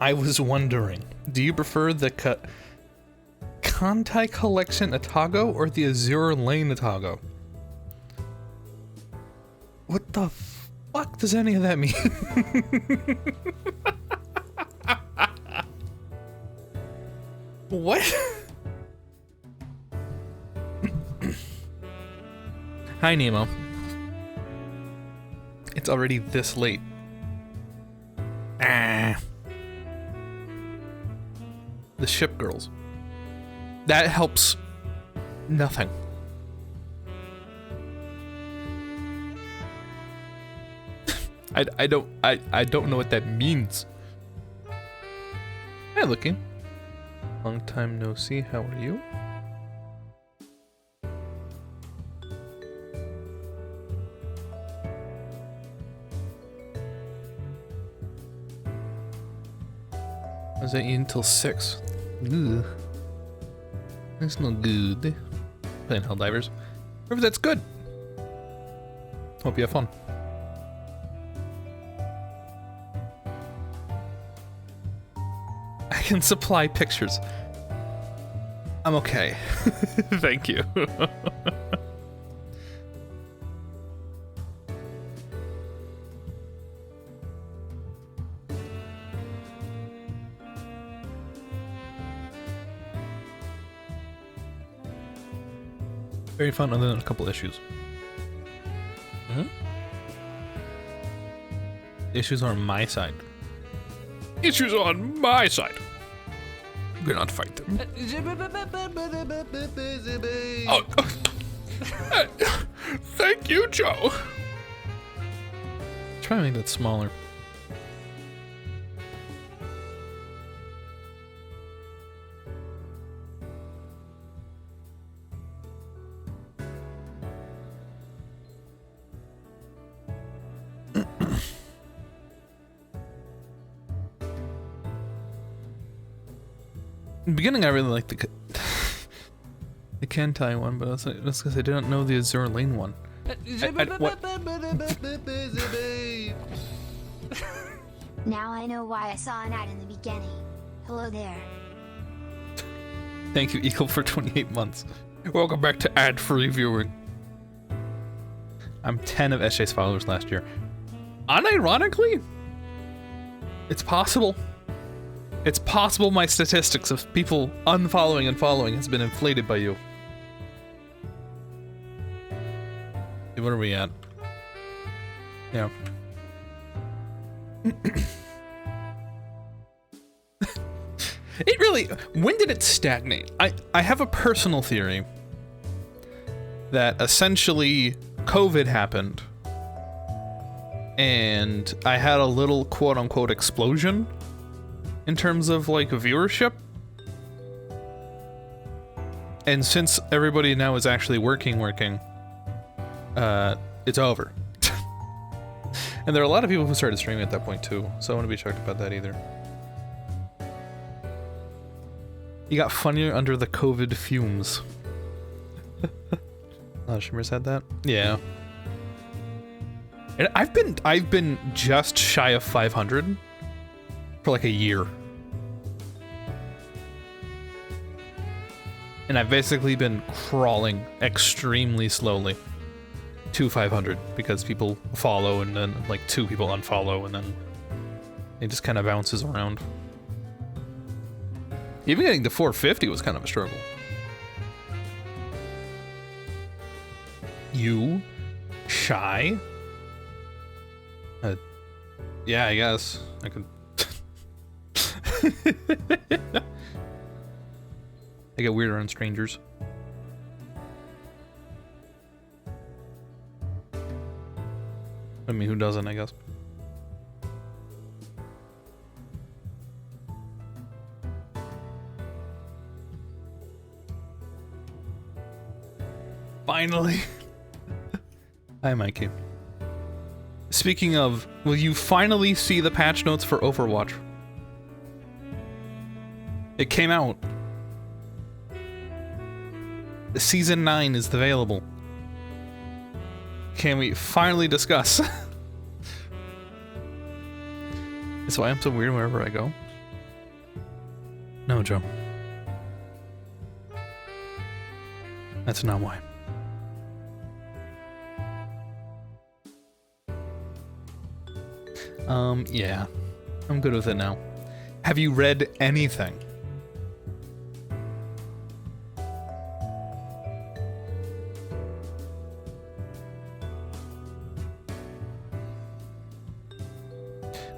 I was wondering, do you prefer the Kantai Collection Atago or the Azure Lane Atago? What the fuck does any of that mean? What? Hi, Nemo. It's already this late. Ah. The ship girls. That helps nothing. I don't know what that means. Hi, looking. Long time no see. How are you? I was at you until 6. Ugh. That's not good. Playing Helldivers. However, that's good. Hope you have fun. I can supply pictures. I'm okay. Thank you. Very fun, other than a couple issues. Issues are on my side. Issues on my side. We're not fight them. Oh. Thank you, Joe. Try to make that smaller. In the beginning, I really liked the Kantai one, but that's because I didn't know the Azure Lane one. What? Now I know why I saw an ad in the beginning. Hello there. Thank you, Eagle, for 28 months. Welcome back to ad-free viewing. I'm 10 of SJ's followers last year. Unironically, it's possible. It's possible my statistics of people unfollowing and following has been inflated by you. Hey, what are we at? Yeah. It really... When did it stagnate? I have a personal theory that essentially COVID happened and I had a little quote-unquote explosion in terms of like viewership, and since everybody now is actually working, it's over. And there are a lot of people who started streaming at that point too, so I want to be checked about that either. You got funnier under the COVID fumes. Shimmer said that? Yeah. And I've been just shy of 500 for like a year. And I've basically been crawling extremely slowly to 500 because people follow and then like 2 people unfollow and then it just kind of bounces around. Even getting to 450 was kind of a struggle. You? Shy? Yeah, I guess. I could... I get weird around strangers. I mean, who doesn't, I guess. Finally. Hi, Mikey. Speaking of, will you finally see the patch notes for Overwatch? It came out. Season 9 is available. Can we finally discuss? That's why I'm so weird wherever I go. No, Joe. That's not why. Yeah. I'm good with it now. Have you read anything?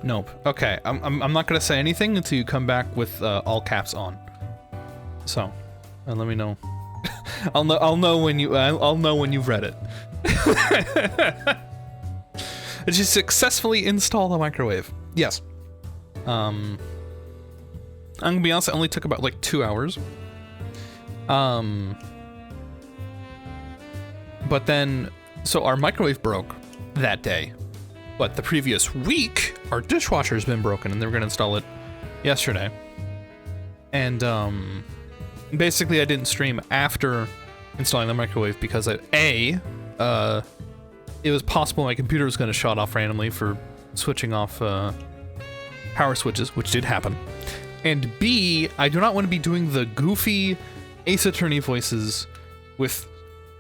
Nope. Okay, I'm not gonna say anything until you come back with all caps on. So, let me know. I'll know when you've read it. Did you successfully install the microwave? Yes. I'm gonna be honest, it only took about like 2 hours. But then, so our microwave broke that day. But the previous week, our dishwasher has been broken, and they were gonna install it yesterday. And basically, I didn't stream after installing the microwave because it was possible my computer was gonna shut off randomly for switching off power switches, which did happen. And B, I do not want to be doing the goofy Ace Attorney voices with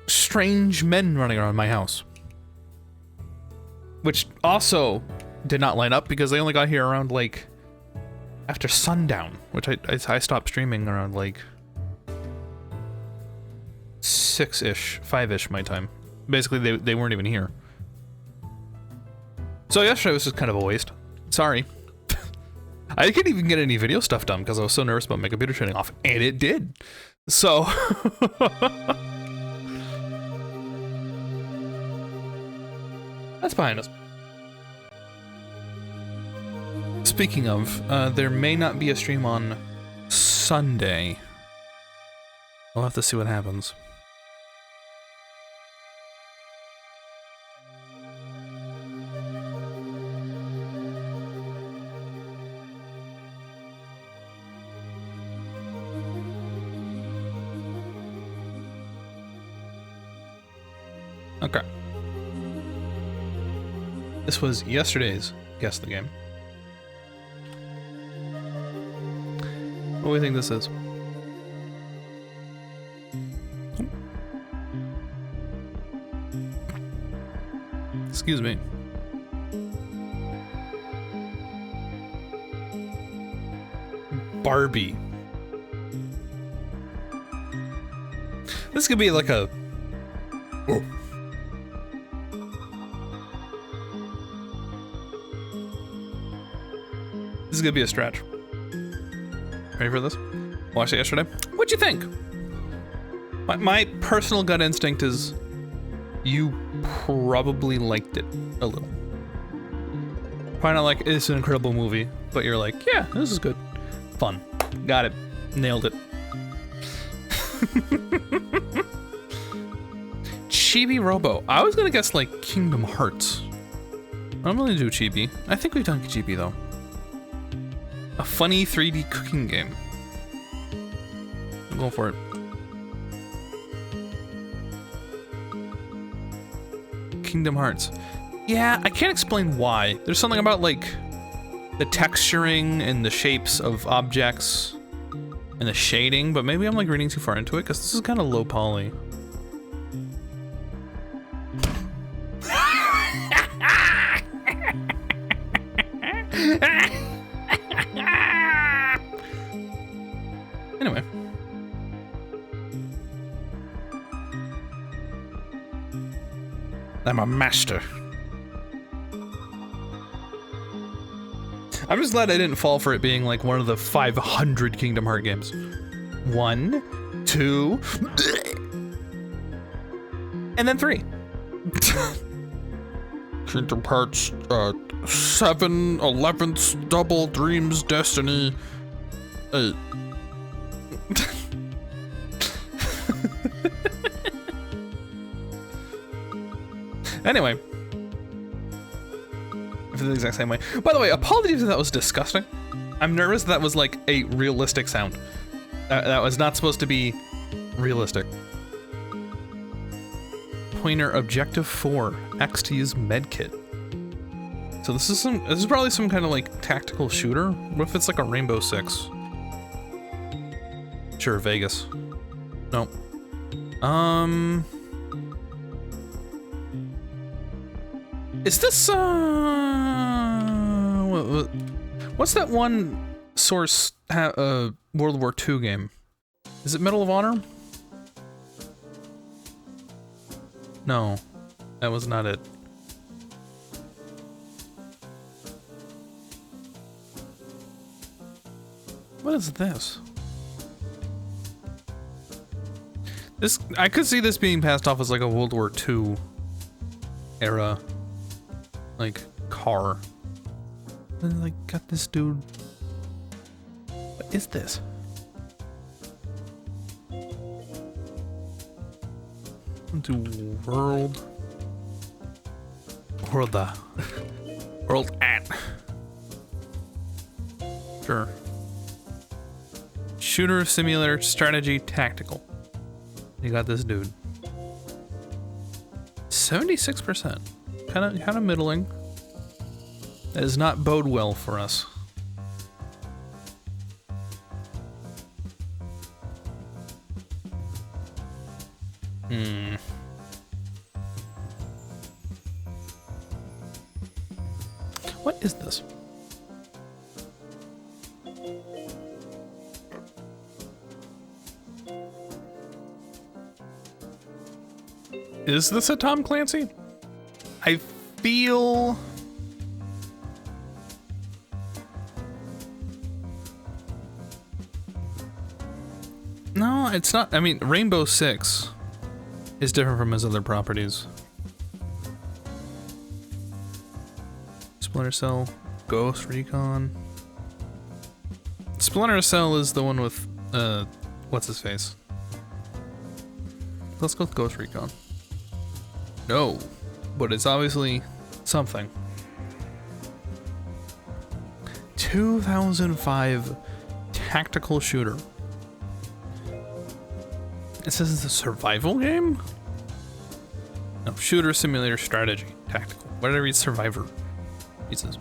strange men running around my house. Which also did not line up because I only got here around like after sundown, which I stopped streaming around like 6-ish, 5-ish my time. Basically, they weren't even here. So yesterday was just kind of a waste. Sorry. I couldn't even get any video stuff done because I was so nervous about my computer shutting off, and it did. So... That's behind us. Speaking of, there may not be a stream on Sunday. We'll have to see what happens. Okay. This was yesterday's Guess the Game. What do we think this is? Excuse me. Barbie. This could be like a... Oh. This is gonna be a stretch. Ready for this? Watched it yesterday. What'd you think? My personal gut instinct is you probably liked it a little. Probably not like it's an incredible movie, but you're like, yeah, this is good. Fun. Got it. Nailed it. Chibi Robo. I was gonna guess like Kingdom Hearts. I'm gonna do Chibi. I think we've done Chibi though. A funny 3D cooking game. I'm going for it. Kingdom Hearts. Yeah, I can't explain why. There's something about like the texturing and the shapes of objects and the shading, but maybe I'm like reading too far into it because this is kind of low poly. Anyway. I'm a master. I'm just glad I didn't fall for it being like one of the 500 Kingdom Hearts games. 1, 2, and then 3. Kingdom Hearts 7, 11th, Double Dreams, Destiny 8. Anyway, I feel the exact same way. By the way, apologies if that was disgusting. I'm nervous that was like a realistic sound. That was not supposed to be realistic. Pointer Objective 4, X to use medkit. So this is probably some kind of like tactical shooter. What if it's like a Rainbow Six? Sure, Vegas. Nope. Is this, what's that one Source, World War II game? Is it Medal of Honor? No, that was not it. What is this? This, I could see this being passed off as like a World War II era, like, car. And like, got this dude. What is this? Do world at. Sure. Shooter, simulator, strategy, tactical. You got this dude. 76%. Kind of middling. That does not bode well for us. What is this? Is this a Tom Clancy? I feel... No, it's not. I mean, Rainbow Six is different from his other properties. Splinter Cell, Ghost Recon. Splinter Cell is the one with, what's his face? Let's go with Ghost Recon. No, but it's obviously something. 2005 tactical shooter. It says it's a survival game? No, shooter, simulator, strategy, tactical. Why did I read survivor? He says.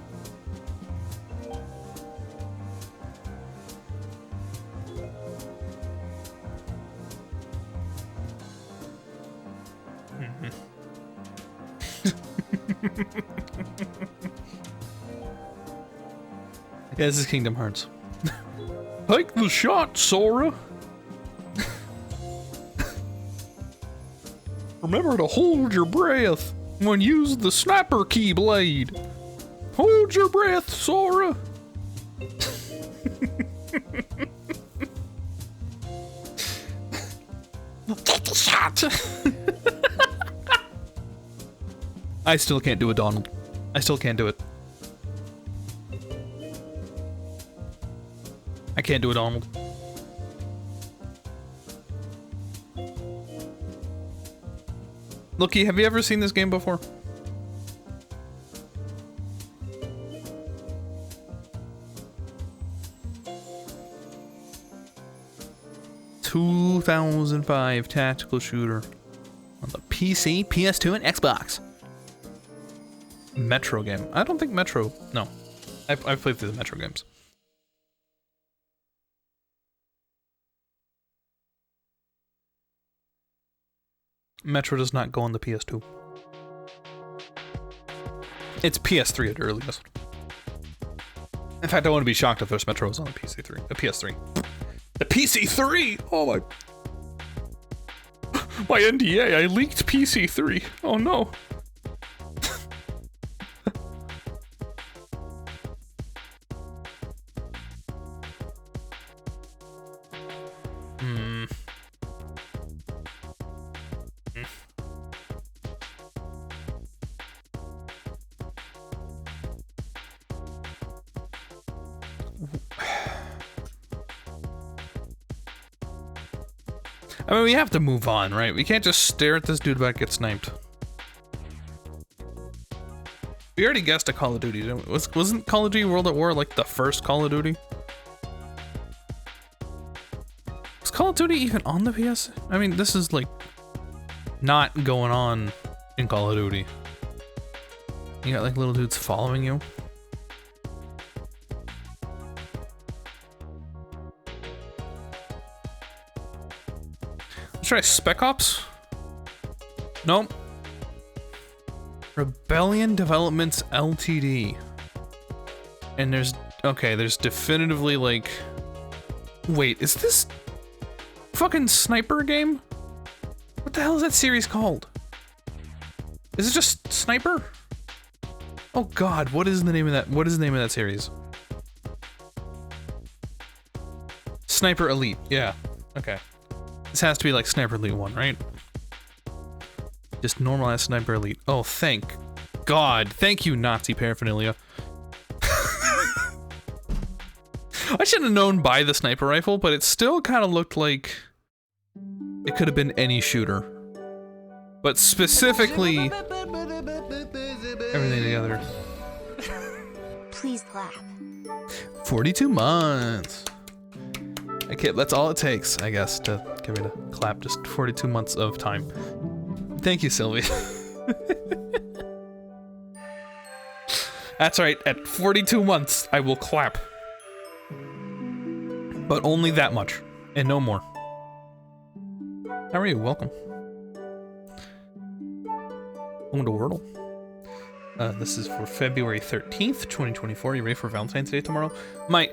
Yeah, this is Kingdom Hearts. Take the shot, Sora! Remember to hold your breath when use the sniper keyblade. Hold your breath, Sora! Take the shot! I still can't do it, Donald. I still can't do it. I can't do it, Donald. Lookie, have you ever seen this game before? ...2005 tactical shooter on the PC, PS2, and Xbox. Metro game. I don't think Metro... No. I've played through the Metro games. Metro does not go on the PS2. It's PS3 at earliest. In fact, I wouldn't be shocked if there's Metro was on the PC3. The PS3. The PC3! Oh my... My NDA, I leaked PC3. Oh no. I mean, we have to move on, right? We can't just stare at this dude about get sniped. We already guessed a Call of Duty, didn't we? Wasn't Call of Duty World at War like the first Call of Duty? Was Call of Duty even on the PS? I mean, this is like not going on in Call of Duty. You got like little dudes following you. try Spec Ops. Nope. Rebellion Developments Ltd. And there's definitively like, wait, is this fucking sniper game? What the hell is that series called? Is it just Sniper? Oh god, what is the name of that? What is the name of that series? Sniper Elite, yeah. Okay. This has to be like Sniper Elite 1, right? Just normal ass Sniper Elite. Oh, thank God. Thank you, Nazi paraphernalia. I should have known by the sniper rifle, but it still kind of looked like it could have been any shooter. But specifically, everything together. Please clap. 42 months. Okay, that's all it takes, I guess, to get me to clap. Just 42 months of time. Thank you, Sylvie. That's right, at 42 months, I will clap. But only that much, and no more. How are you? Welcome. Welcome to Wordle. This is for February 13th, 2024. You ready for Valentine's Day tomorrow? My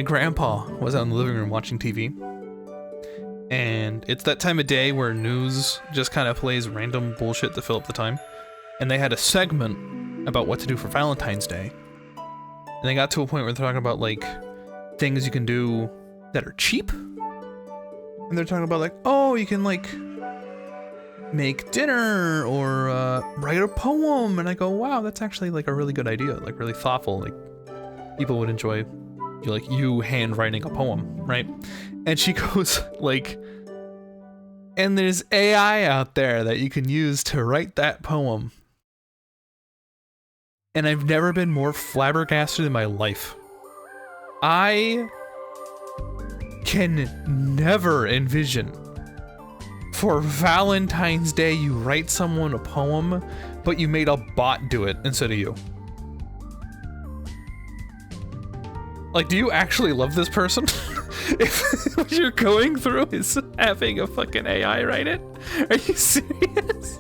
grandpa was out in the living room watching TV. And it's that time of day where news just kind of plays random bullshit to fill up the time. And they had a segment about what to do for Valentine's Day. And they got to a point where they're talking about, like, things you can do that are cheap. And they're talking about, like, oh, you can, like, make dinner or write a poem. And I go, wow, that's actually, like, a really good idea. Like, really thoughtful. Like, people would enjoy, like, you handwriting a poem, right? And she goes, like, and there's AI out there that you can use to write that poem. And I've never been more flabbergasted in my life. I can never envision for Valentine's Day you write someone a poem, but you made a bot do it instead of you. Like, do you actually love this person? If what you're going through is having a fucking AI write it? Are you serious?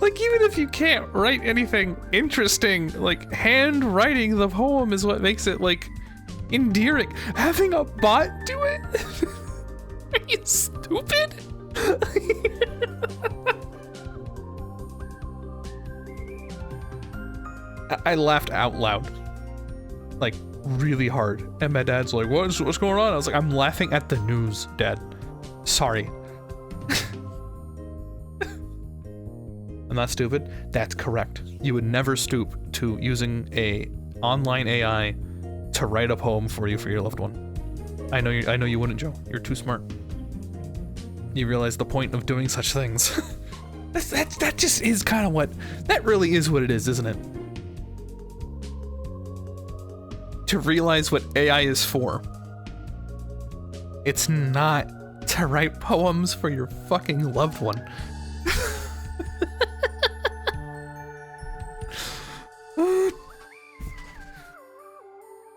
Like, even if you can't write anything interesting, like, handwriting the poem is what makes it, like, endearing. Having a bot do it? Are you stupid? I laughed out loud. Like, really hard. And my dad's like, what's going on? I was like, I'm laughing at the news, Dad. Sorry. I'm not stupid. That's correct. You would never stoop to using a online AI to write a poem for you for your loved one. I know you wouldn't, Joe. You're too smart. You realize the point of doing such things. that just is kind of what, that really is what it is, isn't it? To realize what AI is for. It's not to write poems for your fucking loved one.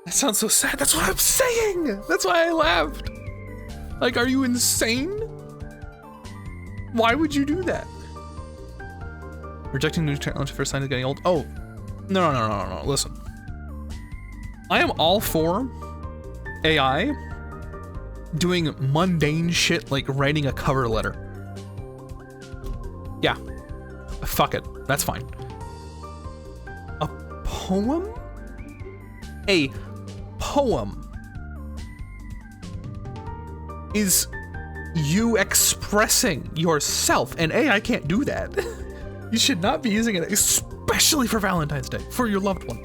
That sounds so sad. That's what I'm saying. That's why I laughed. Like, are you insane? Why would you do that? Rejecting new technology for a sign of getting old. Oh, no. Listen. I am all for AI doing mundane shit like writing a cover letter. Yeah. Fuck it. That's fine. A poem? A poem is you expressing yourself, and AI can't do that. You should not be using it, especially for Valentine's Day, for your loved one.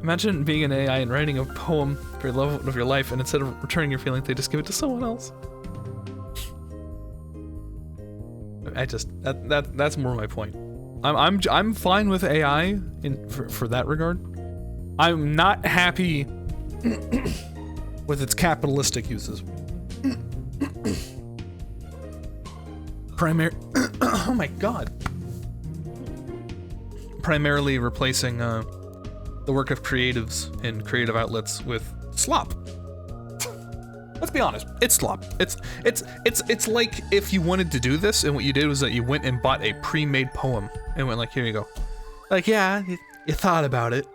Imagine being an AI and writing a poem for your love of your life, and instead of returning your feelings, they just give it to someone else. That's more my point. I'm fine with AI for that regard. I'm not happy with its capitalistic uses. Oh my god. primarily replacing the work of creatives and creative outlets with slop. Let's be honest, it's slop. It's like if you wanted to do this and what you did was that you went and bought a pre-made poem and went like, here you go. Like, yeah, you thought about it,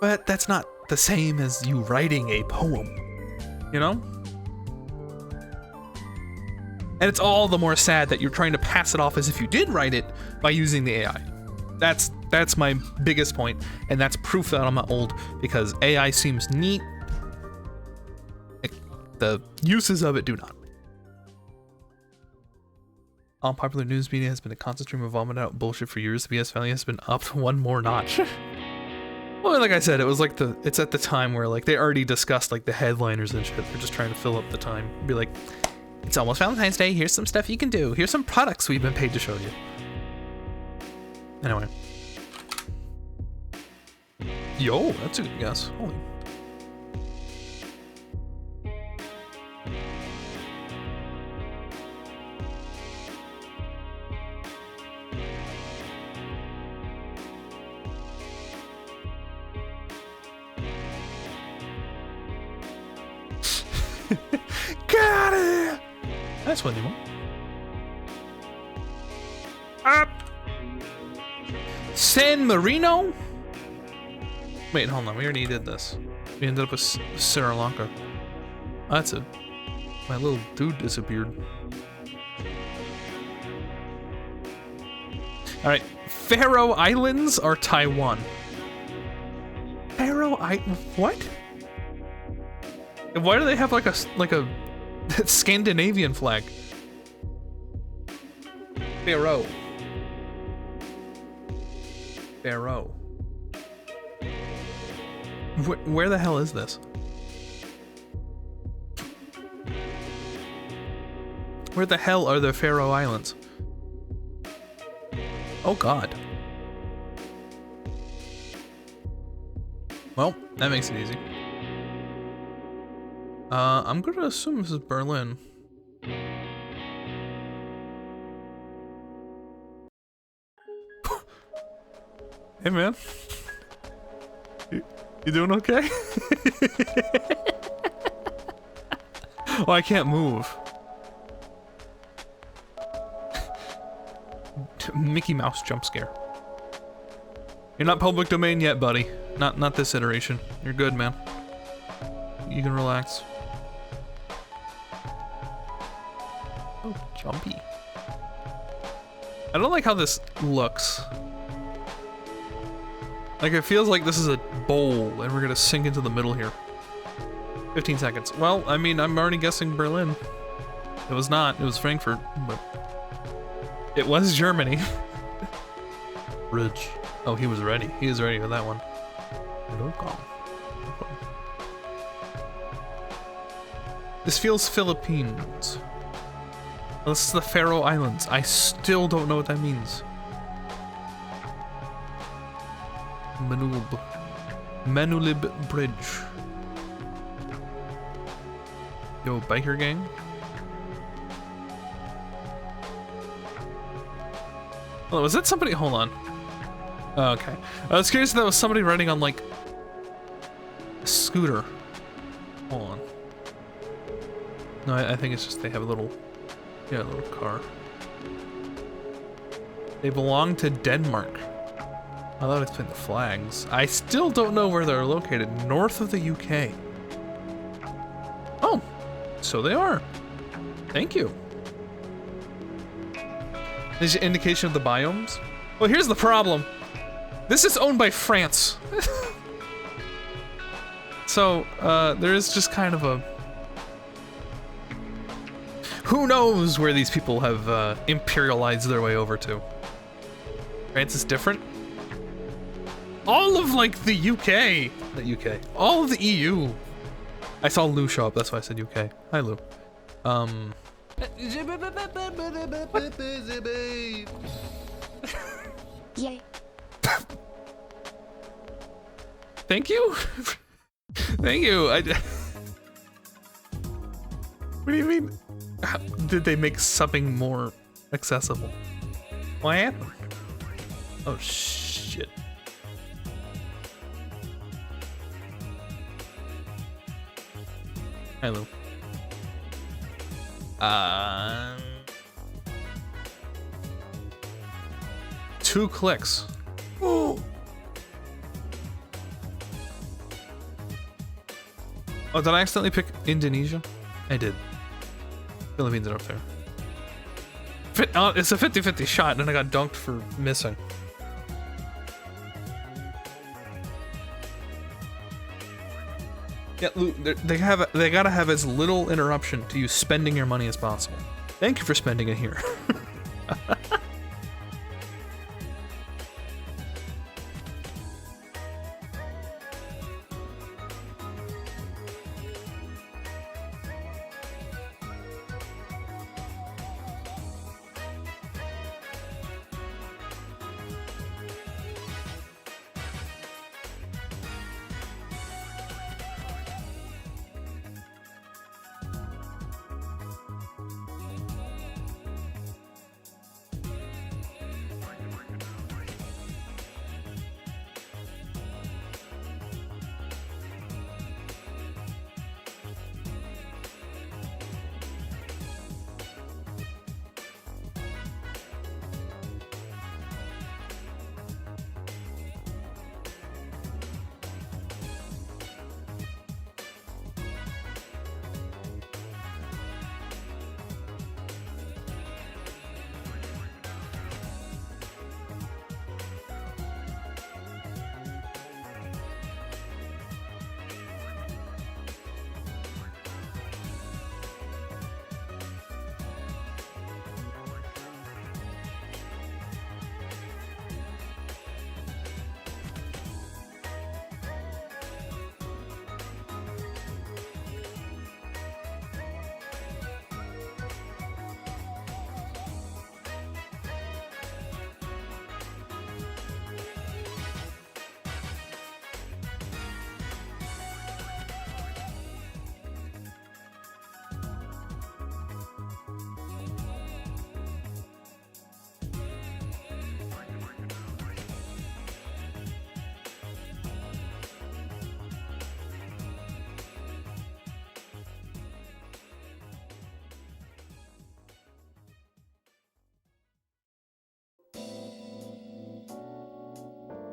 but that's not the same as you writing a poem, you know? And it's all the more sad that you're trying to pass it off as if you did write it by using the AI. That's my biggest point, and that's proof that I'm not old, because AI seems neat. The uses of it do not. All popular news media has been a constant stream of vomit out bullshit for years. The BS value has been upped one more notch. Well, like I said, it was like it's at the time where like they already discussed like the headliners and shit. They're just trying to fill up the time. Be like, it's almost Valentine's Day. Here's some stuff you can do. Here's some products we've been paid to show you. Anyway. Yo, that's a good guess. Holy. Got it! That's what you want. Up! San Marino? Wait, hold on. We already did this. We ended up with Sri Lanka. Oh, that's it. My little dude disappeared. Alright. Faroe Islands or Taiwan? Faroe Islands? What? Why do they have like a Scandinavian flag? Faroe. Faroe. Where the hell is this? Where the hell are the Faroe Islands? Oh God. Well, that makes it easy. I'm gonna assume this is Berlin. Hey man. You doing okay? Oh, I can't move. Mickey Mouse jump scare. You're not public domain yet, buddy. Not this iteration. You're good, man. You can relax. Oh, jumpy. I don't like how this looks. Like, it feels like this is a bowl, and we're gonna sink into the middle here. 15 seconds. Well, I mean, I'm already guessing Berlin. It was not. It was Frankfurt, but... It was Germany. Bridge. Oh, he was ready. He was ready for that one. This feels Philippines. This is the Faroe Islands. I still don't know what that means. Manulib Bridge. Yo, biker gang. Oh, was that somebody? Hold on. Oh, okay. I was curious if that was somebody riding on like a scooter. Hold on. No, I think it's just they have a little, yeah, a little car. They belong to Denmark. I thought I'd explain the flags. I still don't know where they're located. North of the UK. Oh, so they are. Thank you. Is an indication of the biomes? Well, here's the problem. This is owned by France. So, there is just kind of a... Who knows where these people have imperialized their way over to? France is different. All of, like, the UK. Not UK. All of the EU. I saw Lou show up, that's why I said UK. Hi, Lou. Yay. Thank you? Thank you. What do you mean? How, did they make subbing more accessible? What happened? Oh, shit. Hi, Lou. 2 clicks. Oh, did I accidentally pick Indonesia? I did. Philippines are up there. It's a 50-50 shot, and I got dunked for missing. Yeah, Lou, they gotta have as little interruption to you spending your money as possible. Thank you for spending it here.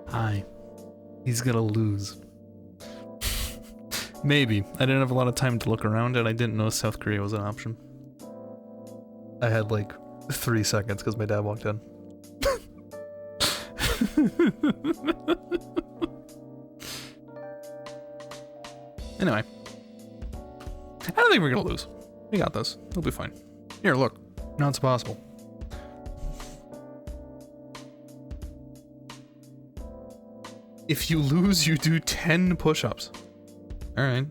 Hi. He's gonna lose. Maybe. I didn't have a lot of time to look around and I didn't know South Korea was an option. I had like 3 seconds because my dad walked in. Anyway. I don't think we're gonna lose. We got this. It'll be fine. Here, look. Now it's possible. If you lose, you do 10 push-ups. Alright.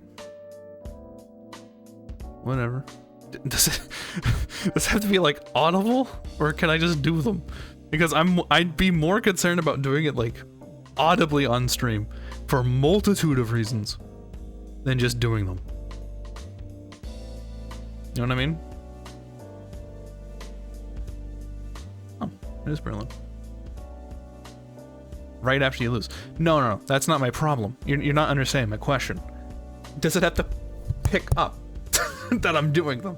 Whatever. Does it have to be like audible? Or can I just do them? Because I'd be more concerned about doing it like audibly on stream for a multitude of reasons than just doing them. You know what I mean? Oh, it is Berlin. Right after you lose. No, that's not my problem. You're not understanding my question. Does it have to pick up that I'm doing them?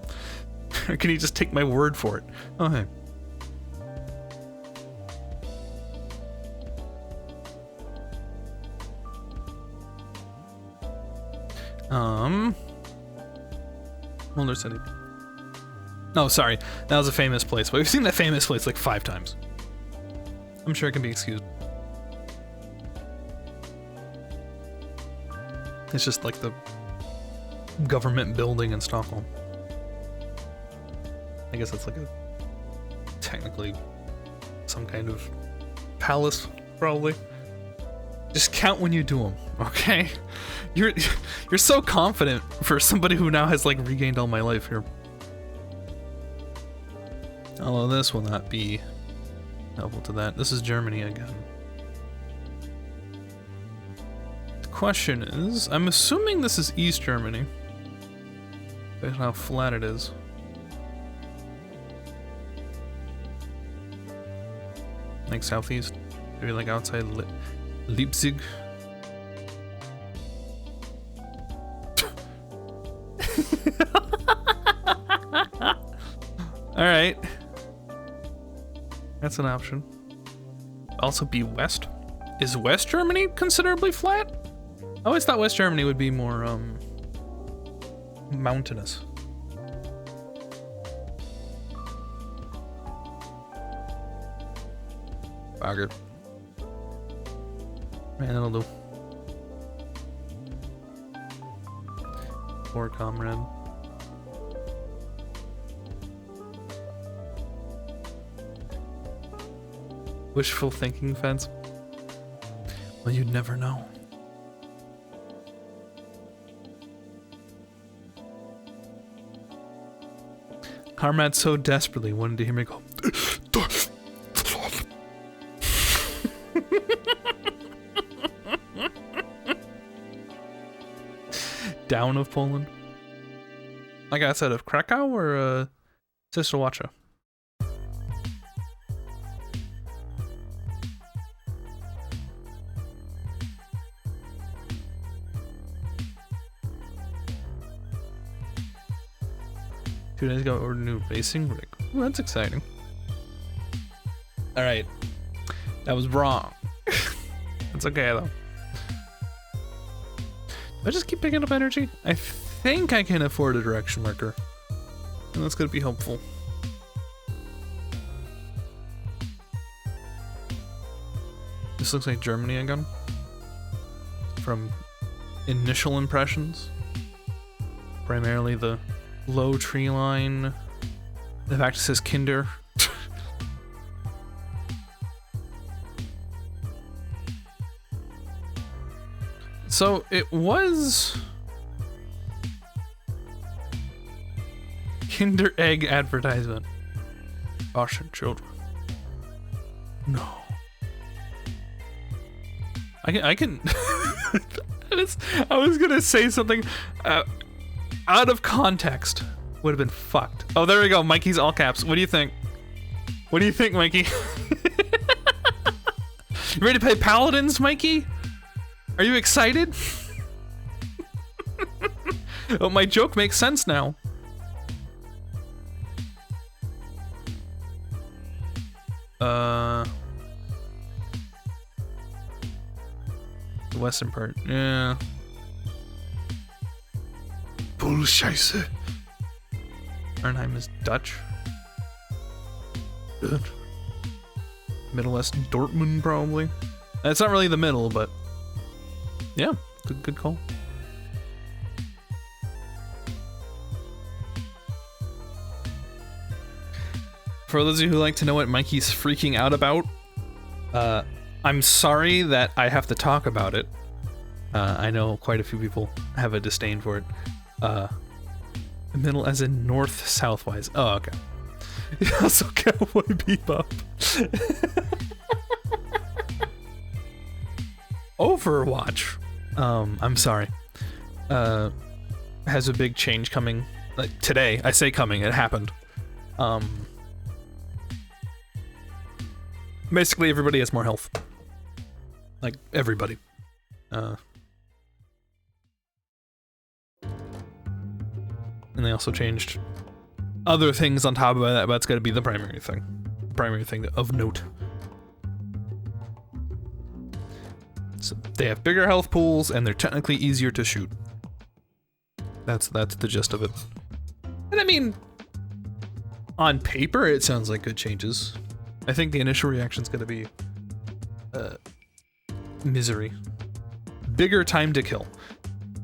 Or can you just take my word for it? Oh, hey. Mulder City. No, sorry. That was a famous place. But we've seen that famous place like 5 times. I'm sure it can be excused. It's just like the government building in Stockholm. I guess it's like a technically some kind of palace, probably. Just count when you do them, okay? You're so confident for somebody who now has like regained all my life here. Although this will not be helpful to that. This is Germany again. Question is, I'm assuming this is East Germany, based on how flat it is. Like southeast, maybe like outside Leipzig. Alright. That's an option. Also be West. Is West Germany considerably flat? I always thought West Germany would be more, mountainous. Bugger. Man, that'll do. Poor comrade. Wishful thinking fence. Well, you'd never know. Comrade so desperately wanted to hear me go. Down of Poland. Like I said, of Krakow or Sisterwacha. Two days ago, ordered a new racing rig. Ooh, that's exciting. All right, that was wrong. It's okay though. Do I just keep picking up energy? I think I can afford a direction marker, and that's gonna be helpful. This looks like Germany again. From initial impressions, primarily the low tree line. The fact it says Kinder. So it was Kinder Egg advertisement. Caution children. No. I can I was gonna say something out of context. Would have been fucked. Oh, there we go. Mikey's all caps. What do you think? What do you think, Mikey? You ready to play Paladins, Mikey? Are you excited? Oh, my joke makes sense now. The western part, yeah. Bullscheiße. Arnhem is Dutch. Good. Middle West Dortmund, probably. It's not really the middle, but yeah, good call. For those of you who like to know what Mikey's freaking out about, I'm sorry that I have to talk about it. I know quite a few people have a disdain for it. The middle as in north-south wise. Oh, okay. Also Cowboy Bebop. Overwatch. I'm sorry. Has a big change coming. Like today. I say coming, it happened. Basically everybody has more health. Like everybody. And they also changed other things on top of that, but it's gotta be the primary thing. Primary thing of note. So they have bigger health pools and they're technically easier to shoot. That's the gist of it. And I mean, on paper it sounds like good changes. I think the initial reaction's gonna be misery. Bigger time to kill.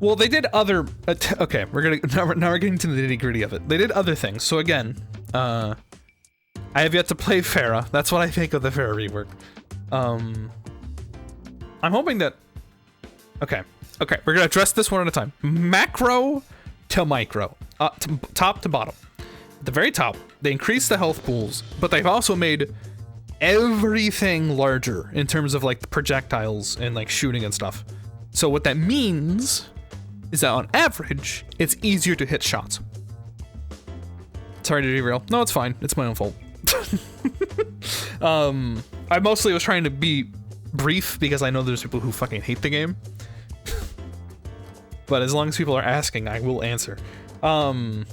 Well, they did other. Okay, now we're getting to the nitty gritty of it. They did other things. So again, I have yet to play Pharah. That's what I think of the Pharah rework. I'm hoping that. Okay, we're gonna address this one at a time. Macro to micro, top to bottom. At the very top, they increased the health pools, but they've also made everything larger in terms of like projectiles and like shooting and stuff. So what that means is that on average, it's easier to hit shots. Sorry to derail. No, it's fine. It's my own fault. I mostly was trying to be brief because I know there's people who fucking hate the game. But as long as people are asking, I will answer. So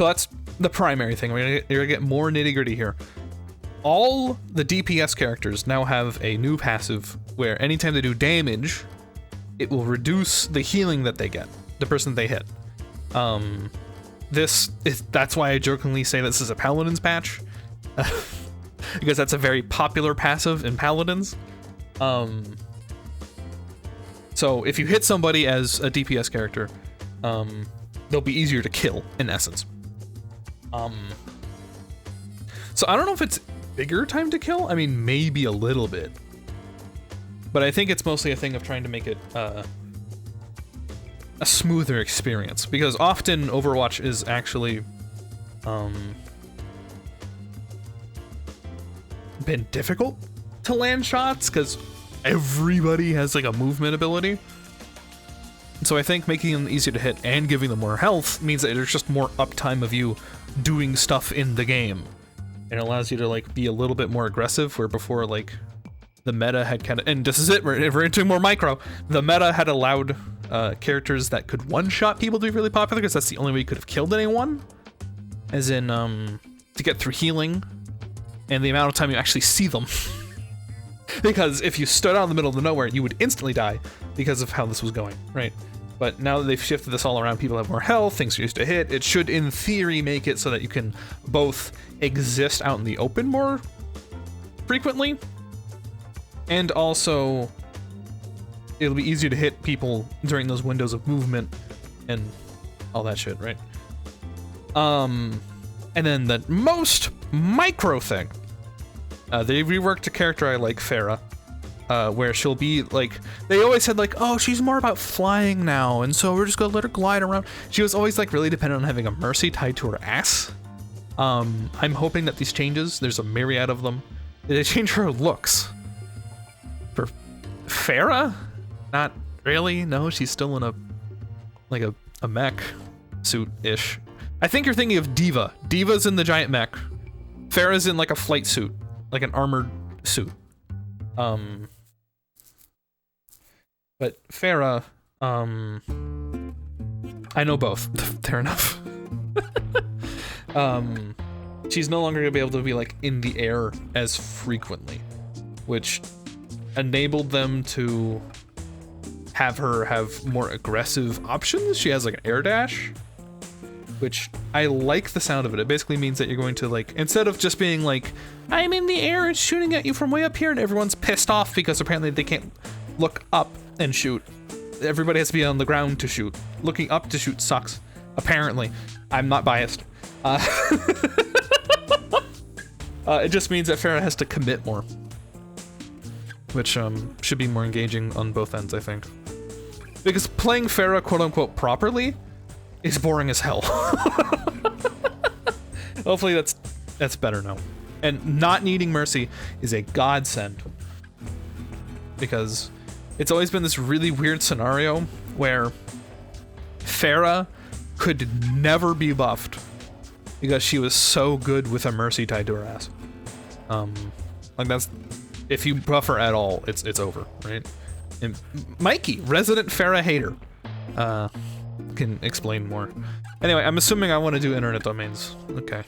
that's the primary thing. You're gonna get more nitty-gritty here. All the DPS characters now have a new passive where anytime they do damage, it will reduce the healing that they get, the person they hit. That's why I jokingly say this is a Paladins patch. Because that's a very popular passive in Paladins. So if you hit somebody as a DPS character, they'll be easier to kill, in essence. So I don't know if it's bigger time to kill. I mean, maybe a little bit. But I think it's mostly a thing of trying to make it a smoother experience. Because often Overwatch is actually been difficult to land shots because everybody has like a movement ability. So I think making them easier to hit and giving them more health means that there's just more uptime of you doing stuff in the game. And it allows you to like be a little bit more aggressive, where before like the meta had kind of, and this is it, we're into more micro, the meta had allowed characters that could one-shot people to be really popular because that's the only way you could have killed anyone. As in, to get through healing and the amount of time you actually see them. Because if you stood out in the middle of the nowhere, you would instantly die because of how this was going, right? But now that they've shifted this all around, people have more health, things are used to hit, it should in theory make it so that you can both exist out in the open more frequently, and also it'll be easier to hit people during those windows of movement and all that shit, right? And then the most micro thing, they reworked a character I like, Pharah, where she'll be like, they always said like, oh, she's more about flying now, and so we're just gonna let her glide around. She was always like really dependent on having a mercy tied to her ass. I'm hoping that these changes, there's a myriad of them, they change her looks. For Pharah? Not really, no, she's still in a, like a mech suit-ish. I think you're thinking of D.Va. D.Va's in the giant mech. Pharah's in like a flight suit, like an armored suit. But Pharah, I know both. Fair enough. She's no longer gonna be able to be like in the air as frequently, which enabled them to have her have more aggressive options. She has like an air dash, which I like the sound of it. It basically means that you're going to like, instead of just being like, I'm in the air and shooting at you from way up here and everyone's pissed off because apparently they can't look up and shoot. Everybody has to be on the ground to shoot. Looking up to shoot sucks, apparently. I'm not biased. It just means that Pharah has to commit more, which should be more engaging on both ends, I think. Because playing Pharah quote-unquote properly is boring as hell. Hopefully that's better now. And not needing mercy is a godsend, because it's always been this really weird scenario where Pharah could never be buffed because she was so good with a mercy tied to her ass. Like that's, if you buff her at all, it's over, right? And Mikey, resident Pharah hater, can explain more. Anyway, I'm assuming I want to do internet domains. Okay.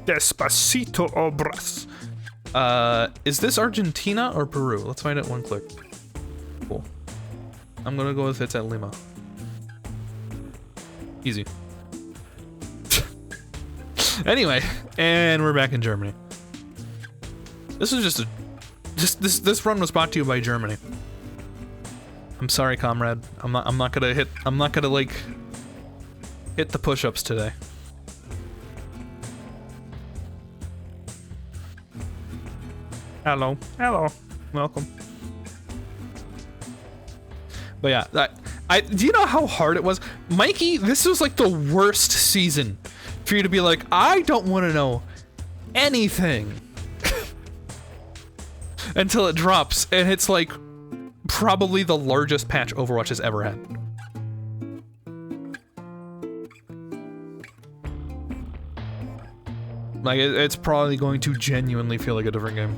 Despacito Obras. Is this Argentina or Peru? Let's find out one click. Cool. I'm gonna go with it's at Lima. Easy. Anyway, and we're back in Germany. This is this run was brought to you by Germany. I'm sorry, comrade. I'm not gonna like hit the push-ups today. Hello. Welcome. But yeah, do you know how hard it was? Mikey, this was like the worst season for you to be like, I don't want to know anything until it drops, and it's like probably the largest patch Overwatch has ever had. Like, it's probably going to genuinely feel like a different game.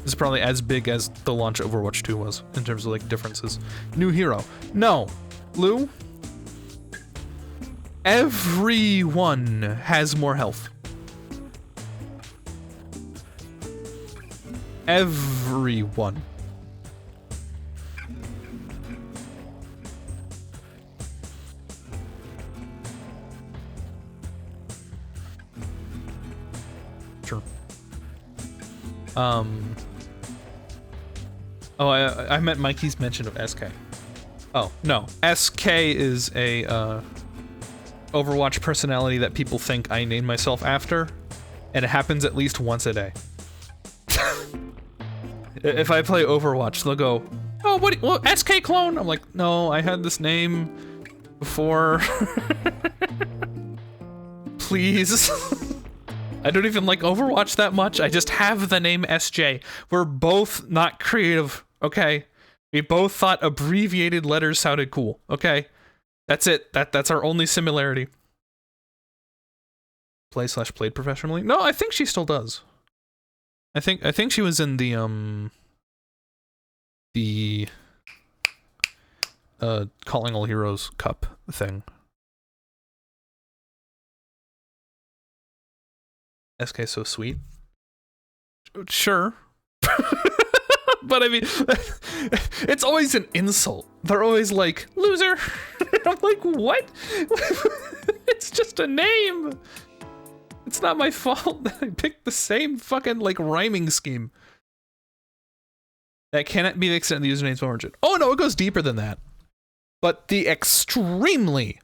This is probably as big as the launch of Overwatch 2 was in terms of like differences. New hero. No, Lou. Everyone has more health. Everyone. Sure. Oh, I meant Mikey's mention of SK. Oh, no. SK is a, Overwatch personality that people think I named myself after, and it happens at least once a day. If I play Overwatch, they'll go, "Oh, what SK clone?" I'm like, "No, I had this name before." Please. I don't even like Overwatch that much. I just have the name SJ. We're both not creative, okay? We both thought abbreviated letters sounded cool, okay? That's it. That's our only similarity. Played professionally? No, I think she still does. I think she was in the Calling All Heroes Cup thing. SK so sweet. Sure. But I mean, it's always an insult. They're always like, "Loser." I'm like, what? It's just a name. It's not my fault that I picked the same fucking, like, rhyming scheme. That cannot be the extent of the username's origin. Oh no, it goes deeper than that. But the extremely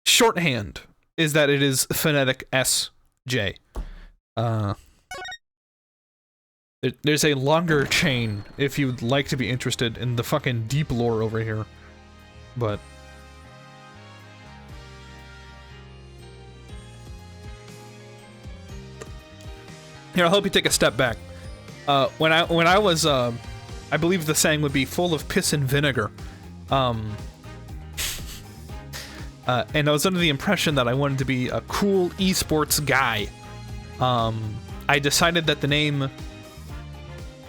shorthand is that it is phonetic SJ. There's a longer chain if you'd like to be interested in the fucking deep lore over here. But here, I'll help you take a step back. When I was, I believe the saying would be full of piss and vinegar. And I was under the impression that I wanted to be a cool esports guy. I decided that the name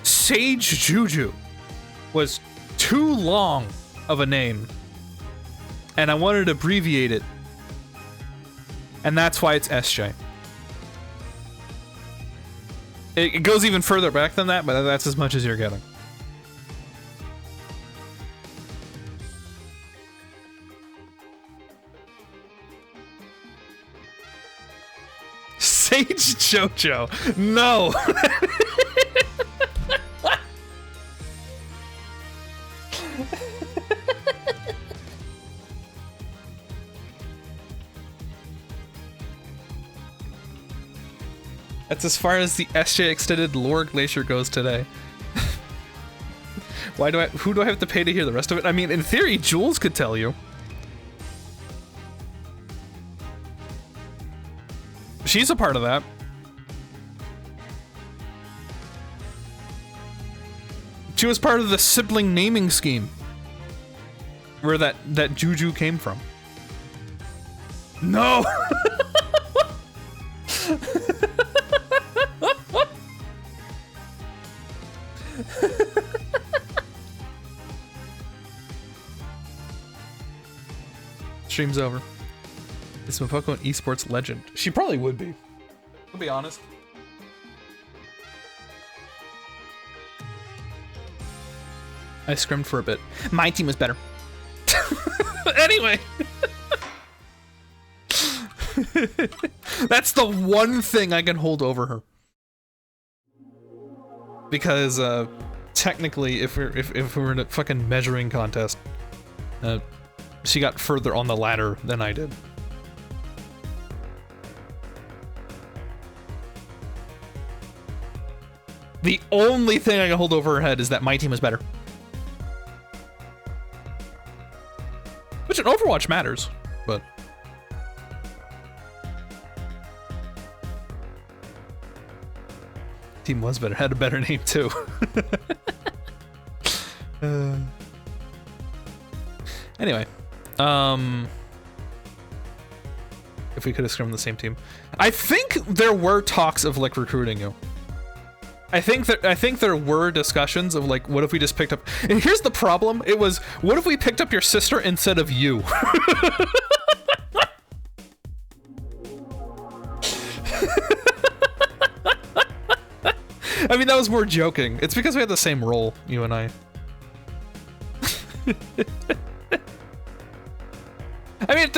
Sage Juju was too long of a name, and I wanted to abbreviate it, and that's why it's SJ. It goes even further back than that, but that's as much as you're getting. Sage Jojo. No. That's as far as the SJ extended lore glacier goes today. Who do I have to pay to hear the rest of it? I mean, in theory, Jules could tell you. She's a part of that. She was part of the sibling naming scheme where that Juju came from. No! Stream's over. Is Mofoko an esports legend? She probably would be. I'll be honest. I scrimmed for a bit. My team was better. Anyway. That's the one thing I can hold over her. Because technically, if we're in a fucking measuring contest, she got further on the ladder than I did. The only thing I can hold over her head is that my team is better. Which in Overwatch matters, but... Team was better, had a better name too. Anyway. If we could have scrimmed the same team. I think there were talks of, like, recruiting you. I think there were discussions of like, what if we just picked up? And here's the problem: it was, what if we picked up your sister instead of you? I mean, that was more joking. It's because we had the same role, you and I. I mean,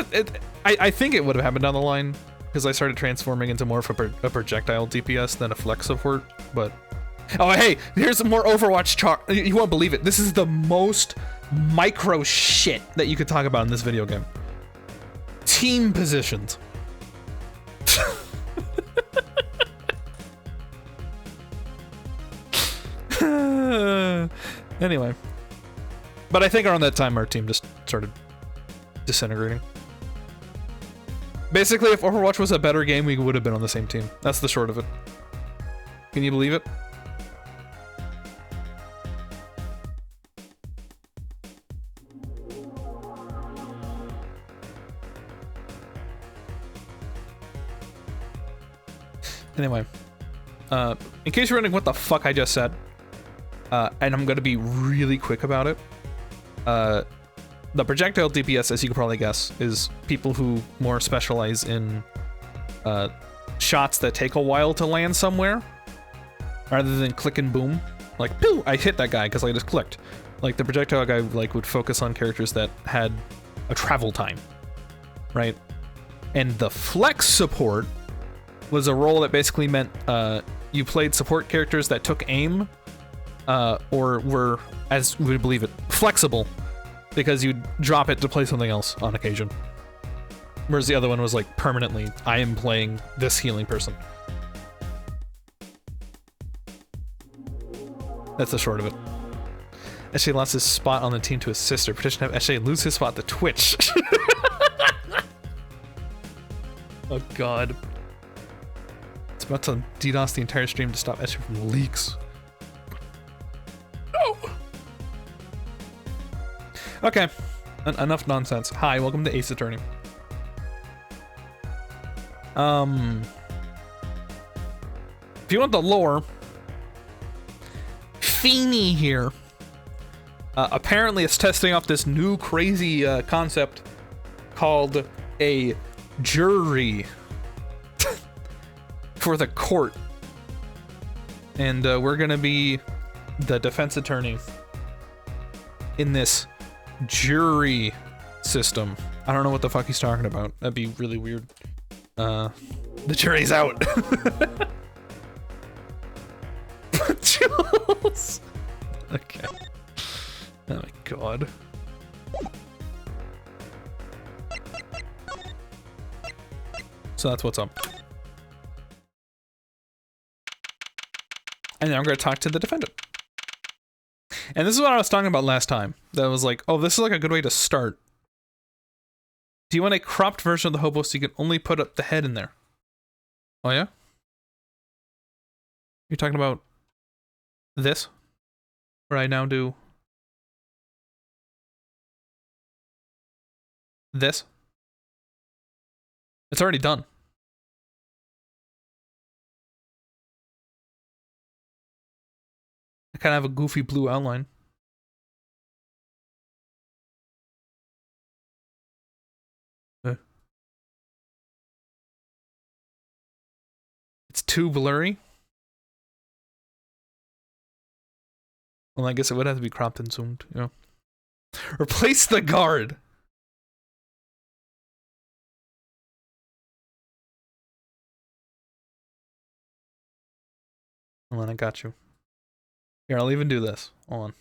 I think it would have happened down the line because I started transforming into more of a projectile DPS than a flex support, but... Oh, hey, here's some more Overwatch chart. You won't believe it. This is the most micro shit that you could talk about in this video game. Team positions. Anyway. But I think around that time our team just started disintegrating. Basically, if Overwatch was a better game, we would have been on the same team. That's the short of it. Can you believe it? Anyway, in case you're wondering what the fuck I just said, and I'm gonna be really quick about it, the projectile DPS, as you can probably guess, is people who more specialize in shots that take a while to land somewhere, rather than click and boom. Like, pew, I hit that guy because I just clicked. Like, the projectile guy like would focus on characters that had a travel time, right? And the flex support was a role that basically meant you played support characters that took aim, or were, as we would believe it, flexible, because you'd drop it to play something else on occasion. Whereas the other one was like, permanently, I am playing this healing person. That's the short of it. Eshe lost his spot on the team to his sister. Petition to have Eshe lose his spot to Twitch. Oh god. It's about to DDoS the entire stream to stop Eshe from leaks. No! Okay. Enough nonsense. Hi, welcome to Ace Attorney. If you want the lore, Feeny here apparently is testing off this new crazy concept called a jury for the court, and we're gonna be the defense attorney in this jury system. I don't know what the fuck he's talking about. That'd be really weird. The jury's out. Jules. Okay. Oh my god. So that's what's up. And then I'm going to talk to the defendant. And this is what I was talking about last time. That was like, oh, this is like a good way to start. Do you want a cropped version of the hobo so you can only put up the head in there? Oh yeah? You're talking about this? Where I now do this? It's already done. I kind of have a goofy blue outline. It's too blurry. Well, I guess it would have to be cropped and zoomed, you know. Replace the guard. Hold on, I got you. Here, I'll even do this. Hold on.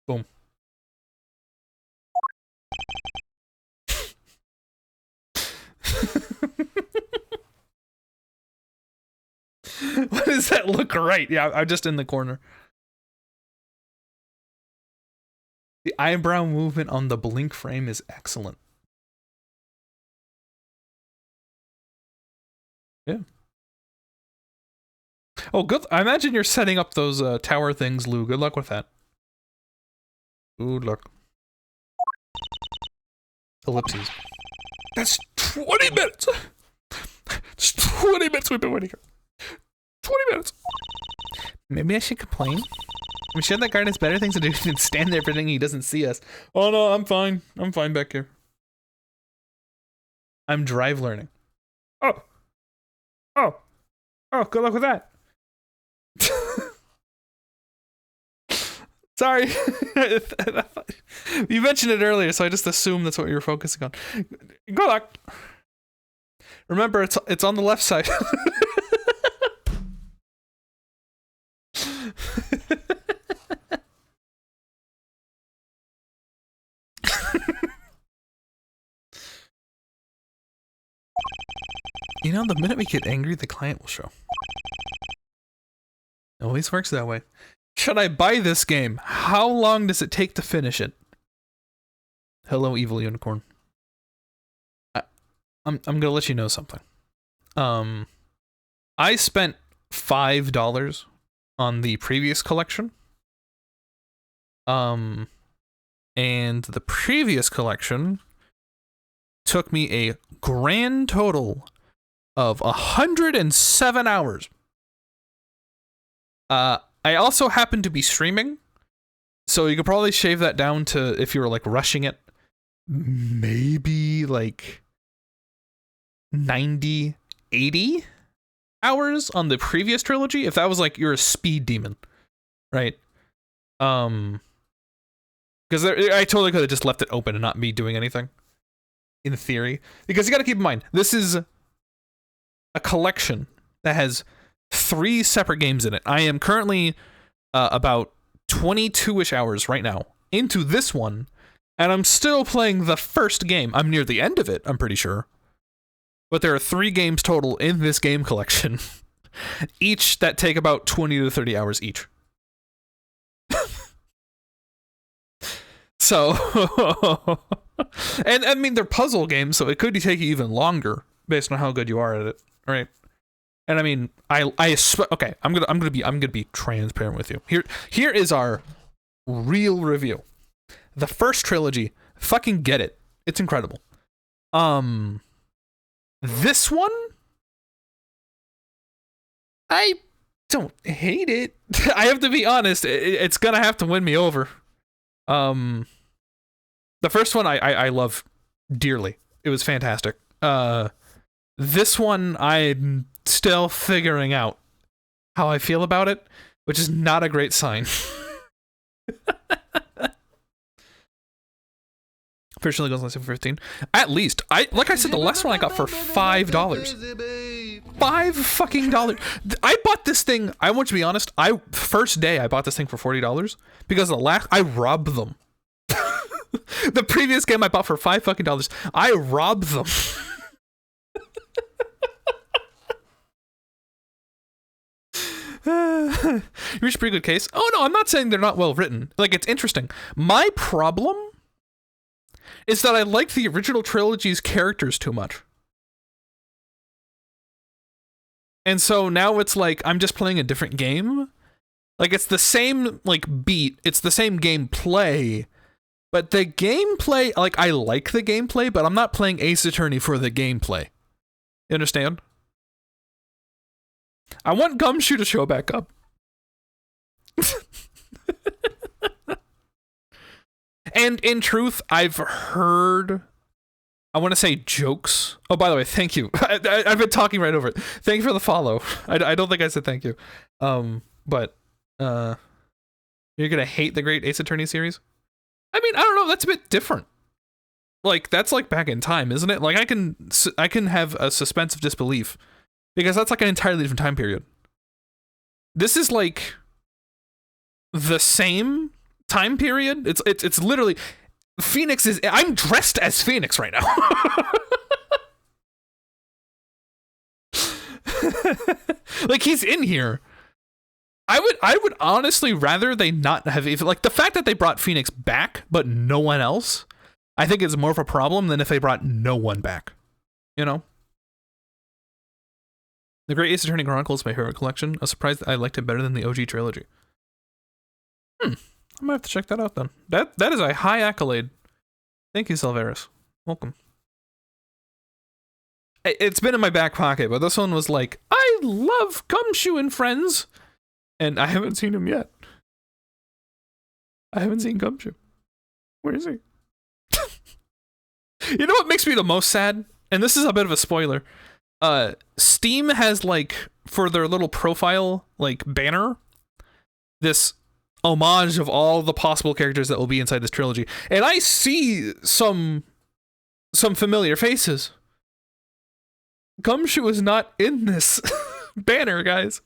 Boom. Why does that look right? Yeah, I'm just in the corner. The eyebrow movement on the blink frame is excellent. Yeah. Oh, good. I imagine you're setting up those tower things, Lou. Good luck with that. Ooh, look. Ellipses. That's 20 minutes! It's 20 minutes we've been waiting here. 20 minutes! Maybe I should complain? I'm sure that guard has better things to do than stand there pretending he doesn't see us. Oh no, I'm fine. I'm fine back here. I'm drive learning. Oh! Oh! Oh, good luck with that. Sorry. You mentioned it earlier, so I just assumed that's what you were focusing on. Good luck. Remember, it's on the left side. You know, the minute we get angry, the client will show. It always works that way. Should I buy this game? How long does it take to finish it? Hello, evil unicorn. I'm gonna let you know something. I spent $5 on the previous collection. And the previous collection took me a grand total of 107 hours. I also happen to be streaming, so you could probably shave that down to, if you were like rushing it, maybe like 90, 80 hours on the previous trilogy, if that was like you're a speed demon, right? Because I totally could have just left it open and not be doing anything, in theory. Because you gotta keep in mind, this is a collection that has 3 separate games in it. I am currently about 22-ish hours right now into this one, and I'm still playing the first game. I'm near the end of it, I'm pretty sure. But there are 3 games total in this game collection, each that take about 20 to 30 hours each. So, and I mean, they're puzzle games, so it could take you even longer based on how good you are at it, right? And I mean, okay, I'm gonna be transparent with you. Here is our real review. The first trilogy, fucking get it. It's incredible. This one, I don't hate it. I have to be honest. It's gonna have to win me over. The first one I love dearly. It was fantastic. This one I'm still figuring out how I feel about it, which is not a great sign. Officially goes on for 15. At least, like I said, the last one I got for $5. $5 I bought this thing. I want to be honest. First day I bought this thing for $40 because I robbed them. The previous game I bought for $5 I robbed them. You reached a pretty good case. Oh no, I'm not saying they're not well written. Like, it's interesting. My problem is that I like the original trilogy's characters too much. And so now it's like I'm just playing a different game. Like, it's the same like beat, it's the same gameplay, but the gameplay, like, I like the gameplay, but I'm not playing Ace Attorney for the gameplay. You understand? I want Gumshoe to show back up. And in truth, I've heard, I want to say jokes. Oh, by the way, thank you. I've been talking right over it. Thank you for the follow. I don't think I said thank you. But you're gonna hate the Great Ace Attorney series? I mean, I don't know. That's a bit different. Like, that's like back in time, isn't it? Like, I can have a suspense of disbelief because that's like an entirely different time period. This is like the same time period. It's literally Phoenix is. I'm dressed as Phoenix right now. Like, he's in here. I would honestly rather they not have, if, like, the fact that they brought Phoenix back but no one else, I think is more of a problem than if they brought no one back. You know? The Great Ace Attorney Chronicles is my favorite collection. I was surprised that I liked it better than the OG trilogy. I might have to check that out then. That is a high accolade. Thank you, Silveris. Welcome. It's been in my back pocket, but this one was like, I love Gumshoe and Friends, and I haven't seen him yet. I haven't seen Gumshoe. Where is he? You know what makes me the most sad? And this is a bit of a spoiler. Steam has, like, for their little profile, like, banner, this homage of all the possible characters that will be inside this trilogy. And I see some familiar faces. Gumshoe is not in this banner, guys.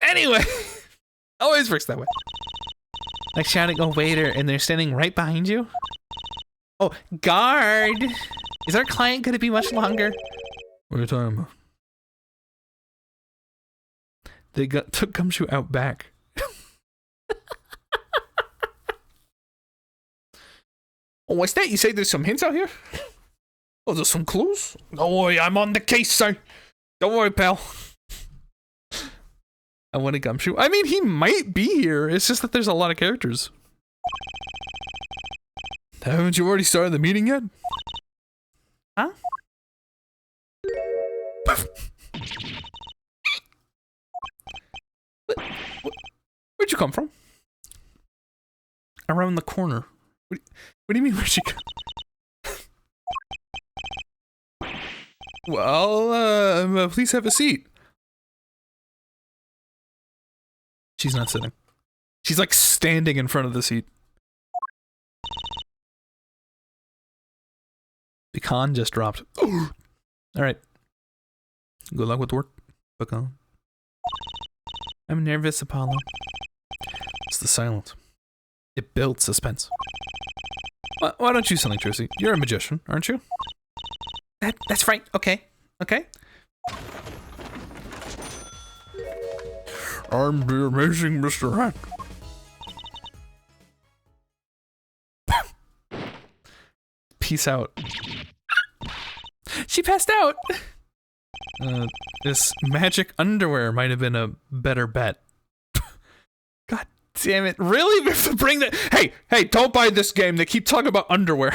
Anyway, always works that way. Like shouting, "Oh, waiter," and they're standing right behind you. Oh, guard! Is our client going to be much longer? What are you talking about? They took Gumshoe out back. Oh, what's that? You say there's some hints out here? Oh, there's some clues? Don't worry, I'm on the case, sir. Don't worry, pal. I want a Gumshoe. I mean, he might be here. It's just that there's a lot of characters. Haven't you already started the meeting yet? Huh? Where'd you come from? Around the corner. What do you mean, where'd you go? Well, please have a seat. She's not sitting. She's like standing in front of the seat. The con just dropped. Alright. Good luck with work. Book on. I'm nervous, Apollo. It's the silence. It builds suspense. Why don't you something, Tracy? You're a magician, aren't you? That's right. Okay. Okay. I'm the amazing Mr. Hat. Peace out. She passed out! This magic underwear might have been a better bet. God damn it. Really? We have to bring that. Hey, don't buy this game. They keep talking about underwear.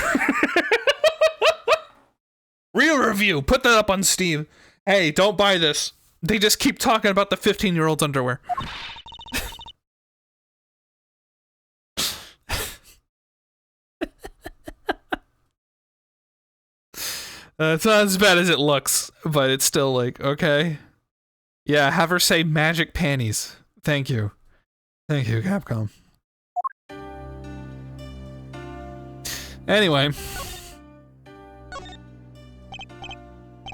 Real review. Put that up on Steam. Hey, don't buy this. They just keep talking about the 15-year-old's underwear. It's not as bad as it looks, but it's still like, okay. Yeah, have her say magic panties. Thank you. Thank you, Capcom. Anyway.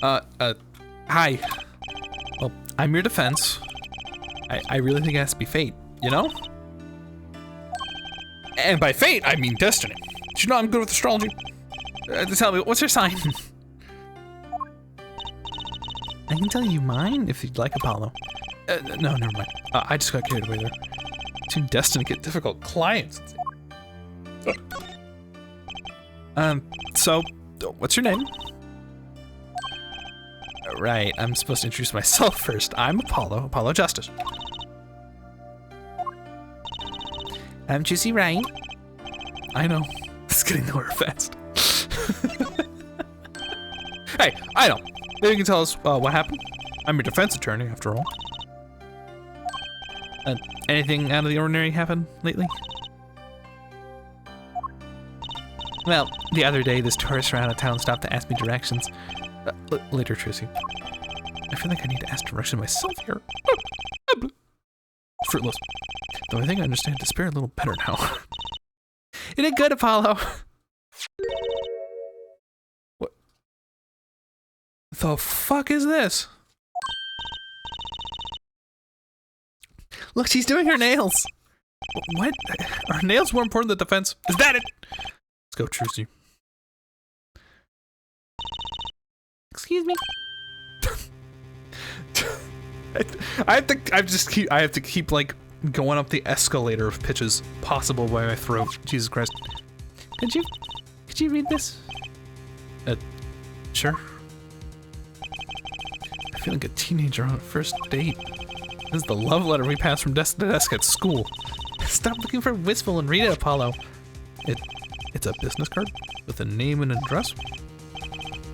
Hi. Well, I'm your defense. I really think it has to be fate, you know? And by fate, I mean destiny. Did you know I'm good with astrology? Tell me, what's your sign? I can tell you mine if you'd like, Apollo. No, never mind. I just got carried away there. Too destined to get difficult clients. So, what's your name? Right, I'm supposed to introduce myself first. I'm Apollo Justice. I'm Juicy Right. I know. It's getting nowhere fast. Hey, I know. Maybe you can tell us what happened. I'm your defense attorney, after all. Anything out of the ordinary happened lately? Well, the other day, this tourist from out of town stopped to ask me directions. Later, Tracy. I feel like I need to ask direction myself here. Fruitless. Though I think I understand despair a little better now. You did good, Apollo. What the fuck is this? Look, she's doing her nails. What? Are nails more important than defense? Is that it? Let's go, Tracy. Excuse me. I have to keep like going up the escalator of pitches possible by my throat. Jesus Christ. Could you read this? Sure. I feel like a teenager on a first date. This is the love letter we pass from desk to desk at school. Stop looking for wistful and read it, Apollo. It's a business card with a name and address.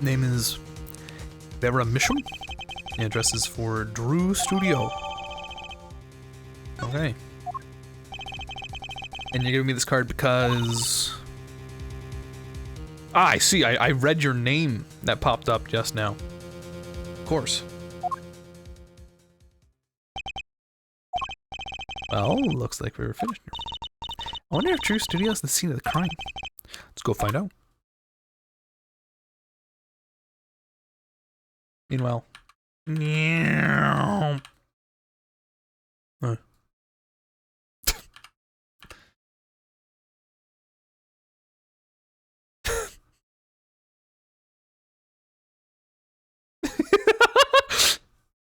Name is Vera Misham. The address is for Drew Studio. Okay. And you're giving me this card because... Ah, I see. I read your name that popped up just now. Of course. Well, looks like we were finished here. I wonder if Drew Studio is the scene of the crime. Let's go find out. Meanwhile. Meow. Huh.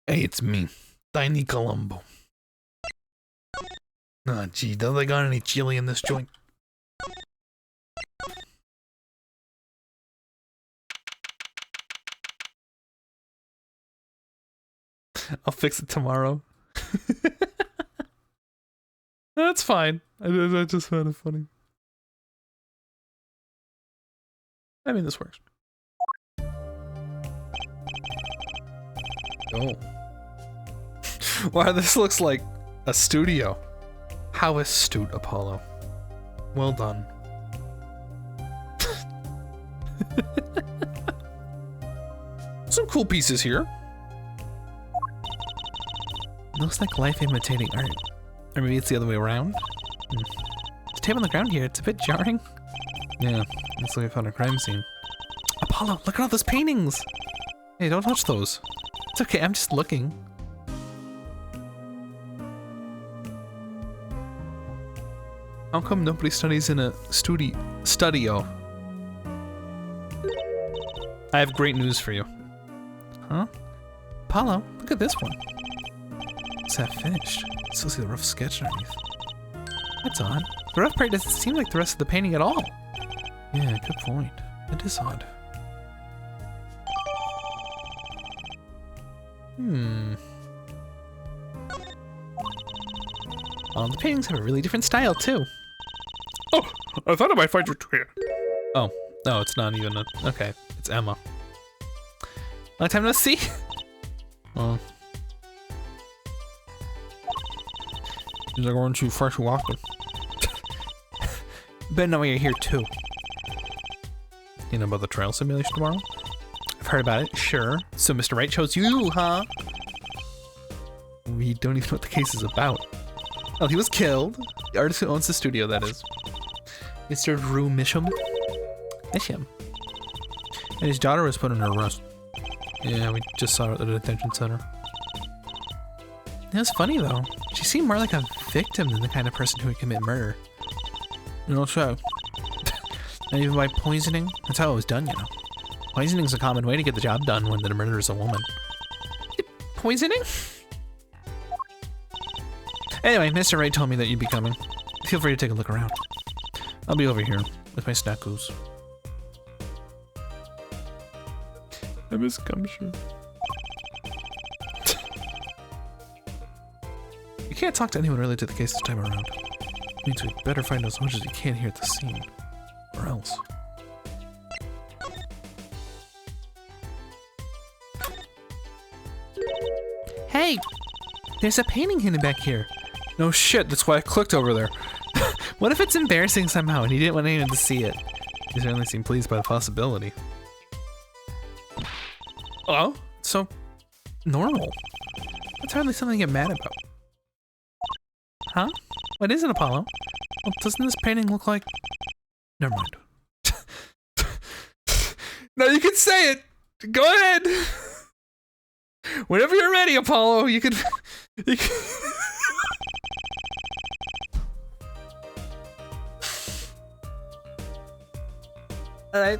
Hey, it's me, Tiny Columbo. Ah, gee, don't they got any chili in this joint? I'll fix it tomorrow. That's fine. I just found it funny. I mean, this works. Oh. Wow, this looks like a studio. How astute, Apollo. Well done. Some cool pieces here. Looks like life imitating art. Or maybe it's the other way around. The tape on the ground here, it's a bit jarring. Yeah, looks like I found a crime scene. Apollo, look at all those paintings! Hey, don't touch those. It's okay, I'm just looking. How come nobody studies in a studio? I have great news for you. Huh? Apollo, look at this one. It's half finished. I still see the rough sketch underneath. That's odd. The rough part doesn't seem like the rest of the painting at all. Yeah, good point. It is odd. The paintings have a really different style, too. Oh, I thought I might find your tweet. Oh, no, it's not even a... Okay, it's Emma. Long time no see? Oh. Seems like we're too fresh walking. Ben, know you're here, too. You know about the trial simulation tomorrow? I've heard about it, sure. So Mr. Wright chose you, huh? We don't even know what the case is about. Well, he was killed. The artist who owns the studio, that is. Mr. Drew Misham. Misham. And his daughter was put under arrest. Yeah, we just saw her at the detention center. It was funny, though. She seemed more like a victim than the kind of person who would commit murder. You know, so. Not even by poisoning. That's how it was done, you know. Poisoning's a common way to get the job done when the murderer is a woman. Poisoning? Anyway, Mr. Wright told me that you'd be coming. Feel free to take a look around. I'll be over here with my snackos. I miss Gumshoe. You can't talk to anyone related to the case this time around. It means we better find out as much as we can here at the scene. Or else. Hey! There's a painting hidden back here. No shit, that's why I clicked over there. What if it's embarrassing somehow and he didn't want anyone to see it? He certainly seemed pleased by the possibility. Oh? So normal. That's hardly something to get mad about. Huh? What is it, Apollo? Well, doesn't this painting look like... Never mind. No, you can say it! Go ahead! Whenever you're ready, Apollo, you can... Alright.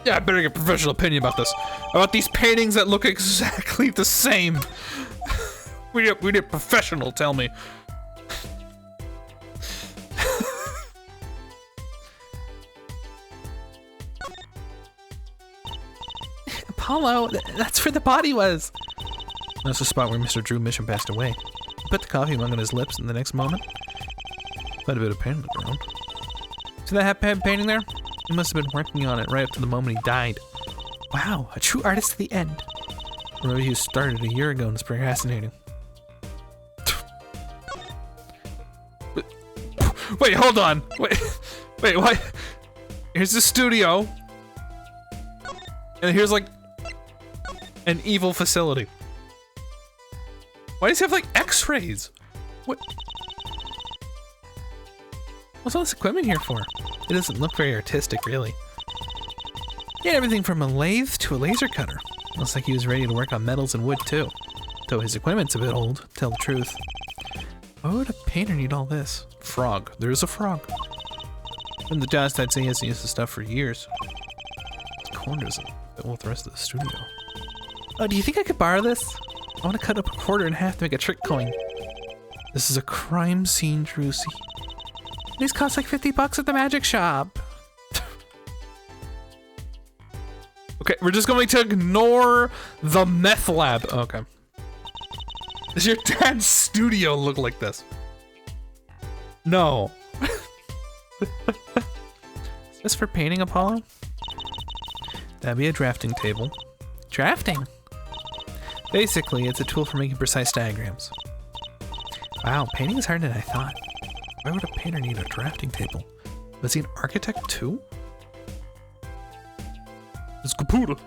Yeah, I better get a professional opinion about this. About these paintings that look exactly the same. We need a professional tell me. Apollo, that's where the body was. That's the spot where Mr. Drew Mission passed away. He put the coffee mug on his lips, and the next moment, quite a bit of paint on the ground. See that half painting there? He must have been working on it right up to the moment he died. Wow, a true artist to the end. Or maybe he started a year ago and is procrastinating. Wait, hold on. Wait, what? Here's the studio. And here's like an evil facility. Why does he have like x-rays? What? What's all this equipment here for? It doesn't look very artistic, really. He had everything from a lathe to a laser cutter. Looks like he was ready to work on metals and wood too. Though his equipment's a bit old, to tell the truth. Why would a painter need all this? Frog. There's a frog. And the dust, I'd say he hasn't used the stuff for years. The corner doesn't fit with the rest of the studio. Oh, do you think I could borrow this? I want to cut up a quarter in half to make a trick coin. This is a crime scene, Drusy. These cost like 50 bucks at the magic shop. Okay, we're just going to ignore the meth lab. Okay. Does your dad's studio look like this? No. Is this for painting, Apollo? That'd be a drafting table. Drafting? Basically, it's a tool for making precise diagrams. Wow, painting is harder than I thought. Why would a painter need a drafting table? Was he an architect too? It's Caputa.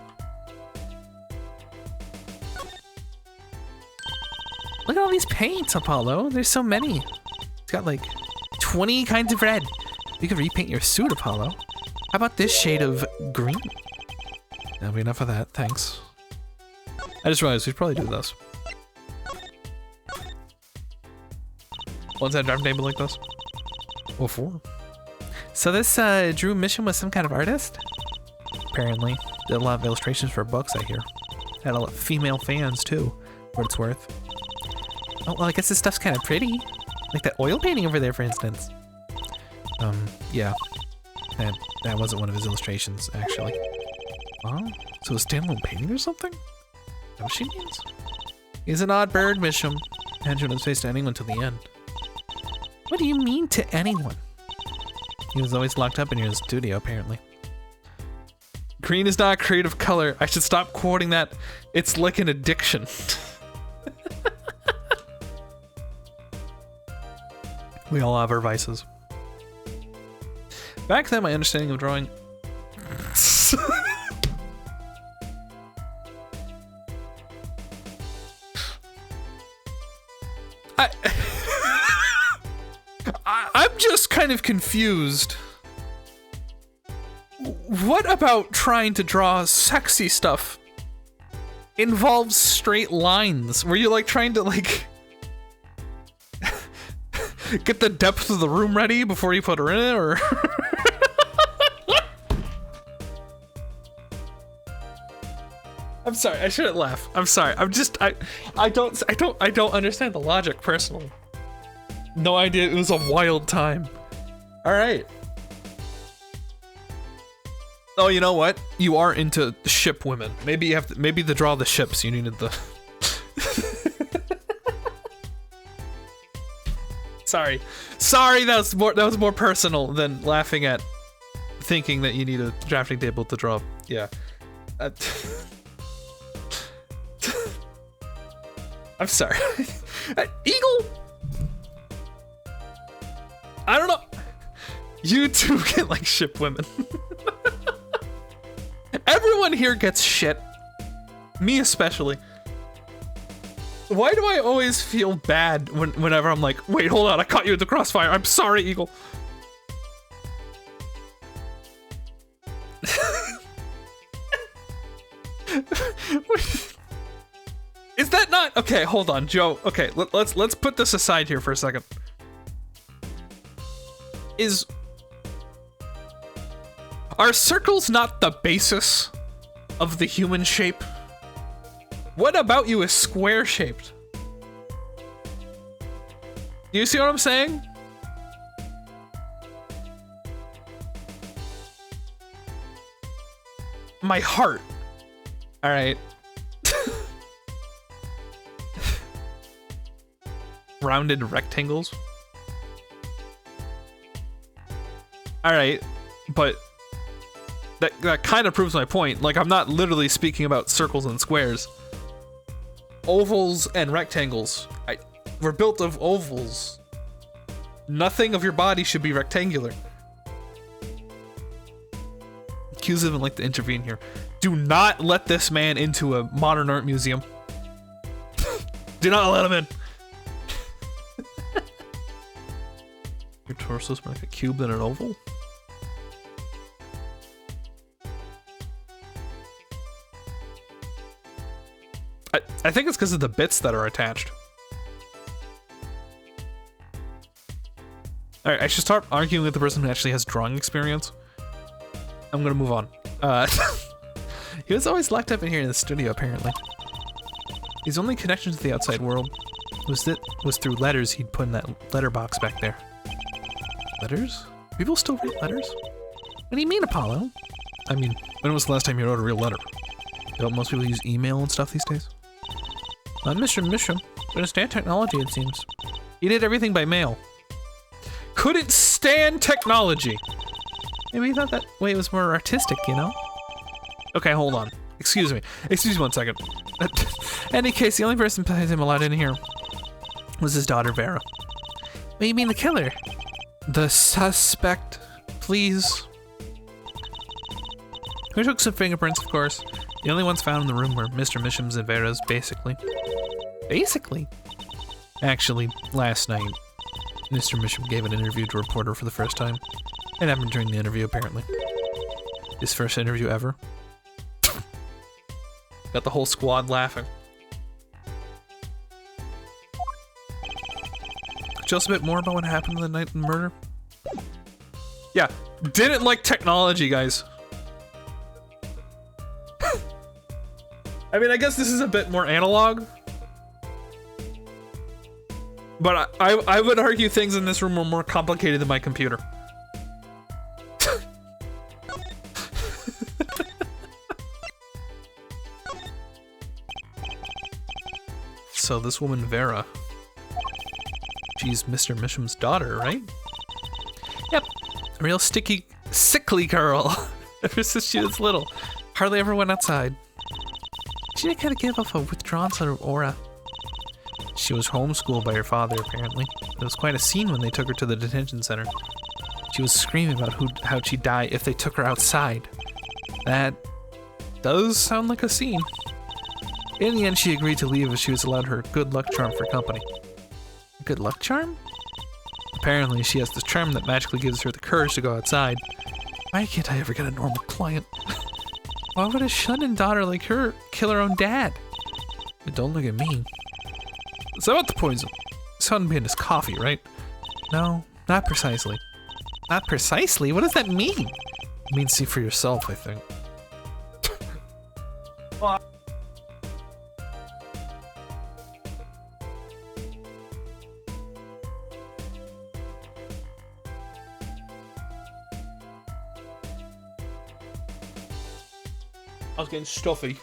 Look at all these paints, Apollo. There's so many. It's got like 20 kinds of red. You could repaint your suit, Apollo. How about this shade of green? That'll be enough of that, thanks. I just realized we should probably do this. What's that drafting table like this? What for? So this Drew Mission was some kind of artist? Apparently. Did a lot of illustrations for books, I hear. Had a lot of female fans too, for what it's worth. Oh, well, I guess this stuff's kind of pretty. Like that oil painting over there, for instance. Yeah. That wasn't one of his illustrations, actually. Oh, so a standalone painting or something? Is that what she means? He's an odd bird, Misham. Hadn't shown his face to anyone till the end. What do you mean to anyone? He was always locked up in your studio, apparently. Green is not a creative color. I should stop quoting that. It's like an addiction. We all have our vices. Back then, my understanding of drawing... I'm just kind of confused. What about trying to draw sexy stuff involves straight lines? Were you like trying to like get the depth of the room ready before you put her in it, or? I'm sorry, I shouldn't laugh. I'm sorry. I don't understand the logic personally. No idea, it was a wild time. All right. Oh, you know what? You are into ship women. Maybe you have to, maybe to draw the ships you needed the Sorry, that was more personal than laughing at thinking that you need a drafting table to draw. Yeah. I'm sorry. Eagle. I don't know. You two get like ship women. Everyone here gets shit. Me especially. Why do I always feel bad whenever I'm like, wait, hold on, I caught you in the crossfire. I'm sorry, Eagle. Is that not okay? Hold on, Joe. Okay, let's put this aside here for a second. Are circles not the basis of the human shape? What about you is square shaped? Do you see what I'm saying? My heart. All right. rounded rectangles. Alright, but that kind of proves my point. Like, I'm not literally speaking about circles and squares. Ovals and rectangles. We're built of ovals. Nothing of your body should be rectangular. Q's doesn't like to intervene here. Do not let this man into a modern art museum. Do not let him in. Your torso's more like a cube than an oval? I think it's because of the bits that are attached. Alright, I should start arguing with the person who actually has drawing experience. I'm gonna move on. He was always locked up in here in the studio, apparently. His only connection to the outside world was through letters he'd put in that letterbox back there. Letters? People still write letters? What do you mean, Apollo? I mean, when was the last time you wrote a real letter? Don't most people use email and stuff these days? Mr. Mishram, couldn't stand technology, it seems. He did everything by mail. Couldn't stand technology! Maybe he thought that way was more artistic, you know? Okay, hold on. Excuse me 1 second. In any case, the only person besides him allowed in here was his daughter, Vera. What do you mean the killer? The suspect, please. We took some fingerprints, of course. The only ones found in the room were Mr. Misham's and Vera's, basically. Basically? Actually, last night, Mr. Misham gave an interview to a reporter for the first time. It happened during the interview, apparently. His first interview ever. Got the whole squad laughing. Tell us a bit more about what happened the night of the murder? Yeah, didn't like technology, guys. I mean, I guess this is a bit more analog. But I would argue things in this room are more complicated than my computer. So this woman, Vera, she's Mr. Misham's daughter, right? Yep, a real sickly girl. Ever since she was little, hardly ever went outside. She did kind of give off a withdrawn sort of aura. She was homeschooled by her father, apparently. It was quite a scene when they took her to the detention center. She was screaming about how'd she die if they took her outside. That does sound like a scene. In the end, she agreed to leave if she was allowed her good luck charm for company. Good luck charm? Apparently, she has this charm that magically gives her the courage to go outside. Why can't I ever get a normal client? Why would a shunned daughter like her kill her own dad? But don't look at me. So about the poison. This hadn't been his coffee, right? No, not precisely. Not precisely? What does that mean? It means see for yourself, I think. I was getting stuffy.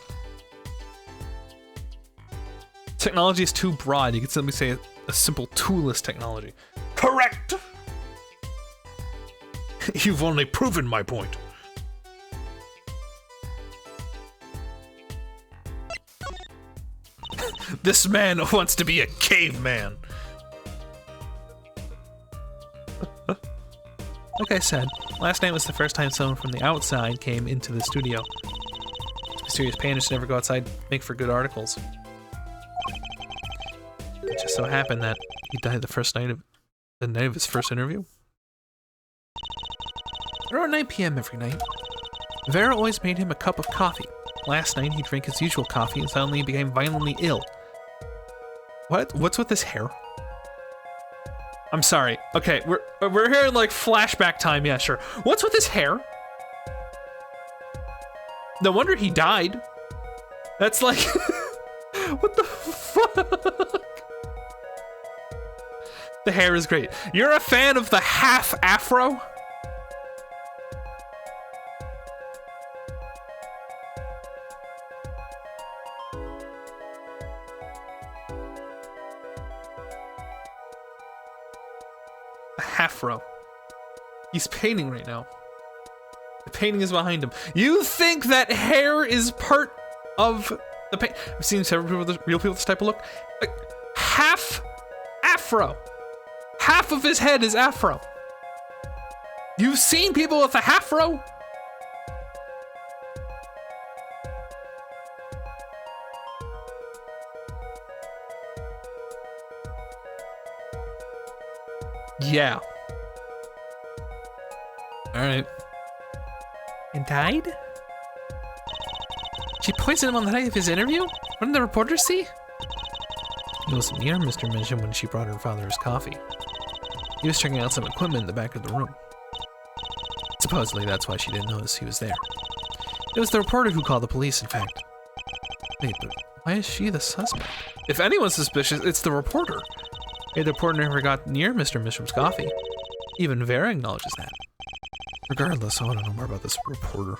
Technology is too broad. You could simply say a simple toolless technology. Correct! You've only proven my point. This man wants to be a caveman. Like I said, last night was the first time someone from the outside came into the studio. Mysterious painters never go outside, make for good articles. It just so happened that he died the night of his first interview. Around 9 p.m. every night, Vera always made him a cup of coffee. Last night, he drank his usual coffee and suddenly became violently ill. What's with his hair? I'm sorry. Okay, we're here in like flashback time. Yeah, sure. What's with his hair? No wonder he died. That's like, what the fuck? The hair is great. You're a fan of the half afro? a half-row. He's painting right now. The painting is behind him. You think that hair is part of the paint? I've seen several people, real people with this type of look. Like, half afro. Half of his head is afro. You've seen people with a half-row? Yeah. Alright. And died? She poisoned him on the night of his interview? What did the reporter see? He wasn't near Mr. Minsham when she brought her father his coffee. He was checking out some equipment in the back of the room. Supposedly, that's why she didn't notice he was there. It was the reporter who called the police, in fact. Wait, but why is she the suspect? If anyone's suspicious, it's the reporter. Hey, the reporter never got near Mr. Misham's coffee. Even Vera acknowledges that. Regardless, I want to know more about this reporter.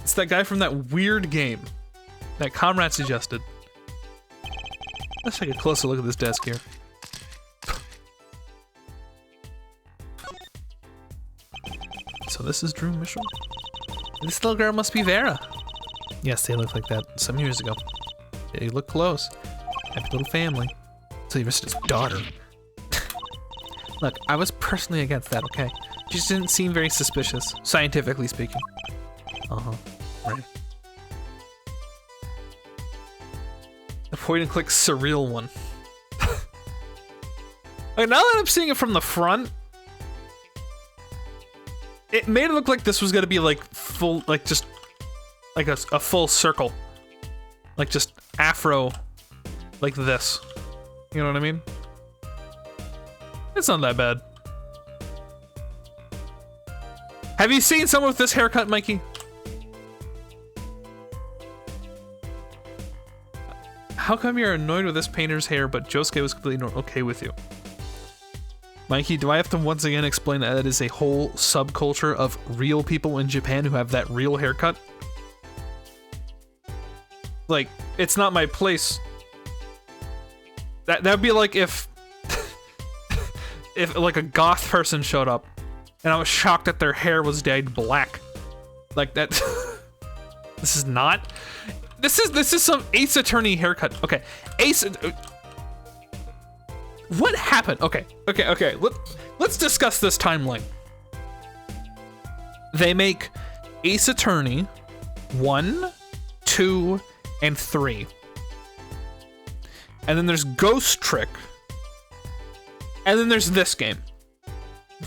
It's that guy from that weird game that Comrade suggested. Let's take a closer look at this desk here. So this is Drew Misham. This little girl must be Vera. Yes, they looked like that some years ago. They look close. Happy little family. So he risked his daughter. Look, I was personally against that, okay? She just didn't seem very suspicious, scientifically speaking. Uh-huh. Right. The point-and-click surreal one. Like, now that I'm seeing it from the front, it made it look like this was gonna be like full, like just like a full circle, like just afro, like this. You know what I mean? It's not that bad. Have you seen someone with this haircut, Mikey? How come you're annoyed with this painter's hair, but Josuke was completely okay with you? Mikey, do I have to once again explain that it is a whole subculture of real people in Japan who have that real haircut? Like, it's not my place. That'd be like if if like a goth person showed up and I was shocked that their hair was dyed black. Like that. This is not. This is some Ace Attorney haircut. Okay, Ace. What happened? Okay. Let's discuss this timeline. They make Ace Attorney 1, 2, and 3. And then there's Ghost Trick. And then there's this game.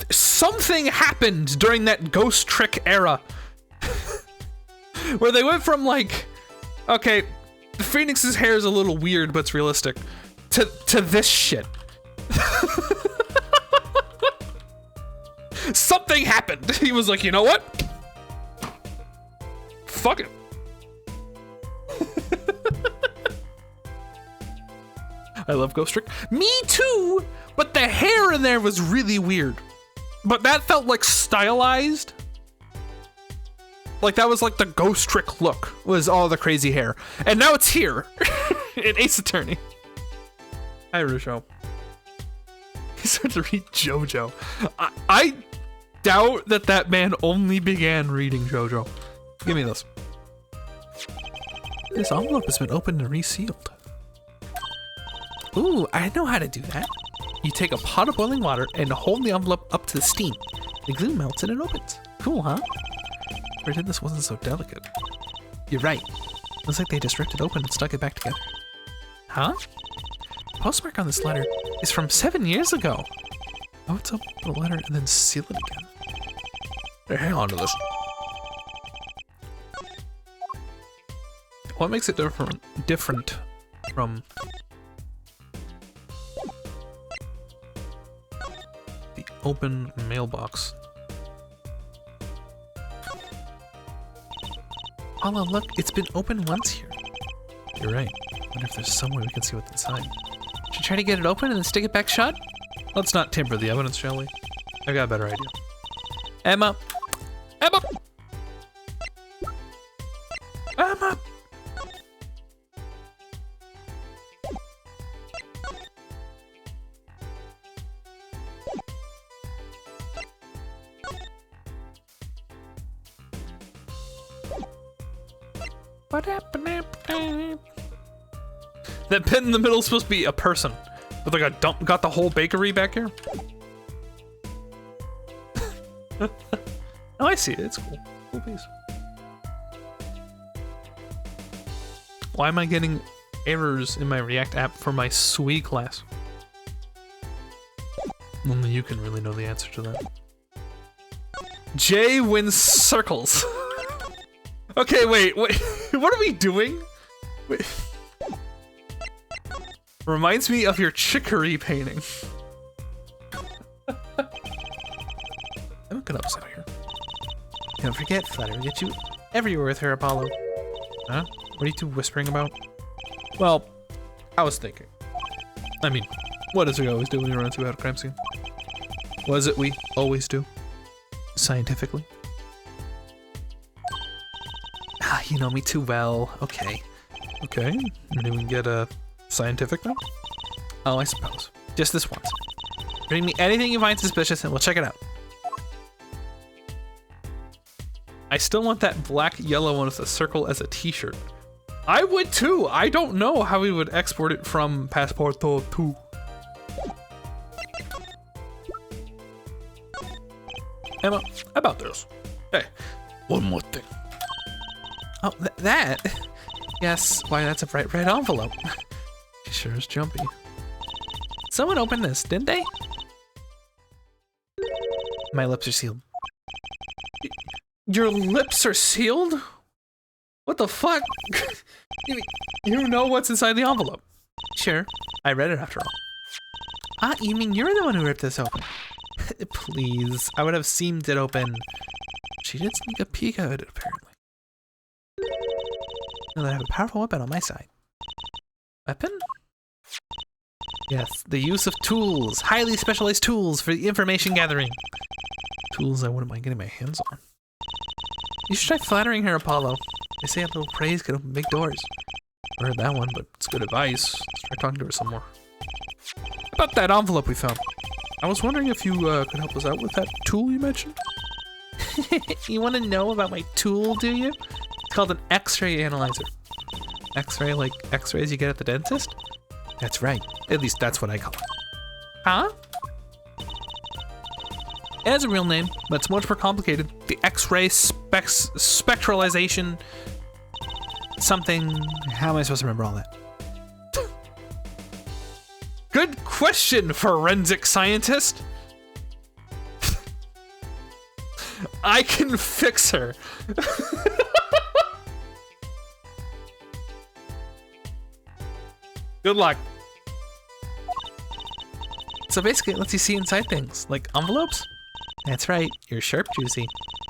Something happened during that Ghost Trick era. Where they went from like, okay, Phoenix's hair is a little weird, but it's realistic, to this shit. Something happened. He was like, you know what? Fuck it. I love Ghost Trick. Me too, but the hair in there was really weird. But that felt like stylized. Like that was like the Ghost Trick look, was all the crazy hair. And now it's here in Ace Attorney. Hi, Rusho. He started to read JoJo. I doubt that man only began reading JoJo. Give me this. This envelope has been opened and resealed. Ooh, I know how to do that. You take a pot of boiling water and hold the envelope up to the steam. The glue melts and it opens. Cool, huh? Pretend this wasn't so delicate. You're right. Looks like they just ripped it open and stuck it back together. Huh? The postmark on this letter is from 7 years ago. Oh, it's open the letter and then seal it again. Hey, hang on to this. What makes it different from the open mailbox? Paula, look, it's been open once here. You're right. I wonder if there's some way we can see what's inside. Should we try to get it open and then stick it back shut? Let's not tamper the evidence, shall we? I got a better idea. Emma! Emma! Emma! That pin in the middle is supposed to be a person. With like a dump, got the whole bakery back here. Oh, I see it. It's cool. Cool piece. Why am I getting errors in my React app for my SWE class? Only you can really know the answer to that. J wins circles. Okay, wait. What are we doing? Wait. Reminds me of your chicory painting. I'm gonna upset here. Don't forget, Flutter will get you everywhere with her, Apollo. Huh? What are you two whispering about? Well, I was thinking. I mean, what does we always do when we run into a crime scene? What is it we always do? Scientifically? Ah, you know me too well. Okay. Okay. Maybe we can get a scientific now? Oh, I suppose. Just this once. Bring me anything you find suspicious and we'll check it out. I still want that black yellow one with a circle as a t-shirt. I would too. I don't know how we would export it from Passepartout 2. Emma, how about this? Hey, one more thing. Oh, that? Yes, why that's a bright red envelope. She sure is jumpy. Someone opened this, didn't they? My lips are sealed. Your lips are sealed? What the fuck? You know what's inside the envelope? Sure, I read it after all. Ah, you mean you're the one who ripped this open? Please, I would have seemed it open. She did sneak a peek at it, apparently. Now that I have a powerful weapon on my side. Weapon? Yes, the use of tools. Highly specialized tools for the information gathering. Tools I wouldn't mind getting my hands on. You should try flattering her, Apollo. They say a little praise could open big doors. I heard that one, but it's good advice. Let's try talking to her some more. About that envelope we found. I was wondering if you could help us out with that tool you mentioned? You want to know about my tool, do you? It's called an X-ray analyzer. X-ray like X-rays you get at the dentist? That's right. At least that's what I call it. Huh? It has a real name, but it's much more complicated. The X-ray spectralization... something... How am I supposed to remember all that? Good question, forensic scientist! I can fix her. Good luck. So basically, it lets you see inside things, like envelopes? That's right, you're sharp, Juicy.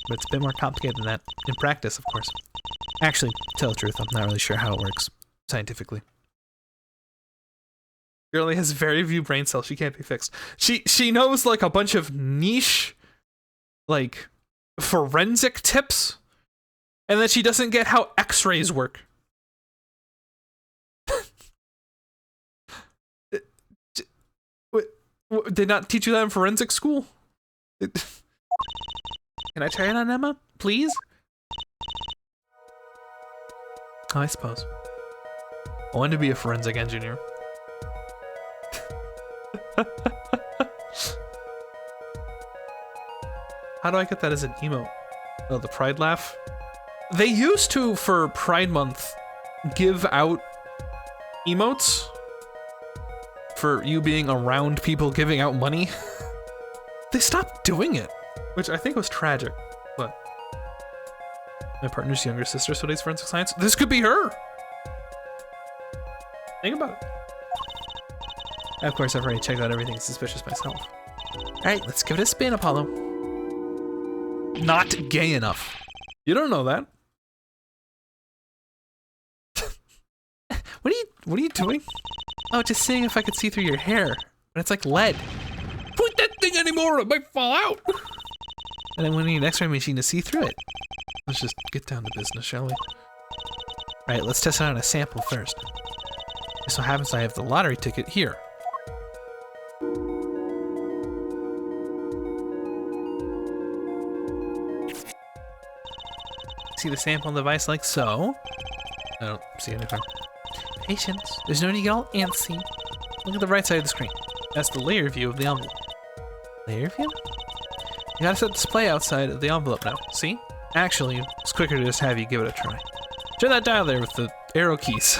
But it's a bit more complicated than that. In practice, of course. Actually, to tell the truth, I'm not really sure how it works, scientifically. Girlie has very few brain cells, she can't be fixed. She knows, like, a bunch of niche, like, forensic tips, and then she doesn't get how X-rays work. Did they not teach you that in forensic school? Can I try it on Emma, please? Oh, I suppose. I wanted to be a forensic engineer. How do I get that as an emote? Oh, the pride laugh? They used to, for Pride Month, give out emotes for you being around people giving out money. They stopped doing it, which I think was tragic, but my partner's younger sister studies forensic science. This could be her. Think about it. Of course, I've already checked out everything suspicious myself. All right, let's give it a spin, Apollo. Not gay enough. You don't know that. What are you doing? Oh, just seeing if I could see through your hair. But it's like lead. Point that thing anymore, it might fall out. And then we need an X-ray machine to see through it. Let's just get down to business, shall we? Alright, let's test it on a sample first. It so happens I have the lottery ticket here. See the sample device like so. I don't see anything. Patience. There's no need to get all antsy. Look at the right side of the screen. That's the layer view of the envelope. Layer view? You gotta set display outside of the envelope now. See? Actually, it's quicker to just have you give it a try. Turn that dial there with the arrow keys.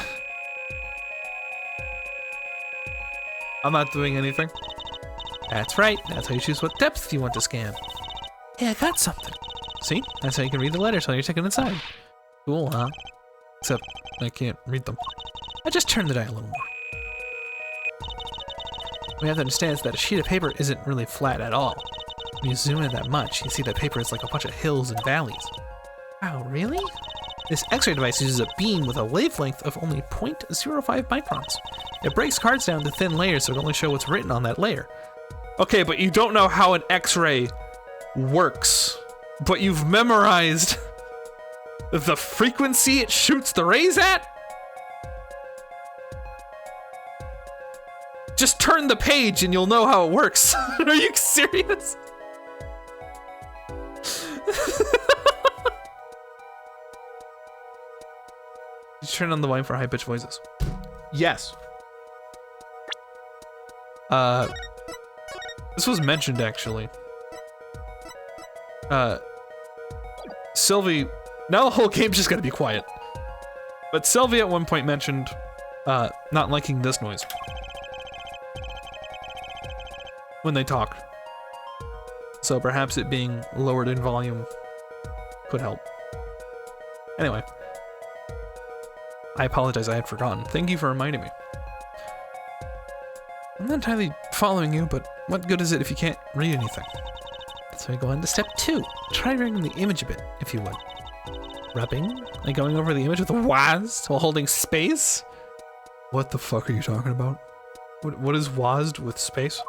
I'm not doing anything. That's right. That's how you choose what depth you want to scan. Hey, I got something. See? That's how you can read the letters while you're taking inside. Cool, huh? Except I can't read them. I just turned the dial a little more. What we have to understand is that a sheet of paper isn't really flat at all. When you zoom in that much, you see that paper is like a bunch of hills and valleys. Wow, really? This X-ray device uses a beam with a wavelength of only 0.05 microns. It breaks cards down to thin layers so it only shows what's written on that layer. Okay, but you don't know how an X-ray works. But you've memorized the frequency it shoots the rays at? Just turn the page and you'll know how it works. Are you serious? Did you turn on the volume for high-pitched voices? Yes. This was mentioned actually. Sylvie, now the whole game's just gonna be quiet. But Sylvie at one point mentioned, not liking this noise. When they talk. So perhaps it being lowered in volume could help. Anyway. I apologize, I had forgotten. Thank you for reminding me. I'm not entirely following you, but what good is it if you can't read anything? So we go on to step 2. Try rubbing the image a bit, if you would. Rubbing? Like going over the image with a WASD while holding space? What the fuck are you talking about? What is WASD with space?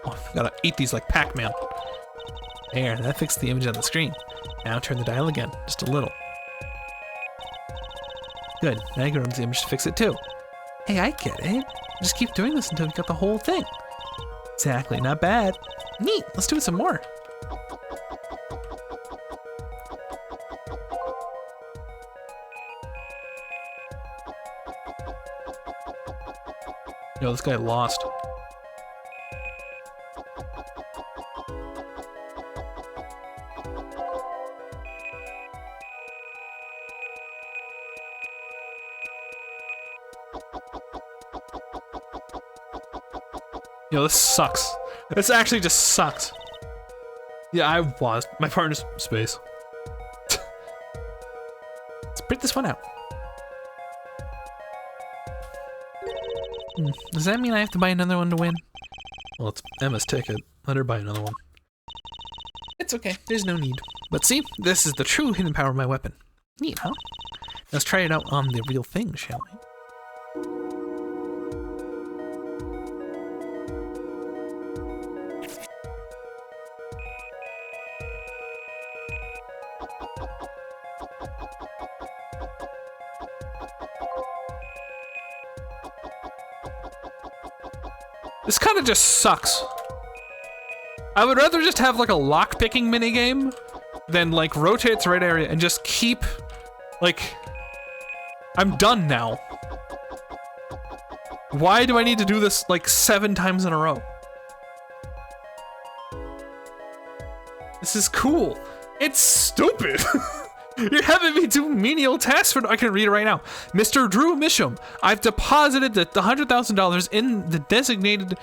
Oh, gotta eat these like Pac-Man. There, that fixed the image on the screen. Now turn the dial again, just a little. Good, now you can run the image to fix it too. Hey, I get it. Just keep doing this until we got the whole thing. Exactly, not bad. Neat, let's do it some more. Yo, this guy lost. Yo, this sucks. This actually just sucks. Yeah, I was. My partner's space. Let's break this one out. Does that mean I have to buy another one to win? Well, it's Emma's ticket. Let her buy another one. It's okay, there's no need. But see, this is the true hidden power of my weapon. Neat, huh? Let's try it out on the real thing, shall we? This kind of just sucks. I would rather just have like a lock-picking minigame than like rotate to right area and just keep, like, I'm done now. Why do I need to do this like 7 times in a row? This is cool. It's stupid. You're having me do menial tasks for. I can read it right now. Mr. Drew Misham, I've deposited the $100,000 in the designated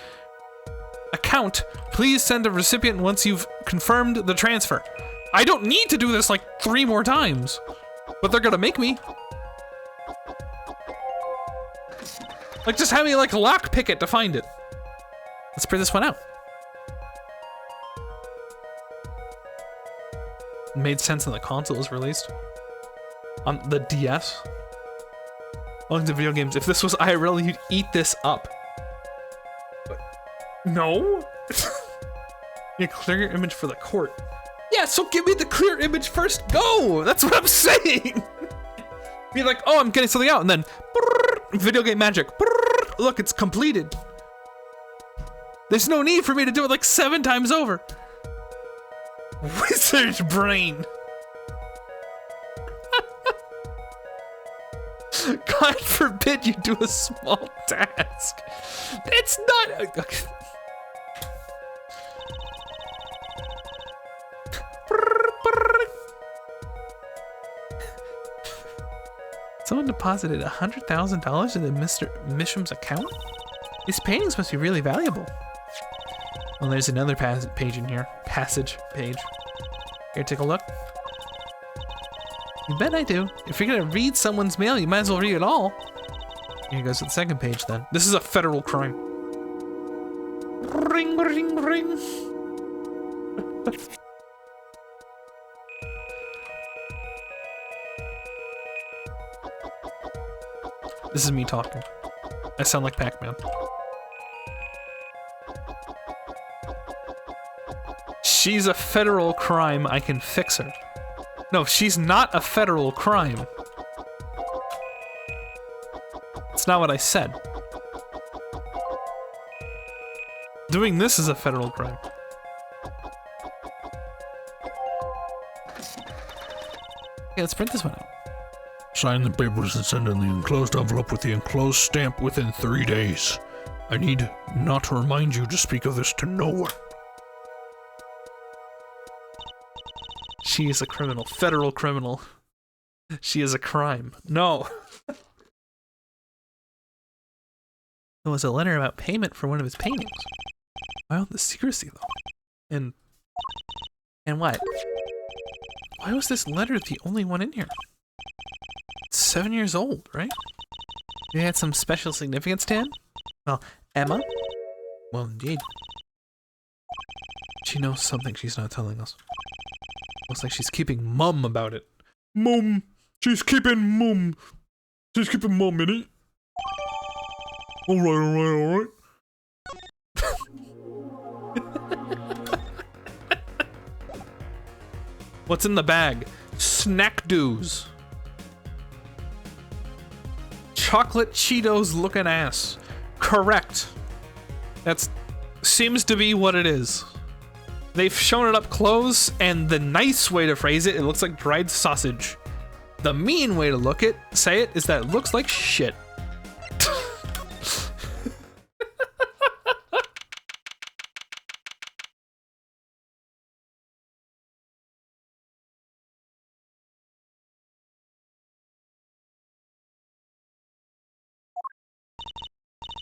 account. Please send the recipient once you've confirmed the transfer. I don't need to do this like 3 more times, but they're gonna make me. Like, just have me like lockpick it to find it. Let's print this one out. It made sense when the console was released. On the DS. On the video games. If this was IRL, you'd eat this up. But no? You clear your image for the court. Yeah, so give me the clear image first. Go! That's what I'm saying. Be like, oh, I'm getting something out, and then video game magic. Look, it's completed. There's no need for me to do it like 7 times over. What is research brain. God forbid you do a small task. It's not. Okay. Someone deposited $100,000 into Mr. Misham's account? These paintings must be really valuable. Well, there's another page in here. Passage page. Here, take a look. You bet I do. If you're gonna read someone's mail, you might as well read it all. Here goes to the second page then. This is a federal crime. Ring, ring, ring. This is me talking. I sound like Pac-Man. She's a federal crime. I can fix her. No, she's not a federal crime. It's not what I said. Doing this is a federal crime. Okay, let's print this one out. Sign the papers and send in the enclosed envelope with the enclosed stamp within 3 days. I need not to remind you to speak of this to no one. She is a criminal. Federal criminal. She is a crime. No. There was a letter about payment for one of his paintings. Wow, the secrecy though. And what? Why was this letter the only one in here? It's 7 years old, right? It had some special significance to him? Well, Emma? Well, indeed. She knows something she's not telling us. Looks like she's keeping mum about it. Mum! She's keeping mum! She's keeping mum in it! Alright. What's in the bag? Snack doos. Chocolate Cheetos looking ass. Correct. That's seems to be what it is. They've shown it up close, and the nice way to phrase it, it looks like dried sausage. The mean way to say it, is that it looks like shit.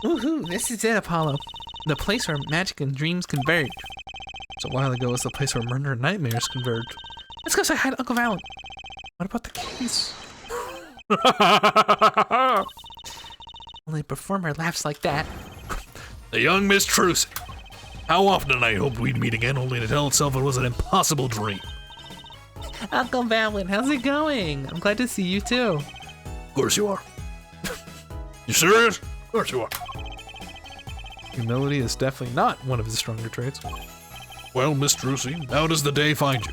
Woohoo, this is it, Apollo. The place where magic and dreams converge. So a while ago was the place where murder and nightmares converged. Let's go say hi to Uncle Valen. What about the case? Only a performer laughs like that. The young Miss Trucy. How often I hoped we'd meet again, only to tell itself it was an impossible dream. Uncle Valen, how's it going? I'm glad to see you too. Of course you are. You serious? Of course you are. Humility is definitely not one of his stronger traits. Well, Miss Trucy, how does the day find you?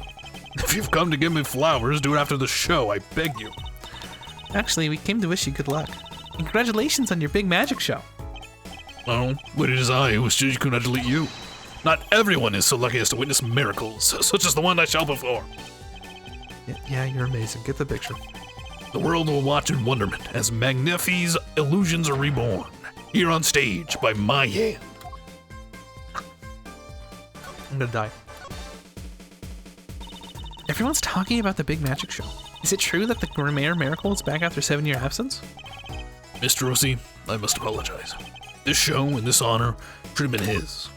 If you've come to give me flowers, do it after the show, I beg you. Actually, we came to wish you good luck. And congratulations on your big magic show. Oh, but it is I who wish to congratulate you. Not everyone is so lucky as to witness miracles, such as the one I shall perform. Yeah, you're amazing. Get the picture. The world will watch in wonderment as Magnifi's illusions are reborn, here on stage by my hand. I'm gonna die. Everyone's talking about the big magic show. Is it true that the Grimaire Miracle is back after 7-year absence? Mr. Rossi, I must apologize. This show and this honor should have been his.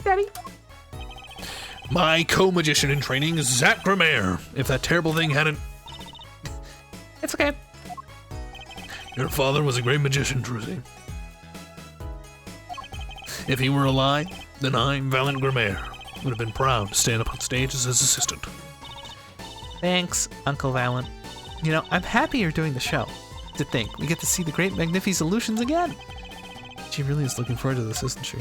Daddy. My co-magician in training is Zach Grimaire. If that terrible thing hadn't... It's okay. Your father was a great magician, Trucy. If he were alive, then I, Valen Grimaire, would have been proud to stand up on stage as his assistant. Thanks, Uncle Valen. You know, I'm happy you're doing the show. To think, we get to see the great Magnifi's illusions again. She really is looking forward to this, isn't she?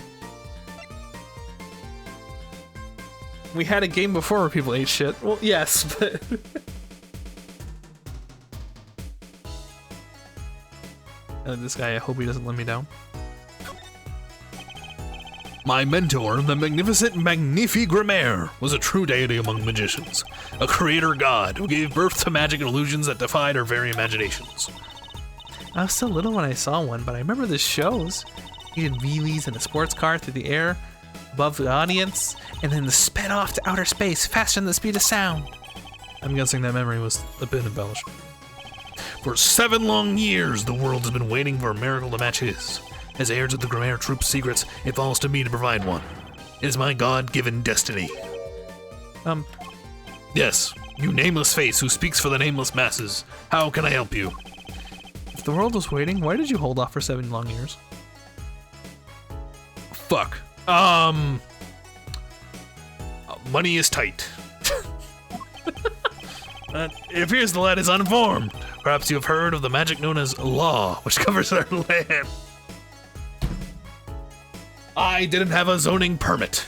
We had a game before where people ate shit. Well, yes, but... This guy, I hope he doesn't let me down. My mentor, the magnificent Magnifi Grimaire, was a true deity among magicians, a creator god who gave birth to magic and illusions that defied our very imaginations. I was still little when I saw one, but I remember the shows. He did wheelies in a sports car through the air, above the audience, and then sped off to outer space faster than the speed of sound. I'm guessing that memory was a bit embellished. For 7 long years, the world has been waiting for a miracle to match his. As heir to the Grimaire Troop's secrets, it falls to me to provide one. It is my God-given destiny. Yes, you nameless face who speaks for the nameless masses. How can I help you? If the world was waiting, why did you hold off for 7 long years? Fuck. Money is tight. It appears the lad is uninformed. Perhaps you have heard of the magic known as law, which covers our land. I didn't have a zoning permit.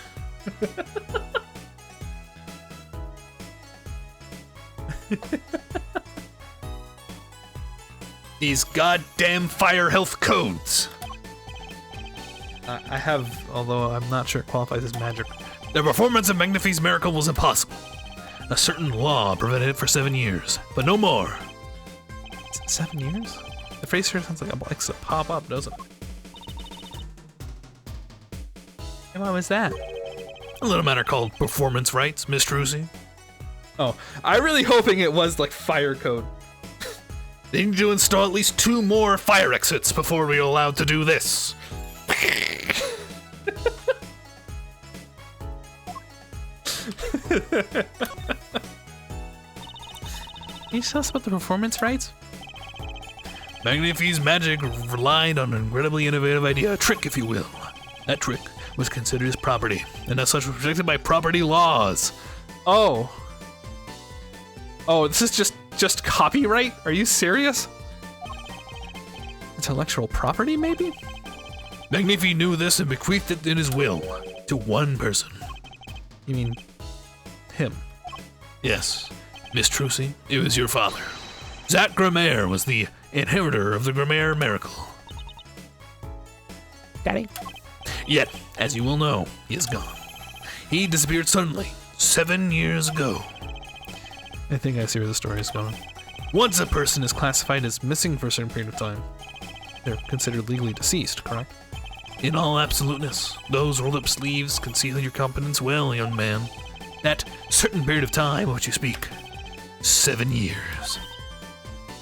These goddamn fire health codes. I have, although I'm not sure it qualifies as magic. The performance of Magnifi's miracle was impossible. A certain law prevented it for 7 years, but no more. 7 years? The phrase here sounds like it likes to pop up, doesn't it? And what was that? A little matter called performance rights, Miss Trucy. Oh, I'm really hoping it was like fire code. They need to install at least 2 more fire exits before we're allowed to do this. Can you tell us about the performance rights? Magnifi's magic relied on an incredibly innovative idea, a trick, if you will. That trick was considered his property, and as such was protected by property laws. Oh. Oh, this is just copyright? Are you serious? Intellectual property, maybe? Magnifi knew this and bequeathed it in his will to one person. You mean him? Yes, Miss Trucy, it was your father. Zat Grimaire was the inheritor of the Grimaire miracle. Daddy? Yet, as you will know, he is gone. He disappeared suddenly, 7 years ago. I think I see where the story is going. Once A person is classified as missing for a certain period of time. They're considered legally deceased, correct? in all absoluteness, those rolled-up sleeves conceal your competence well, young man. That certain period of time of which you speak. 7 years.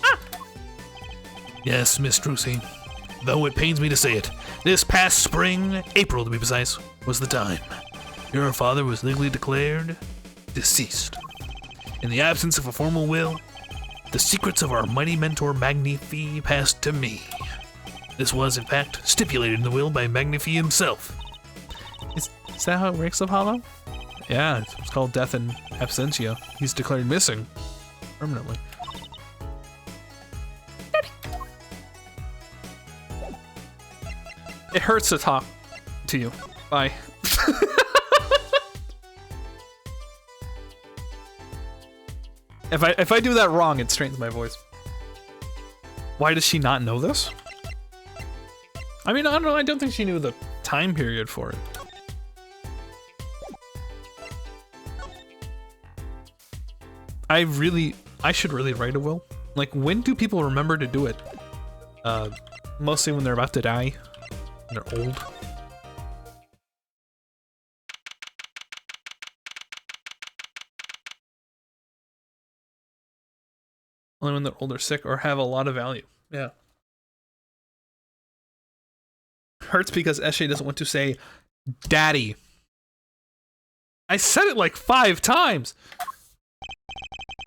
Ah! Yes, Miss Trucy. Though it pains me to say it, this past spring, April to be precise, was the time. Your father was legally declared deceased. In the absence of a formal will, the secrets of our mighty mentor Magnifi passed to me. This was, in fact, stipulated in the will by Magnifi himself. Is that how it works, Apollo? Yeah, it's called death in absentia. He's declared missing permanently. It hurts to talk to you. Bye. If I do that wrong, it strains my voice. Why does she not know this? I mean, I don't know. I don't think she knew the time period for it. I should really write a will. Like, when do people remember to do it? Mostly when they're about to die. When they're old. Only when they're old or sick or have a lot of value. Yeah. Hurts because Eshe doesn't want to say daddy. I said it like 5 times.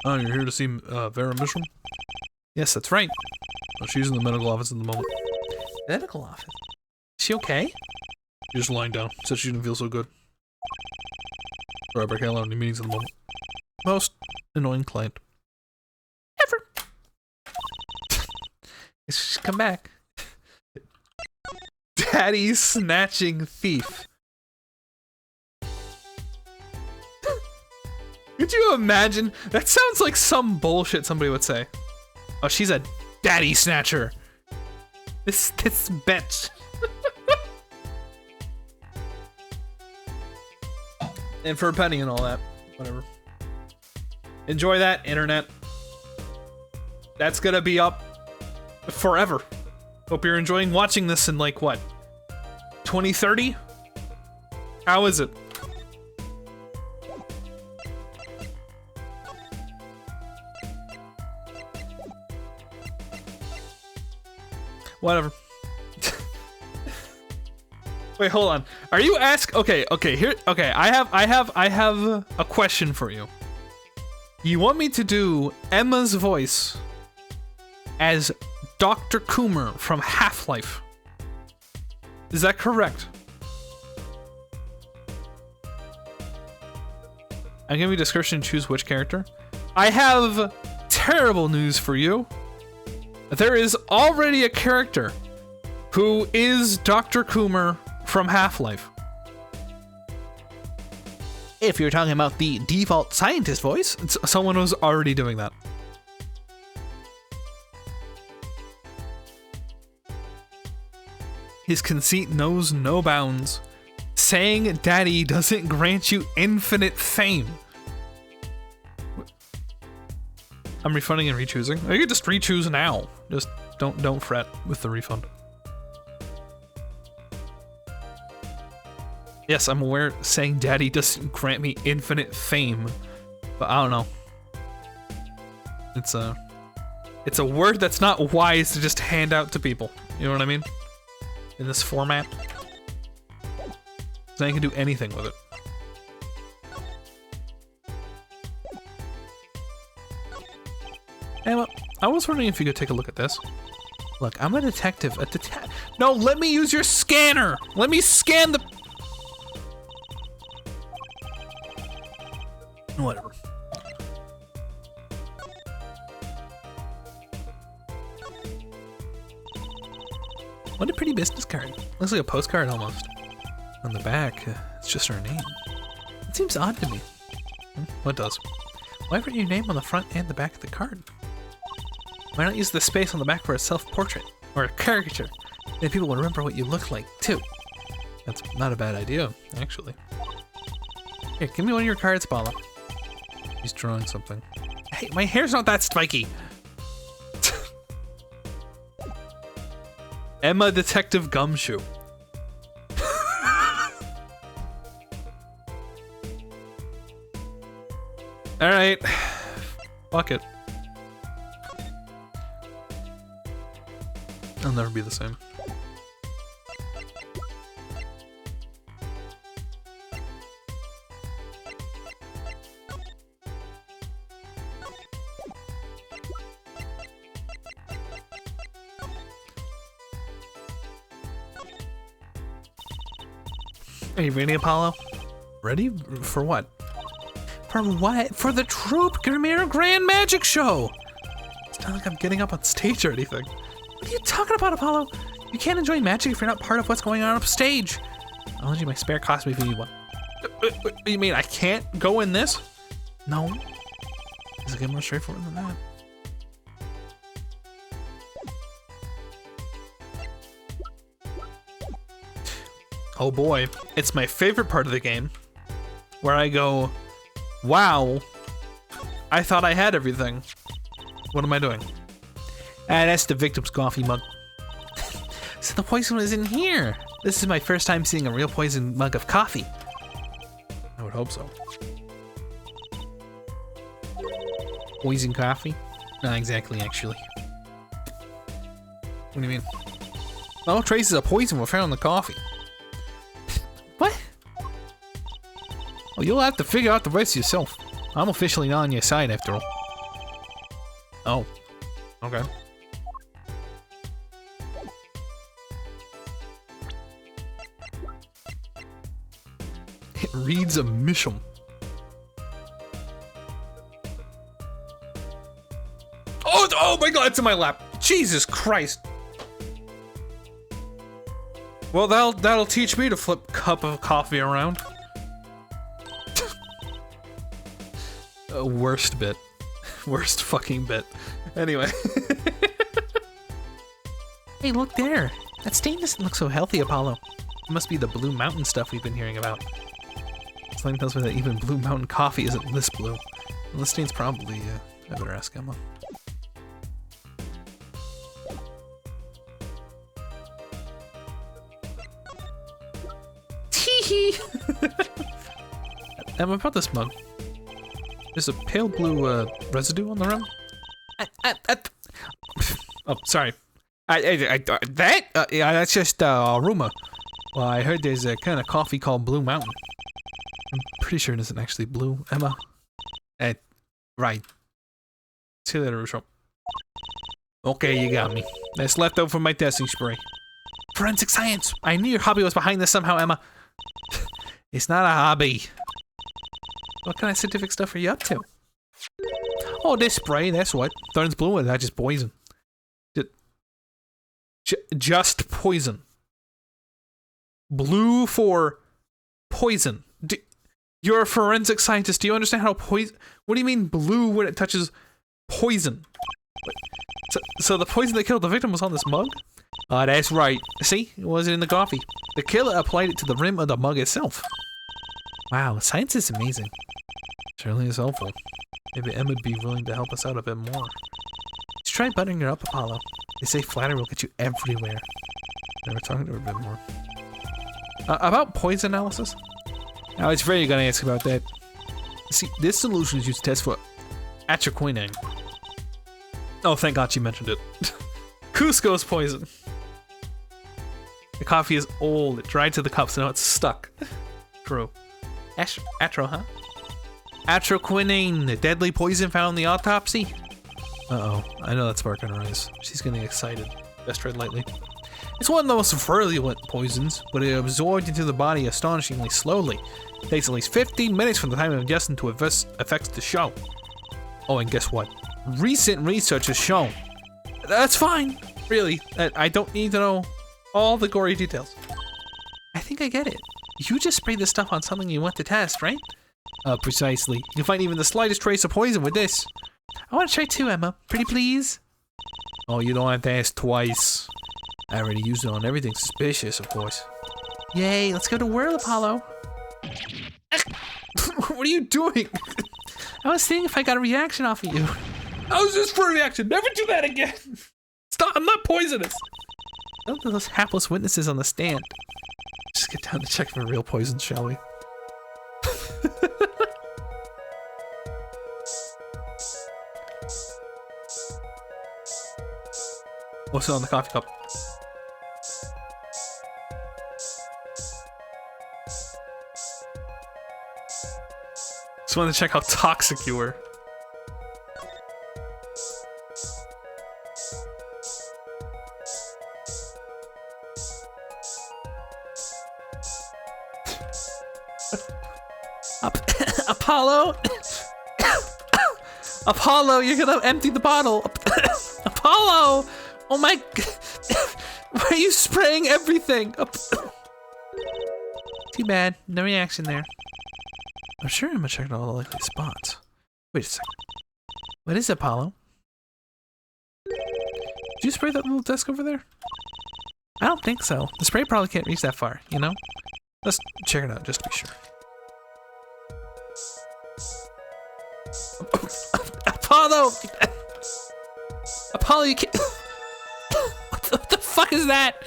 Oh, you're here to see Vera Mishram? Yes, that's right. Oh, she's in the medical office at the moment. Medical office? Is she okay? She's just lying down. Said she didn't feel so good. Sorry, I can't allow any meetings at the moment. Most annoying client ever. She's come back. Daddy snatching thief. Could you imagine? That sounds like some bullshit somebody would say. Oh, she's a daddy snatcher. This bitch. And for a penny and all that. Whatever. Enjoy that, internet. That's gonna be up forever. Hope you're enjoying watching this in like what? 2030? How is it? Whatever. Wait, hold on. Are you okay, here, okay, I have a question for you. You want me to do Emma's voice as Dr. Coomer from Half-Life? Is that correct? I'm giving you a description, choose which character. I have terrible news for you. There is already a character who is Dr. Coomer from Half-Life. If you're talking about the default scientist voice, it's someone who's already doing that. His conceit knows no bounds. Saying daddy doesn't grant you infinite fame. I'm refunding and rechoosing. You could just rechoose now. Just don't fret with the refund. Yes, I'm aware saying daddy doesn't grant me infinite fame, but I don't know. It's a word that's not wise to just hand out to people. You know what I mean? In this format. So I can do anything with it. Emma, I was wondering if you could take a look at this. Look, I'm a detective. No, let me use your scanner! Let me scan the... Whatever. What a pretty business card. Looks like a postcard almost. On the back, it's just her name. It seems odd to me. What does? Why write your name on the front and the back of the card? Why not use the space on the back for a self-portrait or a caricature? Then people will remember what you look like, too. That's not a bad idea, actually. Here, give me one of your cards, Paula. He's drawing something. Hey, my hair's not that spiky! Emma Detective Gumshoe. Alright. Fuck it. I'll never be the same. Are you ready, Apollo? Ready? For what? For what? For the Troop Premier Grand Magic Show! It's not like I'm getting up on stage or anything. What are you talking about, Apollo? You can't enjoy magic if you're not part of what's going on upstage. I'll lend you my spare costume if you need one. You mean I can't go in this? No. Does it get more straightforward than that? Oh boy, it's my favorite part of the game, where I go, wow, I thought I had everything. What am I doing? Ah, that's the victim's coffee mug. So the poison was in here. This is my first time seeing a real poison mug of coffee. I would hope so. Poison coffee? Not exactly, actually. What do you mean? No traces of poison were found in the coffee. What? Well, you'll have to figure out the rest yourself. I'm officially not on your side after all. Oh. Okay. It reads a mission. Oh my god, it's in my lap. Jesus Christ. Well, that'll teach me to flip cup of coffee around. Worst bit. Worst fucking bit. Anyway. Hey, look there. That stain doesn't look so healthy, Apollo. It must be the Blue Mountain stuff we've been hearing about. Something tells me that even Blue Mountain coffee isn't this blue. Well, the stain's probably, I better ask Emma. Tee-hee! Emma, about this mug. There's a pale blue, residue on the rim. Oh, sorry. Yeah, that's just a rumor. Well, I heard there's a kind of coffee called Blue Mountain. I'm pretty sure it isn't actually blue, Emma. Right. See you later, Rusho. Okay, you got me. That's left over from my testing spray. Forensic science! I knew your hobby was behind this somehow, Emma. It's not a hobby. What kind of scientific stuff are you up to? Oh, this spray, that's what. Turns blue and that's just poison. Just poison. Blue for poison. You're a forensic scientist. Do you understand how poison... What do you mean blue when it touches poison? So the poison that killed the victim was on this mug? That's right. See? It wasn't in the coffee. The killer applied it to the rim of the mug itself. Wow, science is amazing. Certainly is helpful. Maybe Emma would be willing to help us out a bit more. Let's try buttering her up, Apollo. They say flattery will get you everywhere. Never talking to her a bit more. About poison analysis? Now, it's very gonna ask about that. See, this solution is used to test for atroquinine. Oh, thank God you mentioned it. Cusco's poison. The coffee is old. It dried to the cups, so now it's stuck. True. Atro, huh? Atroquinine, the deadly poison found in the autopsy? Uh-oh. I know that spark in her eyes. She's getting excited. Best tread lightly. It's one of the most virulent poisons, but it absorbs into the body astonishingly slowly. It takes at least 15 minutes from the time of ingestion to effects to show. Oh, and guess what? Recent research has shown. That's fine, really. I don't need to know all the gory details. I think I get it. You just sprayed this stuff on something you want to test, right? Precisely. You can find even the slightest trace of poison with this. I want to try too, Emma. Pretty please? Oh, you don't have to ask twice. I already used it on everything suspicious, of course. Yay, let's go to World, Apollo. What are you doing? I was seeing if I got a reaction off of you. I was just for a reaction. Never do that again. Stop, I'm not poisonous. Don't let those hapless witnesses on the stand. Just get down to check for real poison, shall we? What's on the coffee cup? Just wanted to check how toxic you were. Apollo? Apollo, you're gonna empty the bottle. Apollo! Oh my... Why are you spraying everything? Too bad. No reaction there. I'm sure Emma checked all the likely spots. Wait a second. What is it, Apollo? Did you spray that little desk over there? I don't think so. The spray probably can't reach that far, you know? Let's check it out just to be sure. Apollo! Apollo, you can't... What the fuck is that?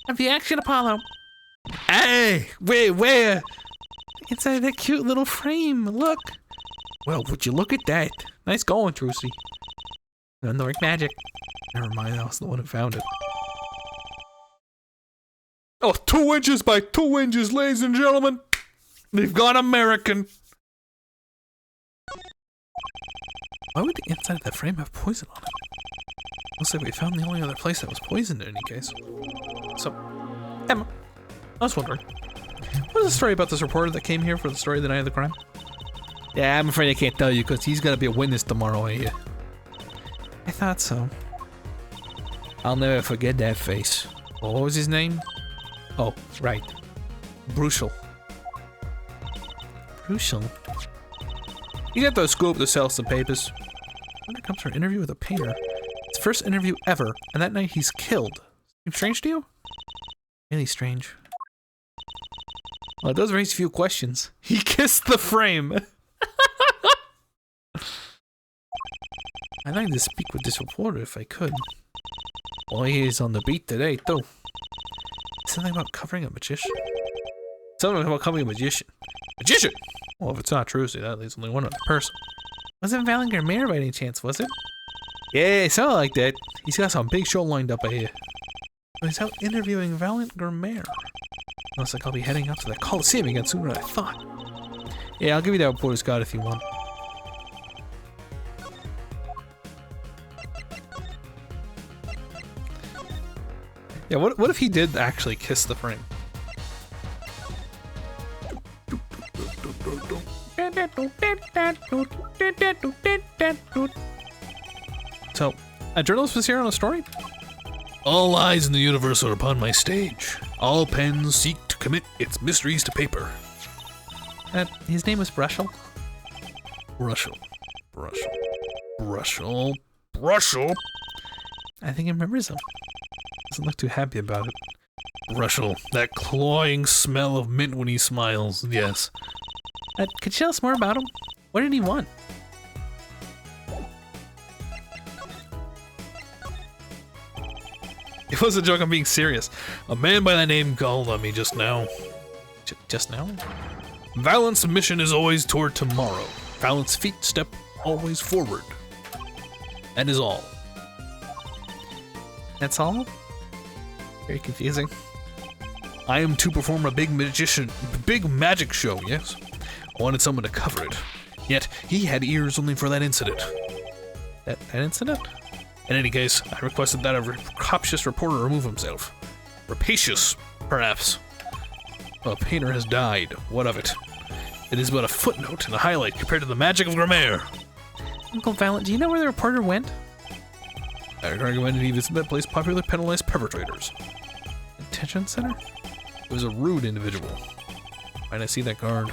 A reaction, Apollo. Hey, wait, where? Inside that cute little frame, look. Well, would you look at that? Nice going, Trucy. Nordic magic. Never mind, I was the one who found it. Oh, 2 inches by 2 inches, ladies and gentlemen. They've gone American. Why would the inside of that frame have poison on it? Looks like we found the only other place that was poisoned in any case. So, Emma, I was wondering, what is the story about this reporter that came here for the story of the night of the crime? Yeah, I'm afraid I can't tell you because he's got to be a witness tomorrow, ain't you? I thought so. I'll never forget that face. What was his name? Oh, right. Bruchel. Bruchel? He got the scoop to sell some papers. When it comes to an interview with a painter, it's the first interview ever, and that night he's killed. Seems strange to you? Really strange. Well, it does raise a few questions. He kissed the frame. I'd like to speak with this reporter if I could. Well, he is on the beat today, too. Something about covering a magician? Something about covering a magician. Magician! Well, if it's not true, see, that leaves only one other person. Wasn't Valinger Mayor by any chance, was it? Yeah, it sounded like that. He's got some big show lined up ahead. But he's out interviewing Valinger Mayor. Looks like I'll be heading up to the Coliseum again sooner than I thought. Yeah, I'll give you that reporter's card if you want. Yeah, what if he did actually kiss the frame? So, a journalist was here on a story? All eyes in the universe are upon my stage. All pens seek to commit its mysteries to paper. His name was Brushel? Brushel. Brushel. Brushel. Brushel. I think he remembers him. Doesn't look too happy about it. Brushel. That cloying smell of mint when he smiles, yes. Could you tell us more about him? What did he want? It was a joke, I'm being serious. A man by that name called on me just now. Just now? Valent's mission is always toward tomorrow. Valent's feet step always forward. That is all. That's all? Very confusing. I am to perform a big magic show, yes. I wanted someone to cover it. Yet, he had ears only for that incident. That incident? In any case, I requested that a rapacious reporter remove himself. Rapacious, perhaps. A painter has died. What of it? It is but a footnote and a highlight compared to the magic of Grimaire. Uncle Valent, do you know where the reporter went? I recommended he visit that place popularly penalized perpetrators. Detention center? It was a rude individual. Might I see that guard?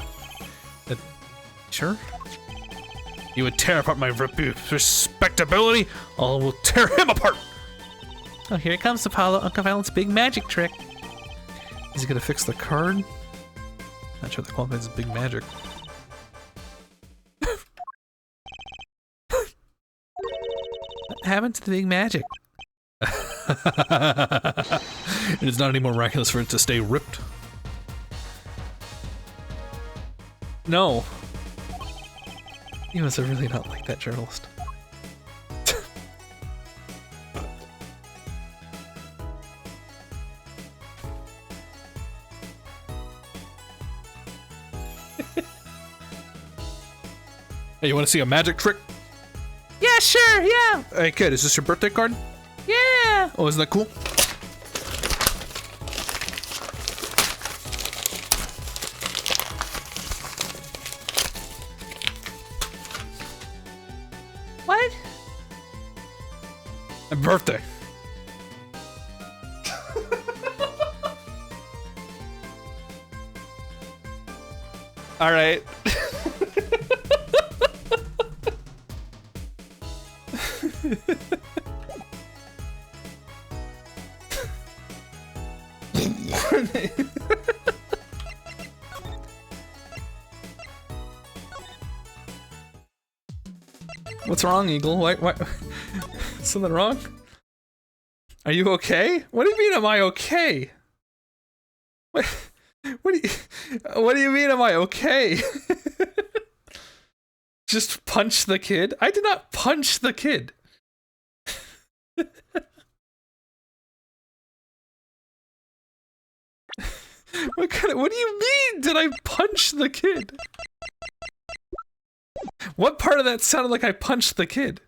Sure. You would tear apart my respectability. I will tear him apart. Oh, here it comes, Apollo. Uncle Valent's big magic trick. Is he gonna fix the card? Not sure that qualifies as big magic. What happened to the big magic? It is not any more miraculous for it to stay ripped. No. You must have really not liked that journalist. Hey, you want to see a magic trick? Yeah, sure, yeah. Hey, kid, is this your birthday card? Yeah. Oh, isn't that cool? What? My birthday. All right. What's wrong, Eagle? Why? Something wrong? Are you okay? What do you mean, am I okay? What do you mean, am I okay? Just punch the kid? I did not punch the kid. What do you mean, did I punch the kid? What part of that sounded like I punched the kid?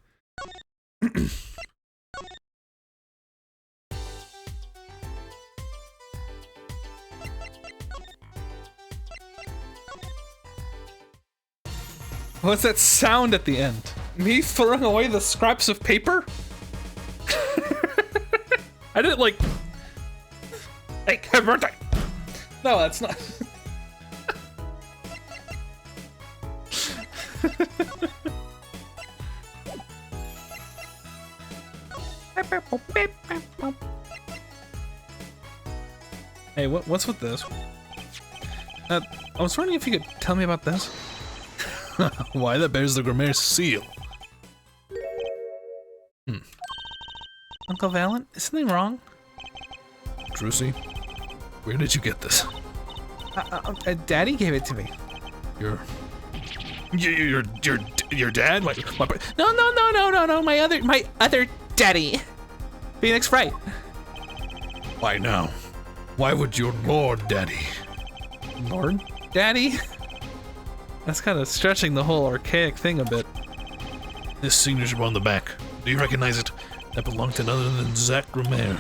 What's that sound at the end? Me throwing away the scraps of paper? I didn't like... Hey, happy birthday! No, that's not... Hey, what's with this? I was wondering if you could tell me about this. Why, that bears the Grimmaire seal. Uncle Valent, is something wrong? Drucy, where did you get this? Daddy gave it to me. Your dad? No, my other daddy. Phoenix Wright. Why now? Why would your Lord Daddy? Lord Daddy? That's kind of stretching the whole archaic thing a bit. This signature on the back. Do you recognize it? That belonged to none other than Zach Grimmaire.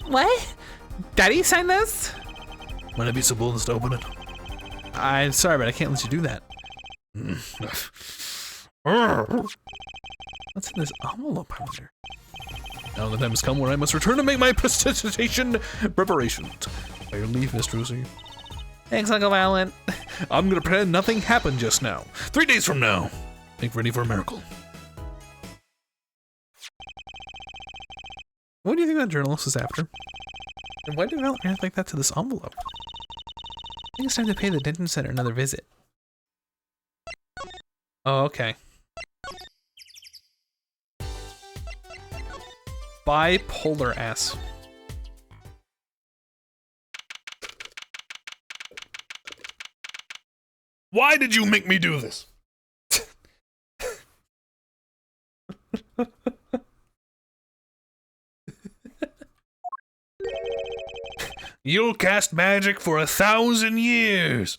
What? Daddy signed this? Might I be so bold as to open it? I'm sorry, but I can't let you do that. What's in this envelope, I wonder? Now the time has come where I must return to make my precipitation preparations. By your leave, Miss Drucy. Thanks, Uncle Valent. I'm gonna pretend nothing happened just now. 3 days from now. Think ready for a miracle. What do you think that journalist is after? And why did Valent react like that to this envelope? I think it's time to pay the detention center another visit. Oh, okay. Bipolar ass. Why did you make me do this? You'll cast magic for 1,000 years.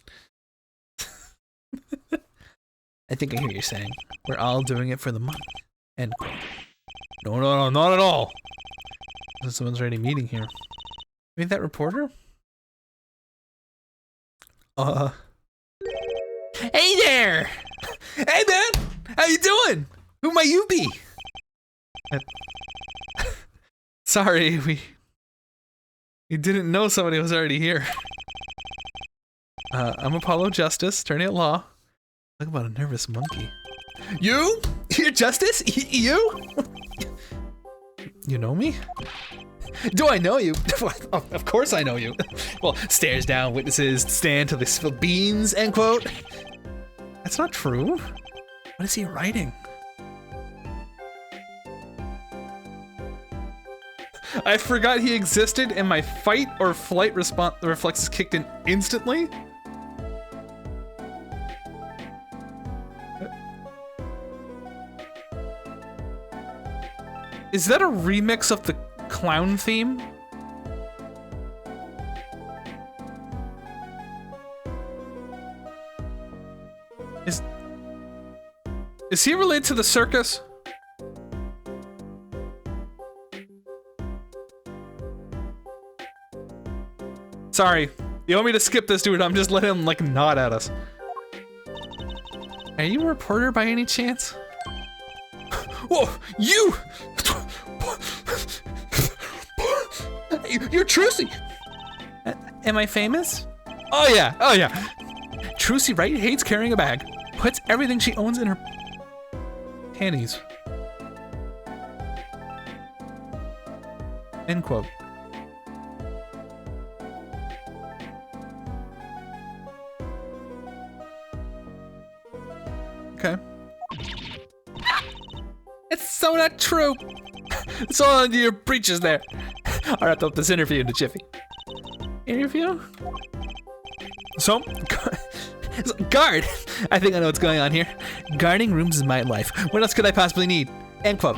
I think I hear what you're saying. We're all doing it for the money. End quote. No, not at all. Someone's already meeting here. Maybe that reporter? Hey there! Hey man! How you doing? Who might you be? Sorry, we didn't know somebody was already here. I'm Apollo Justice, attorney at law. Talk about a nervous monkey. You? You're Justice? You? You know me? Do I know you? Of course I know you. Well, stares down witnesses, stand till they spill beans, end quote. That's not true. What is he writing? I forgot he existed and my fight or flight response reflexes kicked in instantly. Is that a remix of the clown theme? Is he related to the circus? Sorry, you want me to skip this, dude? I'm just letting him like nod at us. Are you a reporter by any chance? Whoa, you! You're Trucy! Am I famous? Oh yeah. Trucy Wright hates carrying a bag. Puts everything she owns in her panties. End quote. Okay. It's so not true. It's all under your breeches there. I'll wrap up this interview in a jiffy. Interview? So, guard. I think I know what's going on here. Guarding rooms is my life. What else could I possibly need? End quote.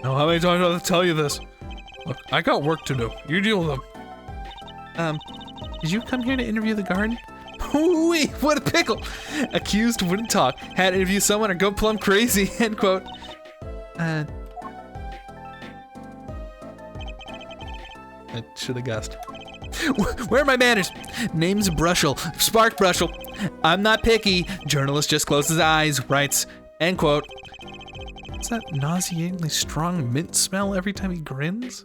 Now, how many times do I have to tell you this? Look, I got work to do. You deal with them. Did you come here to interview the guard? Ooh-wee, what a pickle! Accused wouldn't talk. Had to interview someone or go plumb crazy. End quote. I should have guessed. Where are my manners? Name's Brushel. Spark Brushel. I'm not picky. Journalist just closes his eyes. Writes. End quote. What's that nauseatingly strong mint smell every time he grins?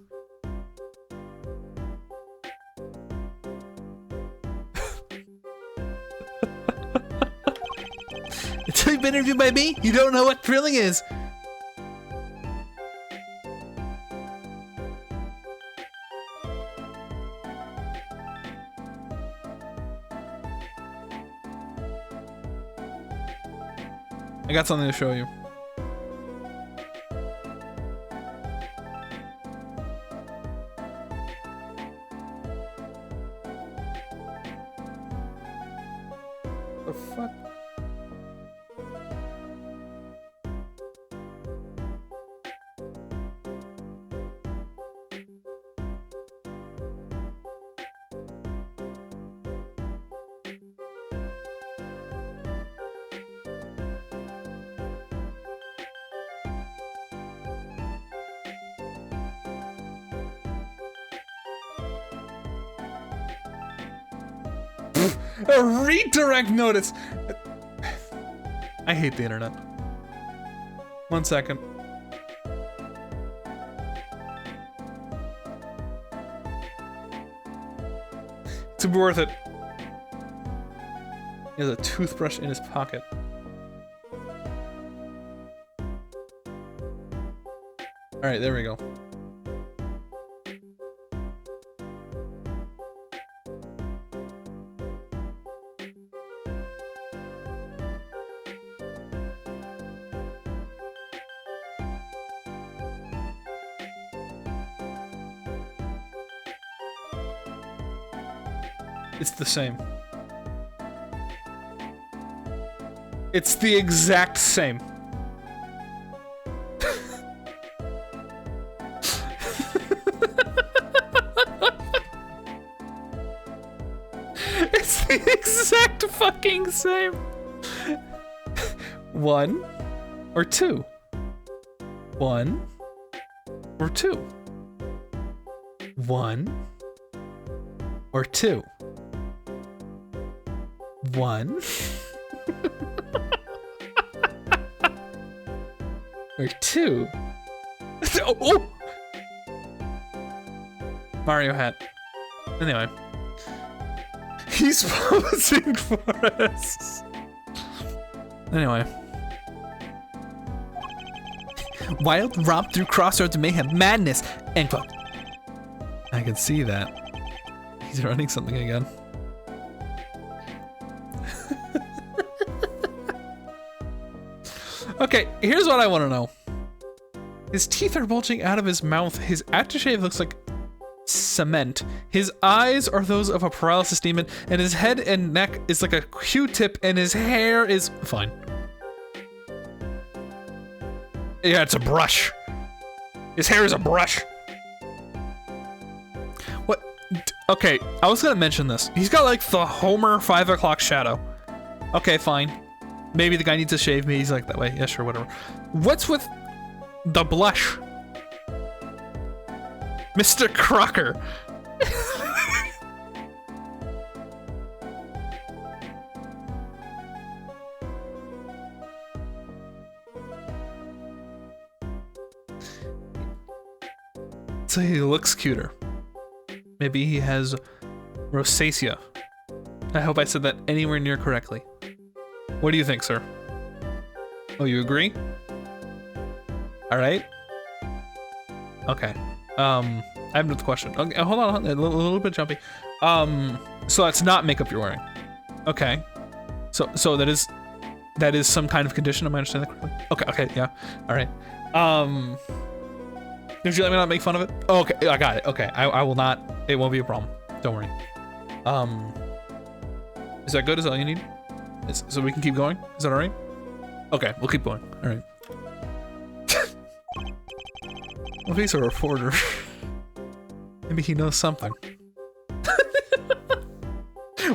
Until you've been interviewed by me, you don't know what thrilling is. I got something to show you. The fuck? A redirect notice. I hate the internet. 1 second. It's worth it. He has a toothbrush in his pocket. Alright, there we go. It's the same. It's the exact same. It's the exact fucking same. 1 or 2. 1 or 2. 1 or 2. 1 or 2. Oh! Mario hat. Anyway. He's posing for us. Anyway. Wild romp through Crossroads Mayhem Madness! End quote. I can see that. He's running something again. Okay, here's what I want to know. His teeth are bulging out of his mouth. His aftershave looks like cement. His eyes are those of a paralysis demon, and his head and neck is like a Q-tip, and his hair is fine. Yeah, it's a brush. His hair is a brush. What? Okay, I was gonna mention this. He's got like the Homer 5 o'clock shadow. Okay, fine. Maybe the guy needs to shave me. He's like that way. Yeah, sure, whatever. What's with the blush? Mr. Crocker. So he looks cuter. Maybe he has rosacea. I hope I said that anywhere near correctly. What do you think, sir? Oh, you agree? All right. Okay. I have another question. Okay, hold on, a little bit jumpy. So that's not makeup you're wearing. Okay. So that is some kind of condition. Am I understanding that correctly? Okay, yeah. All right. Did you let me not make fun of it? Oh, okay, I got it. Okay, I will not. It won't be a problem. Don't worry. Is that good? Is that all you need? So we can keep going? Is that all right? Okay, we'll keep going. All right. Well, he's a reporter. Maybe he knows something.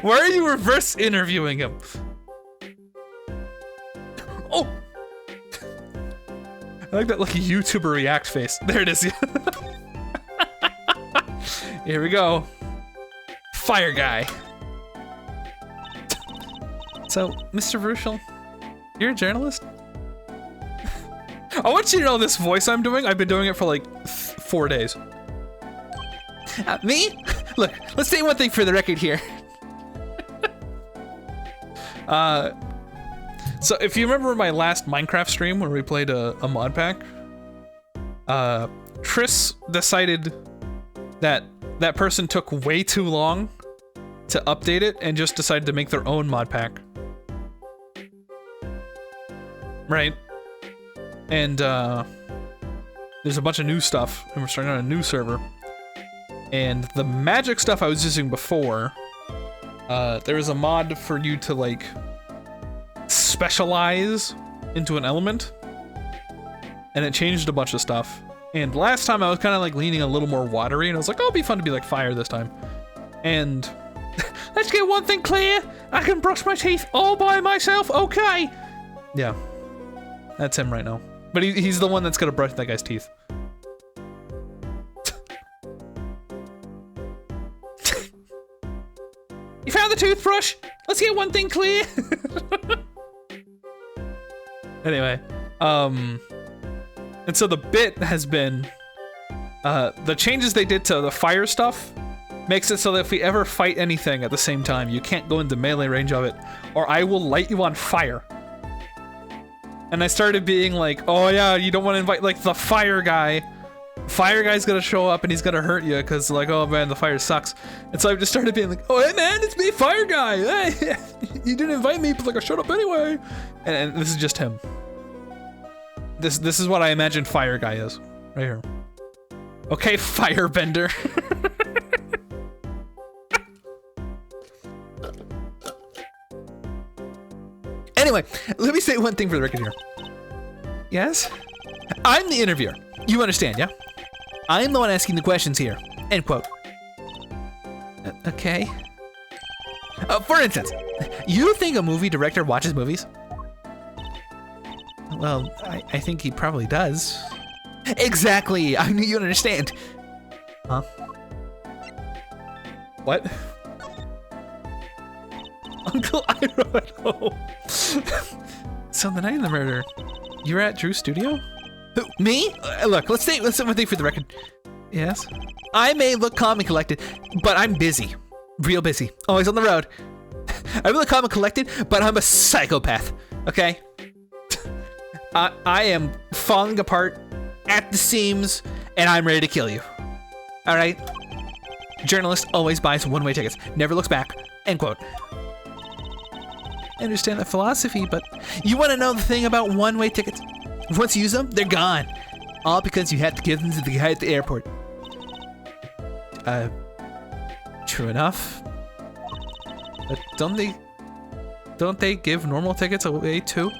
Why are you reverse interviewing him? Oh! I like that lucky YouTuber react face. There it is. Here we go. Fire guy. So, Mr. Vrushel, you're a journalist? I want you to know this voice I'm doing, I've been doing it for like 4 days. Me? Look, let's say one thing for the record here. So if you remember my last Minecraft stream where we played a mod pack, Tris decided that that person took way too long to update it and just decided to make their own mod pack. right? And there's a bunch of new stuff, and we're starting on a new server. And the magic stuff I was using before, there was a mod for you to like specialize into an element, and it changed a bunch of stuff. And last time I was kind of like leaning a little more watery, and I was like, oh, it'll be fun to be like fire this time. And let's get one thing clear, I can brush my teeth all by myself, okay? Yeah, that's him right now. But he's the one that's gonna brush that guy's teeth. You found the toothbrush? Let's get one thing clear. Anyway, and so the bit has been, the changes they did to the fire stuff makes it so that if we ever fight anything at the same time, you can't go into melee range of it, or I will light you on fire. And I started being like, oh yeah, you don't want to invite like the fire guy. Fire guy's gonna show up and he's gonna hurt you because like, oh man, the fire sucks. And so I just started being like, oh hey man, it's me, fire guy. Hey, you didn't invite me, but like I showed up anyway. And this is just him. This is what I imagine fire guy is right here. Okay, firebender. Anyway, let me say one thing for the record here. Yes? I'm the interviewer. You understand, yeah? I'm the one asking the questions here. End quote. Okay. For instance, you think a movie director watches movies? Well, I think he probably does. Exactly. I knew you'd understand. Huh? What? Uncle Iroh at home. So the night of the murder, you were at Drew's studio? Who, me? Look, let's say one thing for the record. Yes? I may look calm and collected, but I'm busy. Real busy. Always on the road. I look calm and collected, but I'm a psychopath. Okay? I am falling apart at the seams, and I'm ready to kill you. Alright? Journalist always buys one-way tickets. Never looks back. End quote. I understand that philosophy, but you want to know the thing about one-way tickets? Once you use them, they're gone. All because you had to give them to the guy at the airport. True enough. But don't they give normal tickets away too?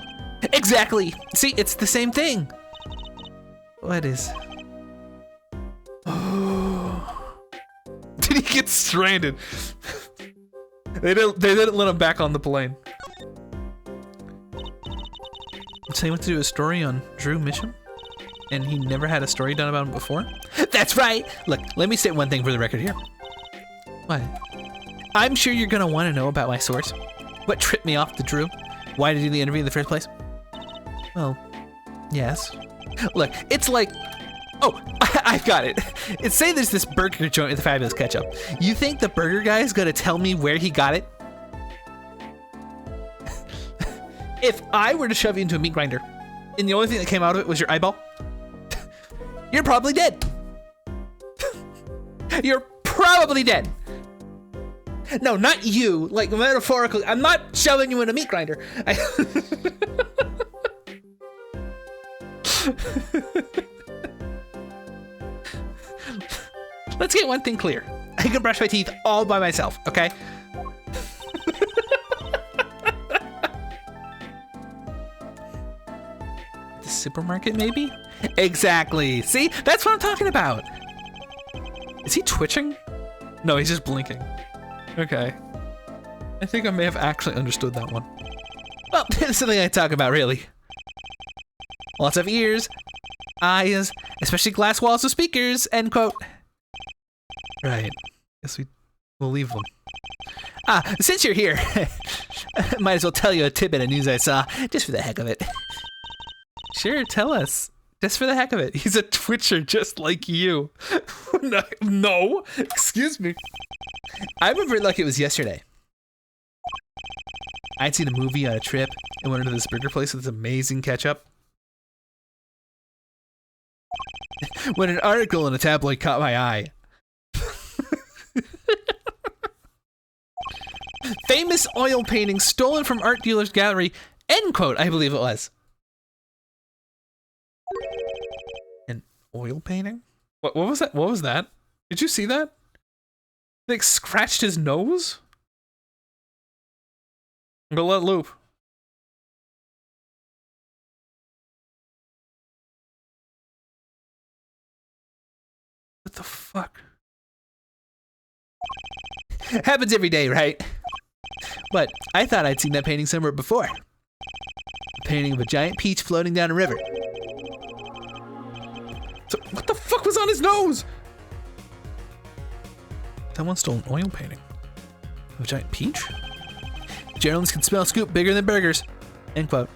Exactly! See, it's the same thing. What is... Oh. Did he get stranded? They didn't let him back on the plane. So he went to do a story on Drew Mission? And he never had a story done about him before? That's right! Look, let me say one thing for the record here. What? I'm sure you're gonna want to know about my source. What tripped me off to Drew? Why did he do the interview in the first place? Well, yes. Look, it's like... Oh, I've got it. It's say there's this burger joint with the fabulous ketchup. You think the burger guy is gonna tell me where he got it? If I were to shove you into a meat grinder, and the only thing that came out of it was your eyeball, you're probably dead. You're probably dead. No, not you. Like, metaphorically, I'm not shoving you in a meat grinder. Let's get one thing clear. I can brush my teeth all by myself, okay? The supermarket, maybe? Exactly. See? That's what I'm talking about. Is he twitching? No, he's just blinking. Okay. I think I may have actually understood that one. Well, it's something I talk about, really. Lots of ears, eyes, especially glass walls with speakers, end quote. Right. Guess we'll leave them. Ah, since you're here, might as well tell you a tidbit of news I saw, just for the heck of it. Sure, tell us. Just for the heck of it. He's a Twitcher just like you. No, excuse me. I remember it like it was yesterday. I'd seen a movie on a trip and went into this burger place with this amazing ketchup. When an article in a tabloid caught my eye. Famous oil painting stolen from art dealer's gallery, end quote, I believe it was. oil painting? What was that? What was that? Did you see that? Like scratched his nose? I'm gonna let it loop. What the fuck? Happens every day, right? But I thought I'd seen that painting somewhere before. A painting of a giant peach floating down a river. So, what the fuck was on his nose? Someone stole an oil painting of a giant peach? Geraldines can smell scoop bigger than burgers. End quote.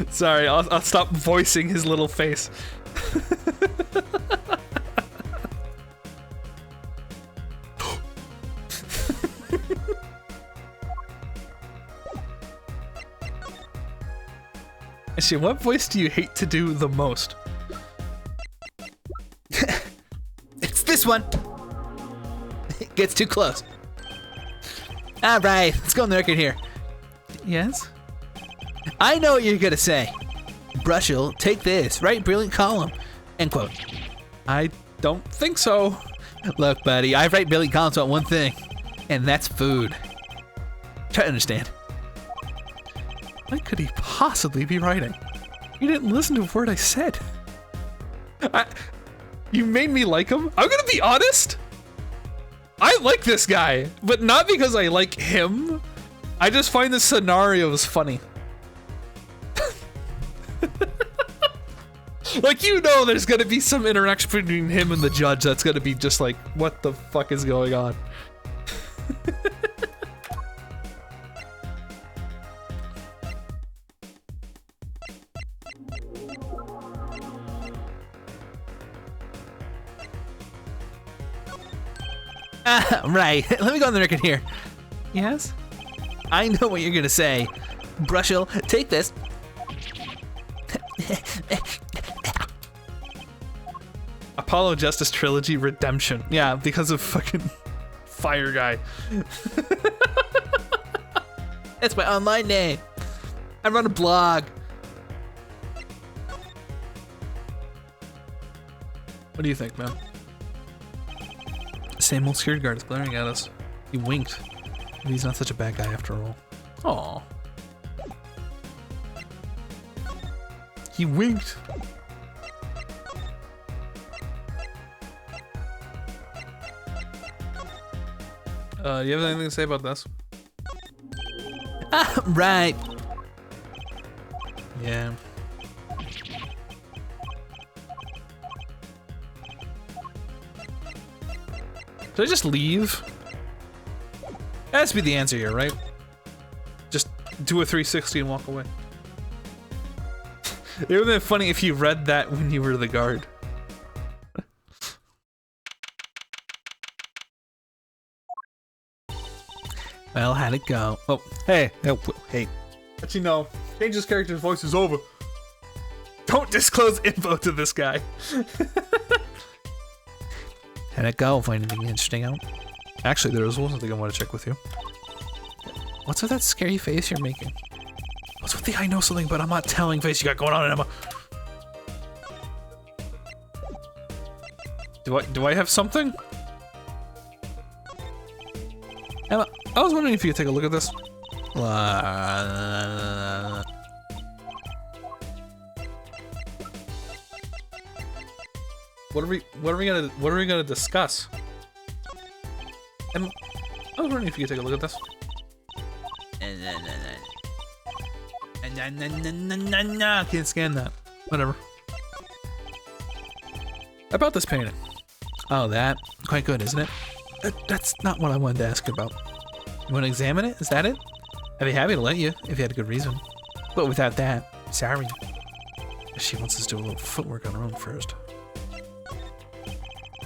Sorry, I'll stop voicing his little face. Actually, what voice do you hate to do the most? It's this one. It gets too close. All right, let's go on the record here. Yes? I know what you're gonna say. Brushel, take this. Write brilliant column. End quote. I don't think so. Look, buddy, I write brilliant columns about one thing, and that's food. Try to understand. What could he possibly be writing? You didn't listen to a word I said. You made me like him? I'm gonna be honest. I like this guy, but not because I like him. I just find the scenarios funny. Like, you know, there's gonna be some interaction between him and the judge that's gonna be just like, what the fuck is going on? Right, let me go on the record here. Yes? I know what you're gonna say. Brushel, take this. Apollo Justice Trilogy Redemption. Yeah, because of fucking Fire Guy. That's my online name. I run a blog. What do you think, man? Same old security guard is glaring at us. He winked. Maybe he's not such a bad guy after all. Aw. He winked. Do you have anything to say about this? Right. Yeah. Should I just leave? That has to be the answer here, right? Just do a 360 and walk away. It would have been funny if you read that when you were the guard. Well, how'd it go? Oh, hey. But you know, change his character's voice is over. Don't disclose info to this guy. How'd it go? Find anything interesting out? Actually, there was one thing I want to check with you. What's with that scary face you're making? What's with the I know something but I'm not telling face you got going on, Emma? Do I have something? Emma, I was wondering if you could take a look at this. What are we gonna discuss? Emma, I was wondering if you could take a look at this. Can't scan that. Whatever. About this painting. Oh, that? Quite good, isn't it? That's not what I wanted to ask about. You want to examine it? Is that it? I'd be happy to let you, if you had a good reason. But without that, sorry. She wants us to do a little footwork on her own first.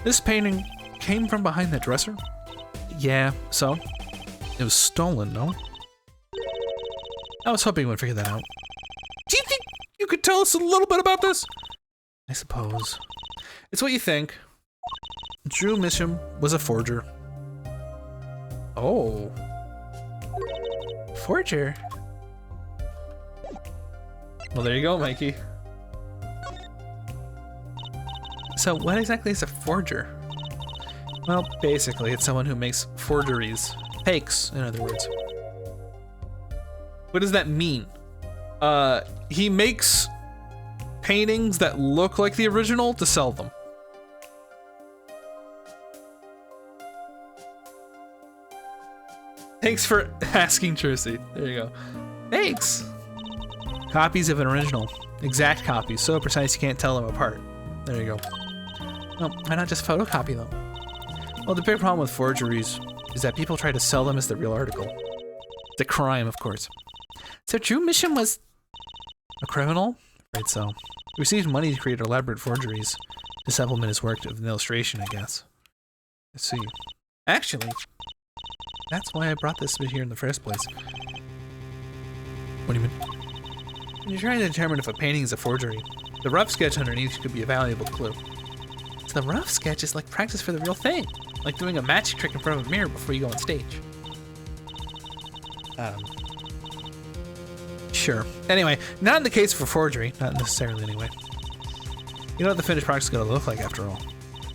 This painting came from behind that dresser? Yeah, so? It was stolen, no? I was hoping you would figure that out. Do you think you could tell us a little bit about this? I suppose. It's what you think. Drew Misham was a forger. Oh. Forger? Well, there you go, Mikey. So what exactly is a forger? Well, basically, it's someone who makes forgeries. Fakes, in other words. What does that mean? He makes paintings that look like the original to sell them. Thanks for asking, Trucy. There you go. Thanks! Copies of an original. Exact copies, so precise you can't tell them apart. There you go. Well, why not just photocopy them? Well, the big problem with forgeries is that people try to sell them as the real article. It's a crime, of course. So Drew Misham was a criminal? Right, so. He received money to create elaborate forgeries to supplement his work of an illustration, I guess. Let's see. Actually, that's why I brought this here in the first place. What do you mean? When you're trying to determine if a painting is a forgery, the rough sketch underneath could be a valuable clue. So the rough sketch is like practice for the real thing, like doing a magic trick in front of a mirror before you go on stage. Sure. Anyway, not in the case for forgery, not necessarily anyway. You know what the finished product's gonna look like after all.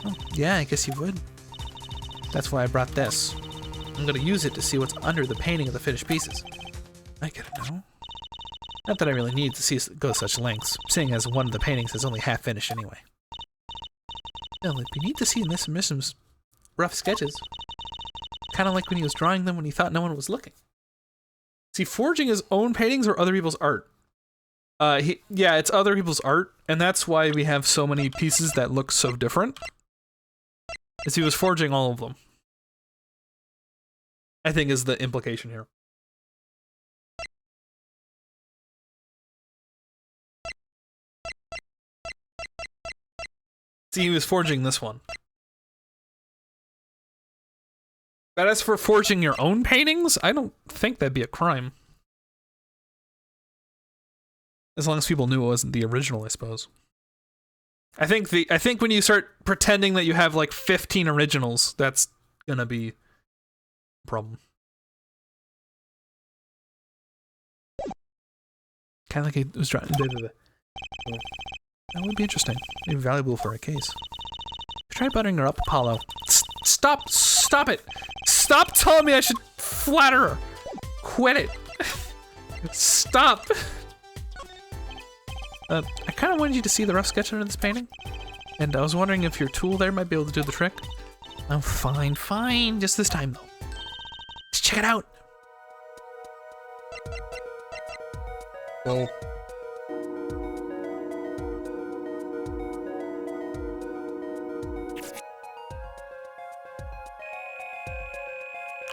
Oh, yeah, I guess you would. That's why I brought this. I'm gonna use it to see what's under the painting of the finished pieces. I gotta know. Not that I really need to see it go such lengths, seeing as one of the paintings is only half finished anyway. Still, it'd be neat to see Mr. Misham's rough sketches. Kind of like when he was drawing them when he thought no one was looking. Is he forging his own paintings or other people's art? Yeah, it's other people's art, and that's why we have so many pieces that look so different. Is he was forging all of them. I think is the implication here. See, he was forging this one. But as for forging your own paintings, I don't think that'd be a crime. As long as people knew it wasn't the original, I suppose. I think when you start pretending that you have like 15 originals, that's gonna be a problem. Kind of like he was trying to. That would be interesting. Maybe valuable for a case. Try buttering her up, Apollo. Stop! Stop it! Stop telling me I should flatter her! Quit it! Stop! I kind of wanted you to see the rough sketch under this painting. And I was wondering if your tool there might be able to do the trick. Oh, fine, fine. Just this time, though. Let's check it out! Well...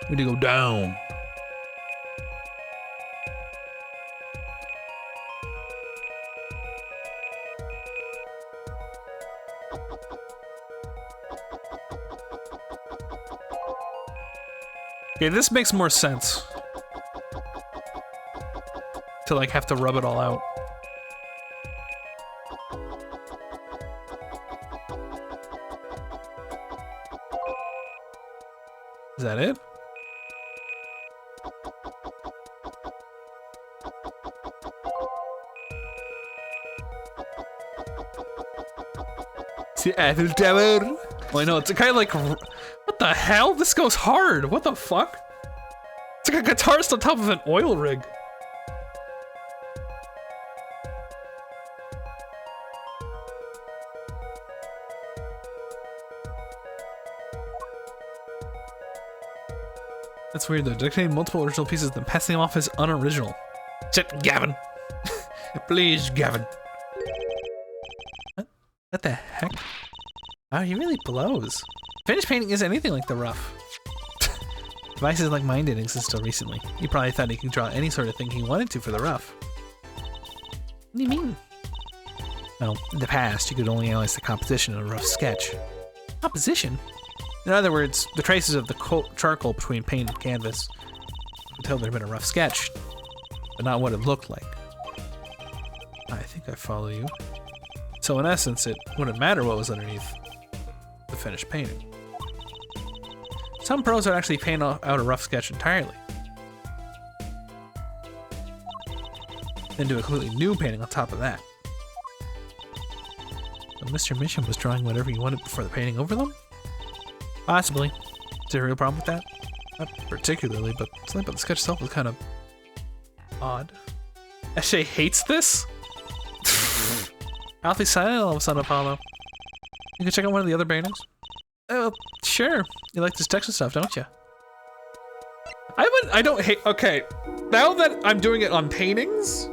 we need to go down. Okay, this makes more sense. To like have to rub it all out. Is that it? The Eiffel Tower. Well, I know, it's kind of like... what the hell? This goes hard. What the fuck? It's like a guitarist on top of an oil rig. That's weird though. Dictating multiple original pieces, then passing them off as unoriginal. Shit, Gavin. Please, Gavin. What the heck? Oh, he really blows. Finished painting isn't anything like the rough. Devices like mine didn't exist until recently. He probably thought he could draw any sort of thing he wanted to for the rough. What do you mean? Well, in the past, you could only analyze the composition in a rough sketch. Composition? In other words, the traces of the charcoal between paint and canvas until there'd been a rough sketch. but not what it looked like. I think I follow you. So in essence, it wouldn't matter what was underneath the finished painting. Some pros would actually paint out a rough sketch entirely, then do a completely new painting on top of that. So Mr. Mission was drawing whatever you wanted before the painting over them? Possibly. Is there a real problem with that? Not particularly, but something about the sketch itself was kind of odd. Eshe hates this? Awfully silent all of a sudden, Apollo. You can check out one of the other paintings? Oh, sure. You like this text and stuff, don't you? I don't hate. Okay, now that I'm doing it on paintings,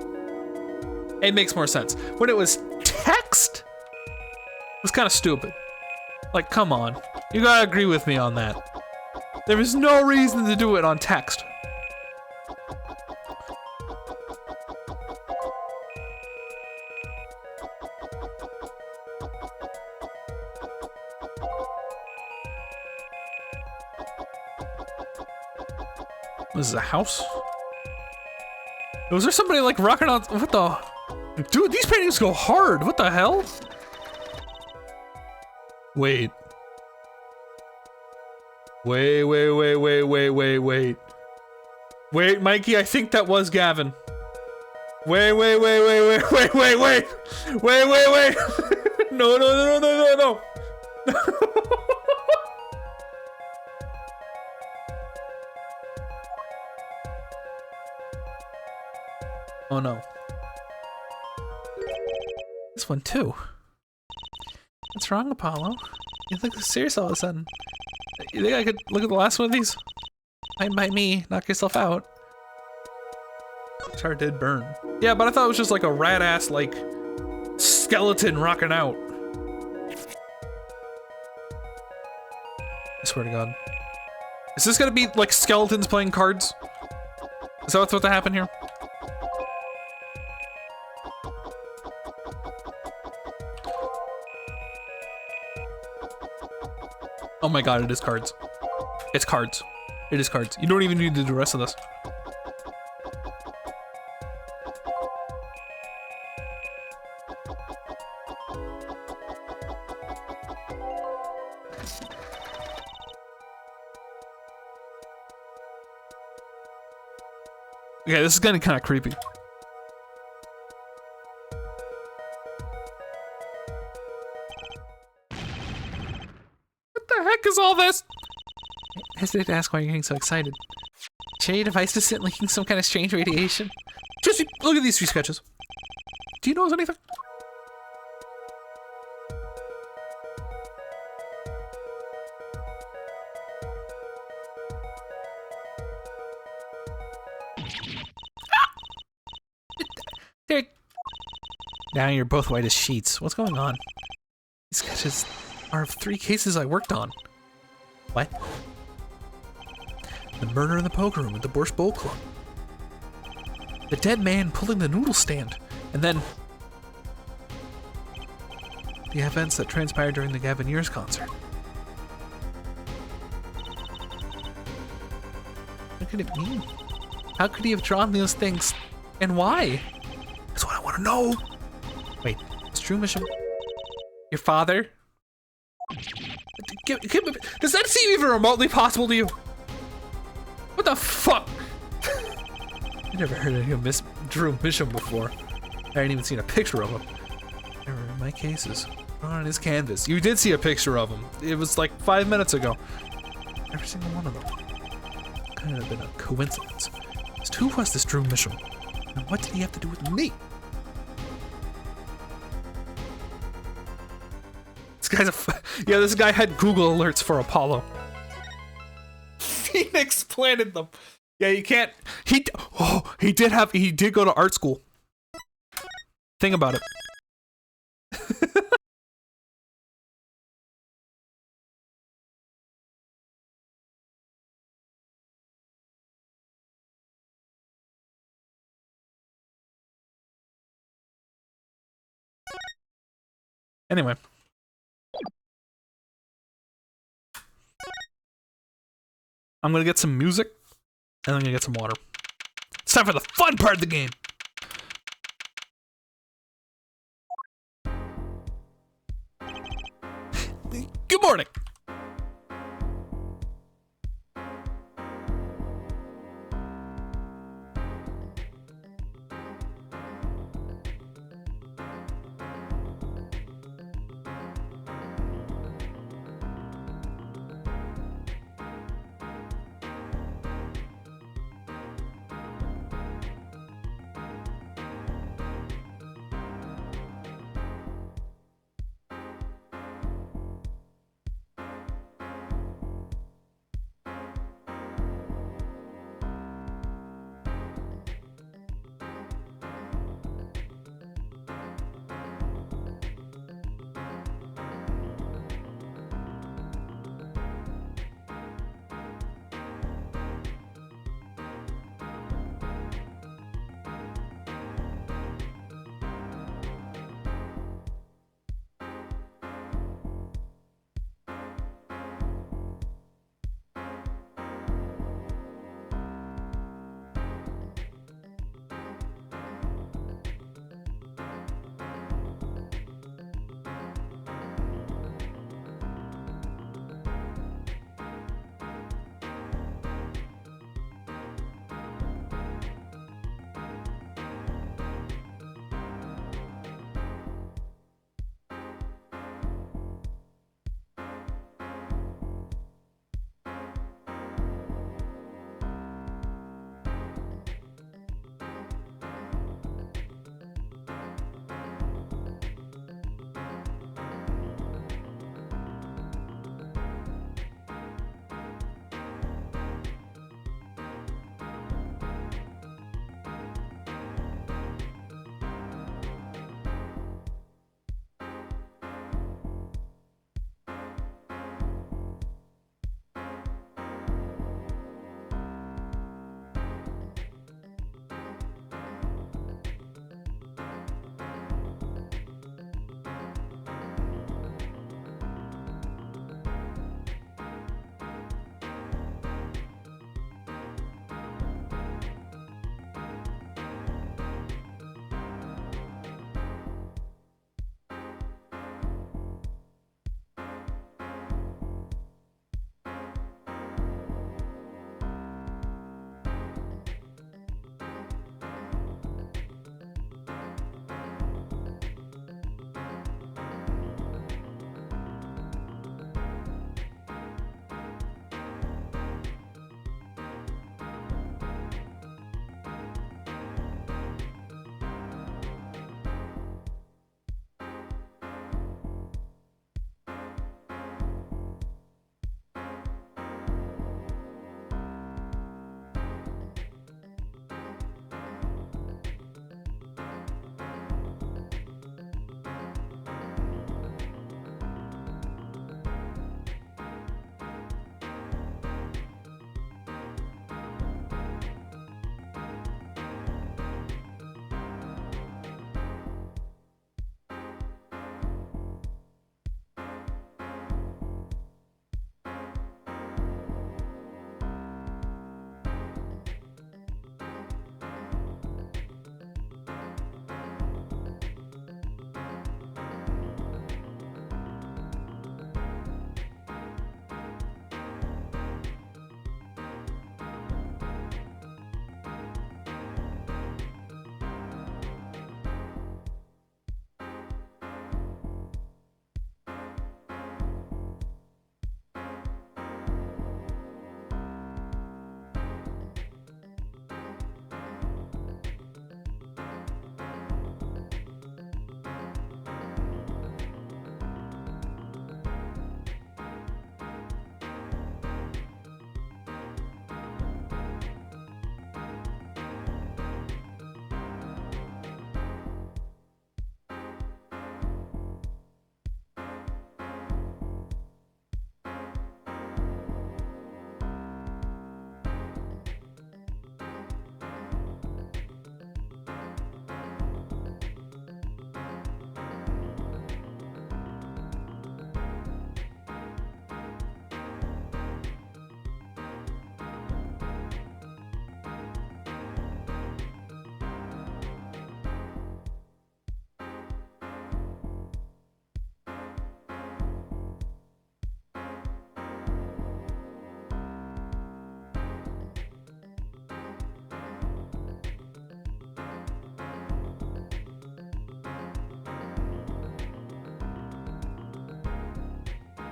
it makes more sense. When it was text, it was kind of stupid. Like, come on. You gotta agree with me on that. There is no reason to do it on text. This is a house? Was there somebody like rocking on? What the? Dude, these paintings go hard. What the hell? Wait. Wait. Wait, Mikey, I think that was Gavin. Wait. No. Oh no. This one too. What's wrong, Apollo? You look serious all of a sudden. You think I could look at the last one of these? Might bite me. Knock yourself out. Char did burn. Yeah, but I thought it was just like a rat ass like skeleton rocking out. I swear to God. Is this gonna be like skeletons playing cards? Is that what's about to happen here? Oh my God, it is cards. It's cards. It is cards. You don't even need to do the rest of this. Okay, this is getting kind of creepy. What the heck is all this? I hesitate to ask why you're getting so excited. Share your device isn't leaking some kind of strange radiation. Just look at these three sketches. Do you notice anything? There. Now you're both white as sheets. What's going on? These sketches are of 3 cases I worked on. What? The murder in the poker room at the Borscht Bowl Club. The dead man pulling the noodle stand. And then the events that transpired during the Gavin Years concert. What could it mean? How could he have drawn those things? And why? That's what I want to know. Wait, it's True Mission. Your father? Does that seem even remotely possible to you? What the fuck? I never heard of him miss Drew Mission before. I hadn't even seen a picture of him. Never in my cases. On his canvas. You did see a picture of him. It was like 5 minutes ago. Every single one of them. Couldn't have been a coincidence. Just who was this Drew Mission? And what did he have to do with me? This guy's yeah, this guy had Google alerts for Apollo. Phoenix planted them. Yeah, you can't. He did go to art school. Think about it. Anyway. I'm gonna get some music, and I'm gonna get some water. time for the fun part of the game. Good morning.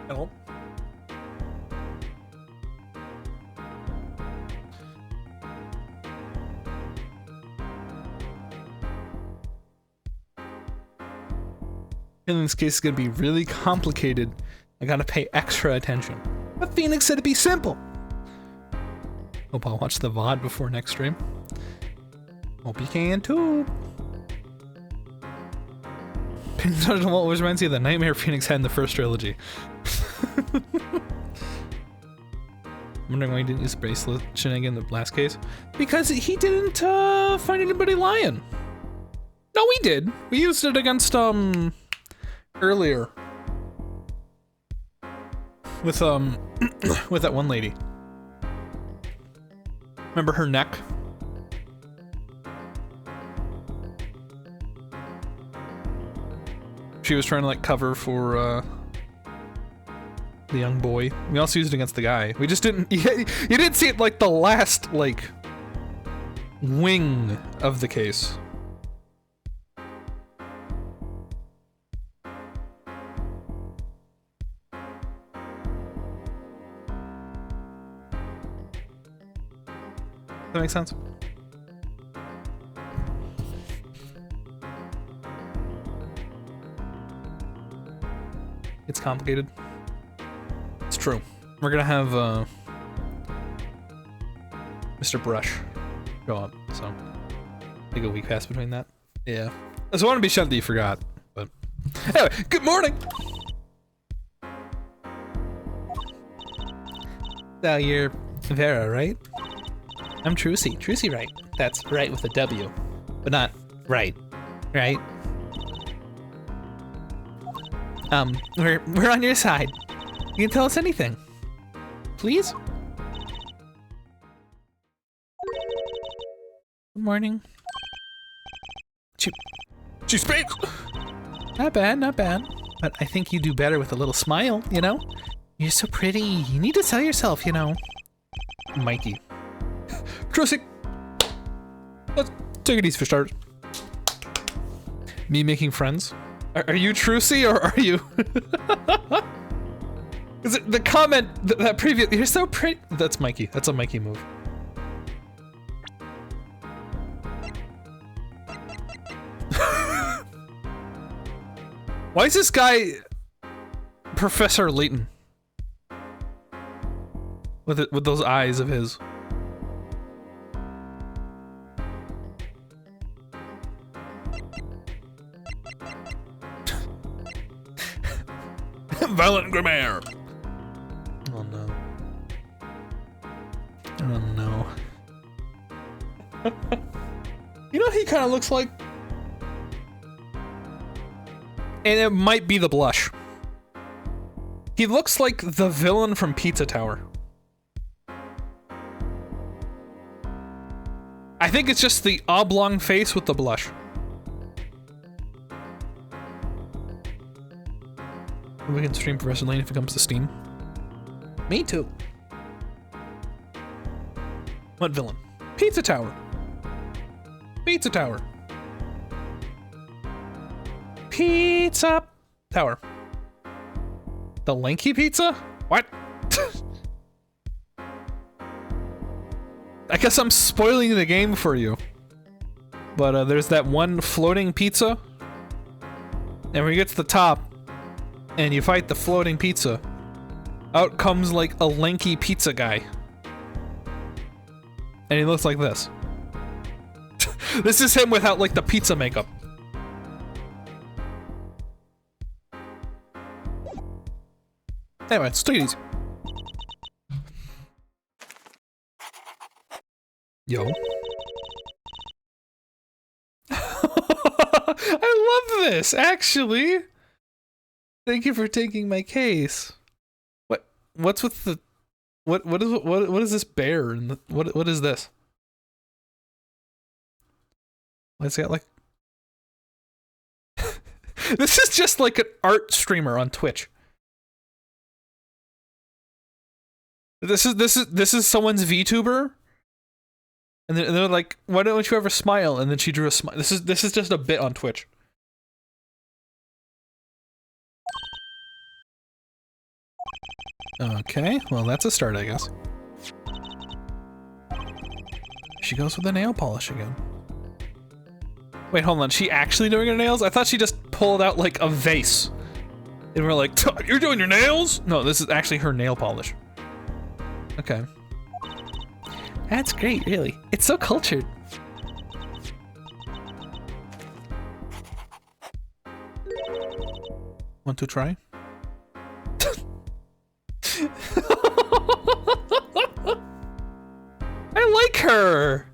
Hello. In this case, it's gonna be really complicated. I gotta pay extra attention. But Phoenix said it'd be simple. Hope I'll watch the VOD before next stream. Hope you can too. Phoenix always reminds you of the nightmare Phoenix had in the first trilogy. I'm wondering why he didn't use the bracelet shenanigan in the last case. Because he didn't find anybody lying. No, we did. We used it against earlier. With with that one lady. Remember her neck? She was trying to like cover for the young boy. We also used it against the guy. We just didn't. You didn't see it like the last like wing of the case. That makes sense. It's complicated. It's true. We're gonna have Mr. Brush go up, so I think a week passed between that. Yeah. I just want to be sure that you forgot, but anyway, good morning. So you're Vera, right? I'm Trucy. Trucy, right? That's right with a W, but not right, right? We're on your side. You can tell us anything. Please? Good morning. She speaks! Not bad, not bad. But I think you do better with a little smile, you know? You're so pretty. You need to sell yourself, you know. Mikey. Trucy! Let's take it easy for starters. Me making friends? Are you Trucy or are you? Is it the comment that previous? You're so pretty. That's Mikey. That's a Mikey move. Why is this guy Professor Layton with those eyes of his? Violent Grimaire. Oh no. Oh no. You know what he kind of looks like? And it might be the blush. He looks like the villain from Pizza Tower. I think it's just the oblong face with the blush. We can stream Professor Layton if it comes to Steam. Me too. What villain? Pizza Tower. Pizza Tower. Pizza Tower. The lanky pizza? What? I guess I'm spoiling the game for you. But there's that one floating pizza. And when you get to the top, and you fight the floating pizza, out comes like a lanky pizza guy. And he looks like this. This is him without like the pizza makeup. Anyway, let's take it easy. Yo. I love this, actually. Thank you for taking my case. What's with the what is this bear and the, what is this? It's got like this is just like an art streamer on Twitch. This is someone's VTuber. And they're like, why don't you ever smile? And then she drew a smile. This is just a bit on Twitch. Okay, well that's a start, I guess. She goes with the nail polish again. Wait, hold on. She actually doing her nails? I thought she just pulled out like a vase. And we're like, you're doing your nails? No, this is actually her nail polish. Okay. That's great, really. It's so cultured. Want to try? I like her.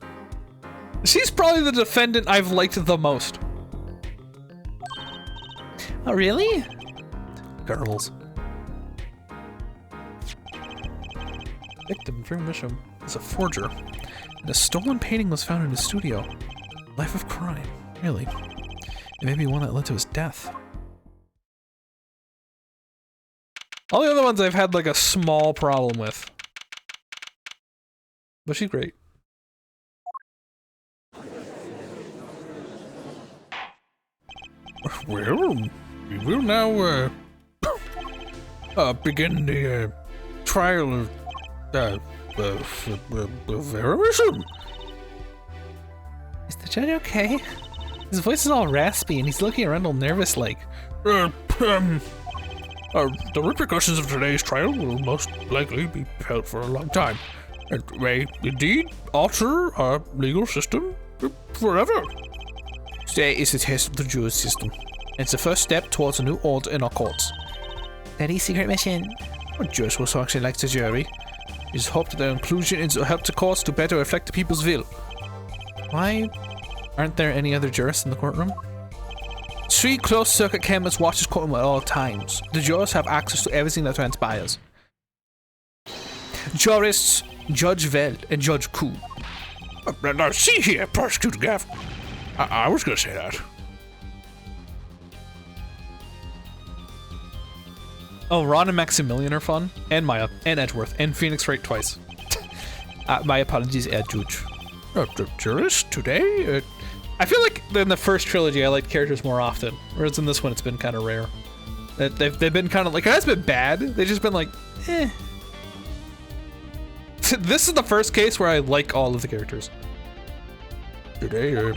She's probably the defendant I've liked the most. Oh, really? Girls. Victim from Misham is a forger, and a stolen painting was found in his studio. Life of crime. Really? It may be one that led to his death. All the other ones I've had like a small problem with. But she's great. Well, we will now begin the trial of Verumission. Is the judge okay? His voice is all raspy and he's looking around all nervous like. The repercussions of today's trial will most likely be felt for a long time. It may indeed alter our legal system forever. Today is the test of the jury system. It's the first step towards a new order in our courts. Daddy's secret mission. What jurors will actually like the jury? It is hoped that their inclusion will help the courts to better reflect the people's will. Why aren't there any other jurists in the courtroom? 3 closed-circuit cameras watch this courtroom at all times. The jurors have access to everything that transpires. Jurists, Judge Veld and Judge Koo. Now see here, Prosecutor Gaff. I was gonna say that. Oh, Ron and Maximilian are fun. And Maya, and Edgeworth, and Phoenix Wright twice. My apologies, Ed Judge. The jurist today? I feel like in the first trilogy I liked characters more often, whereas in this one it's been kind of rare. They've been kind of like, it hasn't been bad, they've just been like, eh. This is the first case where I like all of the characters. Today,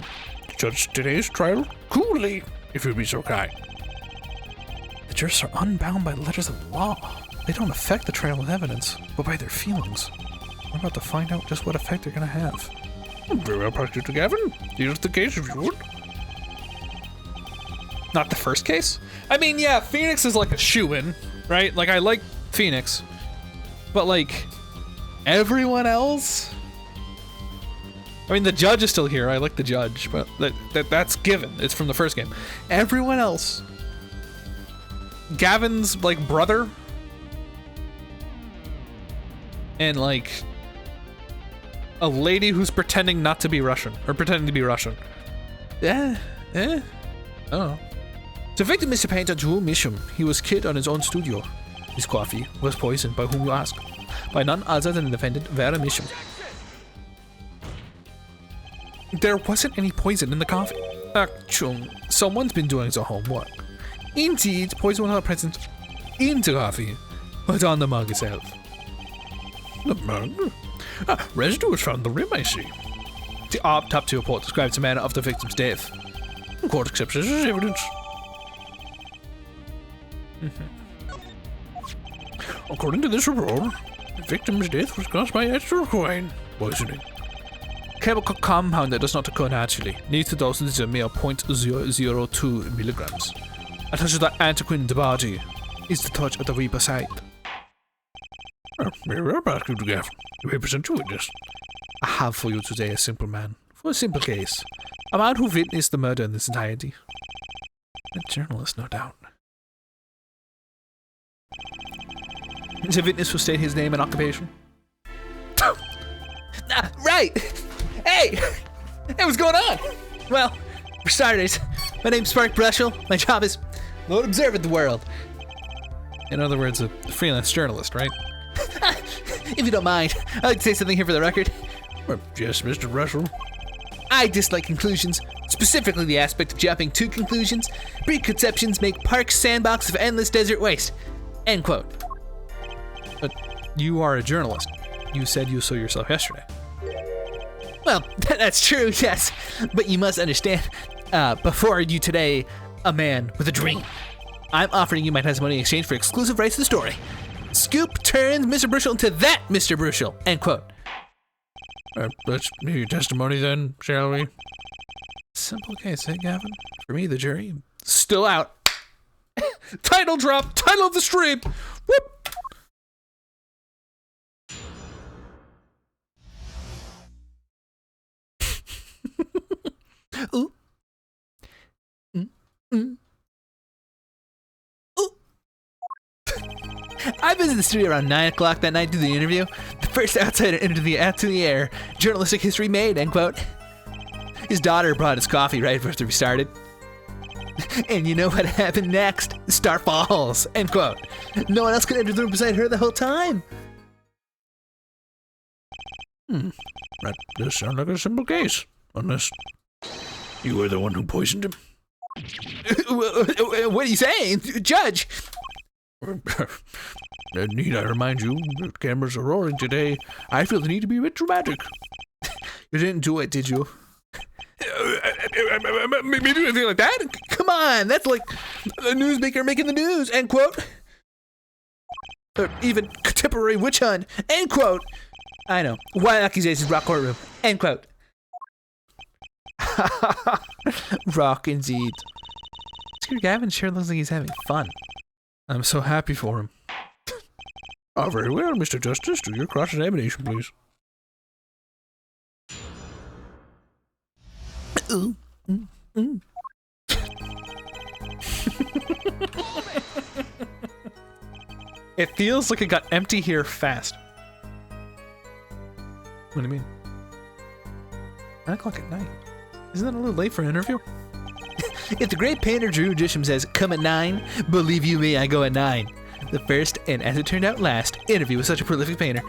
judge today's trial coolly, if you'd be so kind. The jurors are unbound by the letters of the law. They don't affect the trial of evidence, but by their feelings. We're about to find out just what effect they're gonna have. Very well, Prosecutor Gavin. Here's the case, if you would. Not the first case? I mean, yeah, Phoenix is like a shoo-in, right? Like, I like Phoenix, but like, everyone else? I mean, the judge is still here. I like the judge, but that's given. It's from the first game. Everyone else. Gavin's, like, brother. And, like, a lady who's pretending not to be Russian. Or pretending to be Russian. Oh. The victim, Mr. Painter Drew Misham. He was killed on his own studio. His coffee was poisoned, by whom you ask. By none other than the defendant, Vera Misham. There wasn't any poison in the coffee. Chung, someone's been doing the homework. Indeed, poison was not present in the coffee, but on the mug itself. The mug? Residue was found in the rim, I see. The autopsy report describes the manner of the victim's death. The court accepts this as evidence. According to this report, the victim's death was caused by estrochlorine poisoning. Chemical compound that does not occur naturally. Needs to dosage is a mere 0.002 milligrams. A touch of the antiquin in the body is the touch of the Reaper side. Very well, Prosecutor Gaff. You may present your witness. I have for you today a simple man, for a simple case. A man who witnessed the murder in its entirety. A journalist, no doubt. The witness will state his name and occupation. Right! Hey! Hey, what's going on? Well, for starters, my name's Spark Brushel. My job is not observing the world. In other words, a freelance journalist, right? If you don't mind, I'd like to say something here for the record. Yes, Mr. Russell. I dislike conclusions, specifically the aspect of jumping to conclusions. Preconceptions make parks sandbox of endless desert waste. End quote. But you are a journalist. You said you saw yourself yesterday. Well, that's true, yes. But you must understand, before you today, a man with a dream. I'm offering you my testimony in exchange for exclusive rights to the story. Scoop turns Mr. Bruchel into that Mr. Bruchel, end quote. Let's hear your testimony then, shall we? Simple case, eh, Gavin? For me, the jury. Still out. Title drop! Title of the stream! Whoop! Ooh. Ooh. I visited the studio around 9 o'clock that night to do the interview. The first outsider entered the air. Journalistic history made, end quote. His daughter brought us coffee right after we started. And you know what happened next? Star Falls, end quote. No one else could enter the room beside her the whole time. That does sound like a simple case. Unless you were the one who poisoned him. What are you saying? Judge! Need I remind you that cameras are roaring today? I feel the need to be a bit dramatic. You didn't do it, did you? Maybe anything like that? Come on, that's like a newsmaker making the news, end quote. Or even contemporary witch hunt, end quote. I know. Why accusations rock courtroom, end quote. Rock indeed. Mr. Gavin sure looks like he's having fun. I'm so happy for him. Ah, very well, Mr. Justice. Do your cross-examination, please. Ooh. It feels like it got empty here fast. What do you mean? 9 o'clock at night. Isn't that a little late for an interview? If the great painter Drew Disham says, come at 9, believe you me, I go at 9. The first, and as it turned out last, interview with such a prolific painter.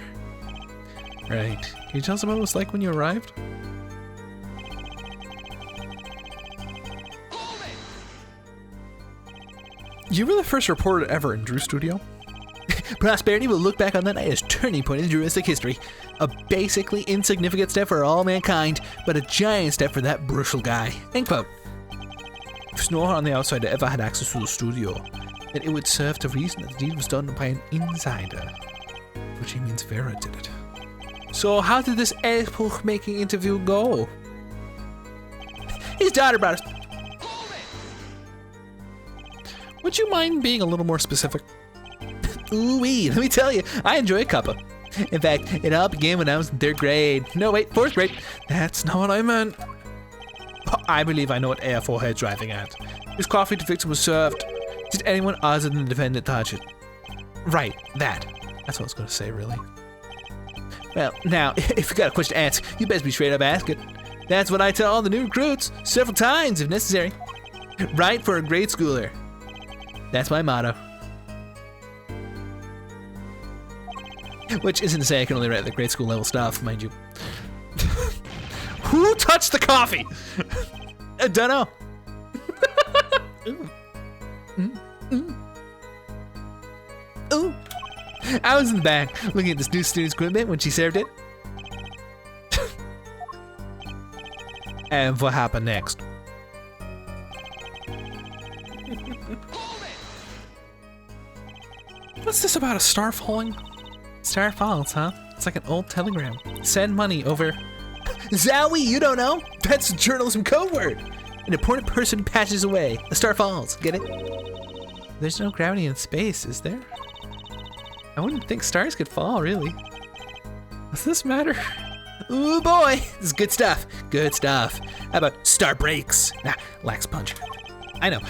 Right. Can you tell us what it was like when you arrived? You were the first reporter ever in Drew's studio? Prosperity will look back on that night as turning point in Druistic history. A basically insignificant step for all mankind, but a giant step for that Bruchel guy. End quote. If no one on the outside ever had access to the studio, then it would serve to reason that the deed was done by an insider. Which he means Vera did it. So how did this epoch-making interview go? His daughter brought us... Would you mind being a little more specific? Ooh-wee, let me tell you, I enjoy a cuppa. In fact, it all began when I was in 3rd grade. No, wait, 4th grade. That's not what I meant. I believe I know what AF4 head's driving at. His coffee to victim was served. Did anyone other than the defendant touch it? Right, that. That's what I was going to say, really. Well, now, if you got a question to ask, you best be straight up ask it. That's what I tell all the new recruits, several times if necessary. Right for a grade schooler. That's my motto. Which isn't to say I can only write the grade school level stuff, mind you. Who touched the coffee? I don't know. Ooh. I was in the back looking at this new student's equipment when she served it. And what happened next? What's this about a star falling? Star Falls, huh? It's like an old telegram. Send money over... Zowie, you don't know? That's a journalism code word. An important person passes away. A star falls. Get it? There's no gravity in space, is there? I wouldn't think stars could fall, really. Does this matter? Ooh boy, this is good stuff. Good stuff. How about star breaks? Nah, lacks punch. I know.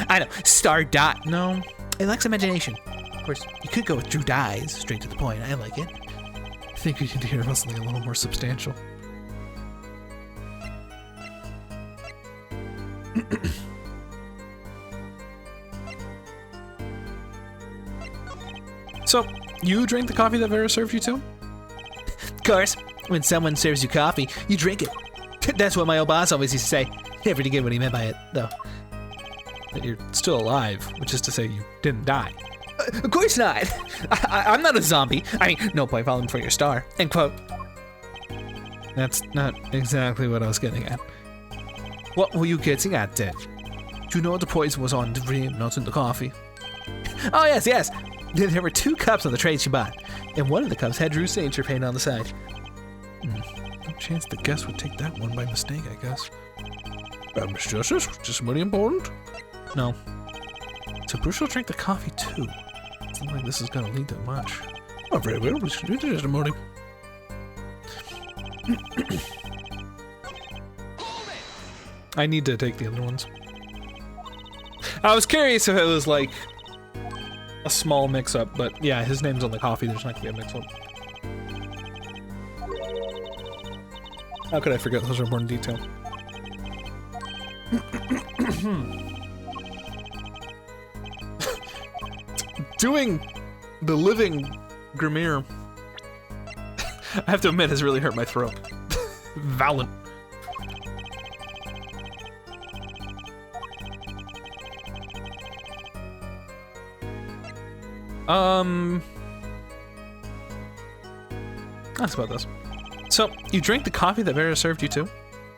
Star dot. No, it lacks imagination. Of course, you could go with Drew dies, straight to the point. I like it. I think we need to hear about something a little more substantial. So, you drank the coffee that Vera served you to? Of course, when someone serves you coffee, you drink it. That's what my old boss always used to say. Never to get what he meant by it, though. That you're still alive, which is to say you didn't die. Of course not. I'm not a zombie. I mean, no point falling for your star. End quote. That's not exactly what I was getting at. What were you getting at then? You know the poison was on the rim, not in the coffee. Oh, yes. There were 2 cups on the tray she bought, and one of the cups had Drew Sainter paint on the side. No chance the guest would take that one by mistake, I guess. Miss Justice, is this money important? No. So Bruce will drink the coffee too. It's not like this is gonna lead to much. Oh, very well. We should do this in the morning. I need to take the other ones. I was curious if it was like a small mix-up, but yeah, his name's on the coffee. There's not gonna be a mix-up. How could I forget such an important detail? Doing the living Grimir, I have to admit, has really hurt my throat. Valiant. That's about this. So, you drank the coffee that Vera served you too?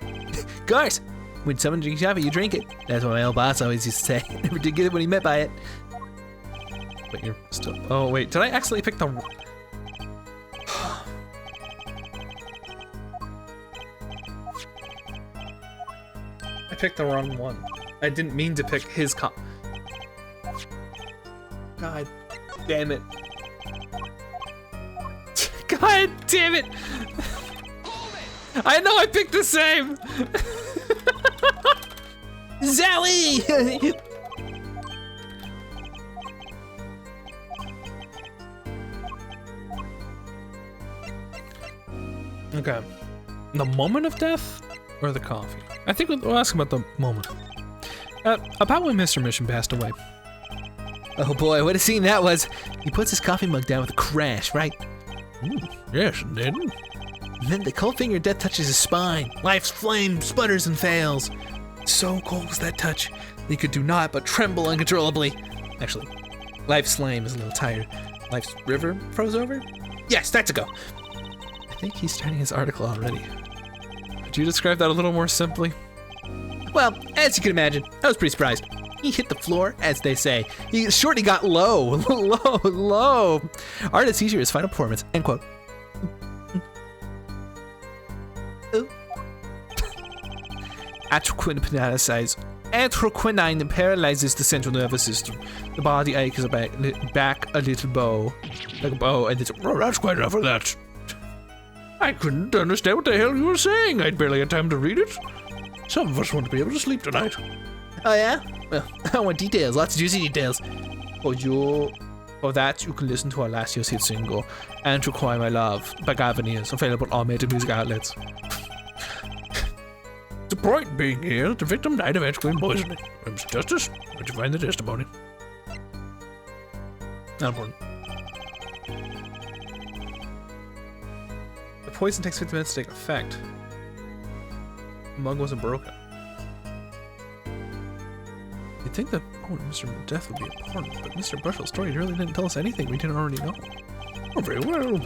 Of course! When someone drinks coffee, you drink it. That's what my old boss always used to say. Never did get it when he meant by it. But you're still... Oh, wait. Did I accidentally pick the... I picked the wrong one. I didn't mean to pick his God damn it. God damn it! I know I picked the same! Zowie! Okay. The moment of death or the coffee? I think we'll ask about the moment. About when Mr. Mission passed away. Oh boy, what a scene that was! He puts his coffee mug down with a crash, right? Yes, and then? And then the cold finger of death touches his spine. Life's flame sputters and fails. So cold was that touch that he could do naught but tremble uncontrollably. Actually, Life's flame is a little tired. Life's river froze over? Yes, that's a go. I think he's starting his article already. Could you describe that a little more simply? Well, as you can imagine, I was pretty surprised. He hit the floor, as they say. He shortly got low. low. Artist seizure his final performance. End quote. Atroquinine paralyzes the central nervous system. The body aches back a little bow. Like a bow, and it's... Oh, that's quite enough of that. I couldn't understand what the hell you were saying. I'd barely had time to read it. Some of us want to be able to sleep tonight. Oh yeah? Well, I want details, lots of juicy details. For that, you can listen to our last year's hit single, And Require My Love, by Gaviniers, available on all major music outlets. The point being here, the victim died of edge-clean poisoning. Mr. Justice, where'd you find the testimony? Not important. The poison takes 50 minutes to take effect. The mug wasn't broken. You'd think that Mr. Death would be important, but Mr. Brushell's story really didn't tell us anything we didn't already know. Oh, very well.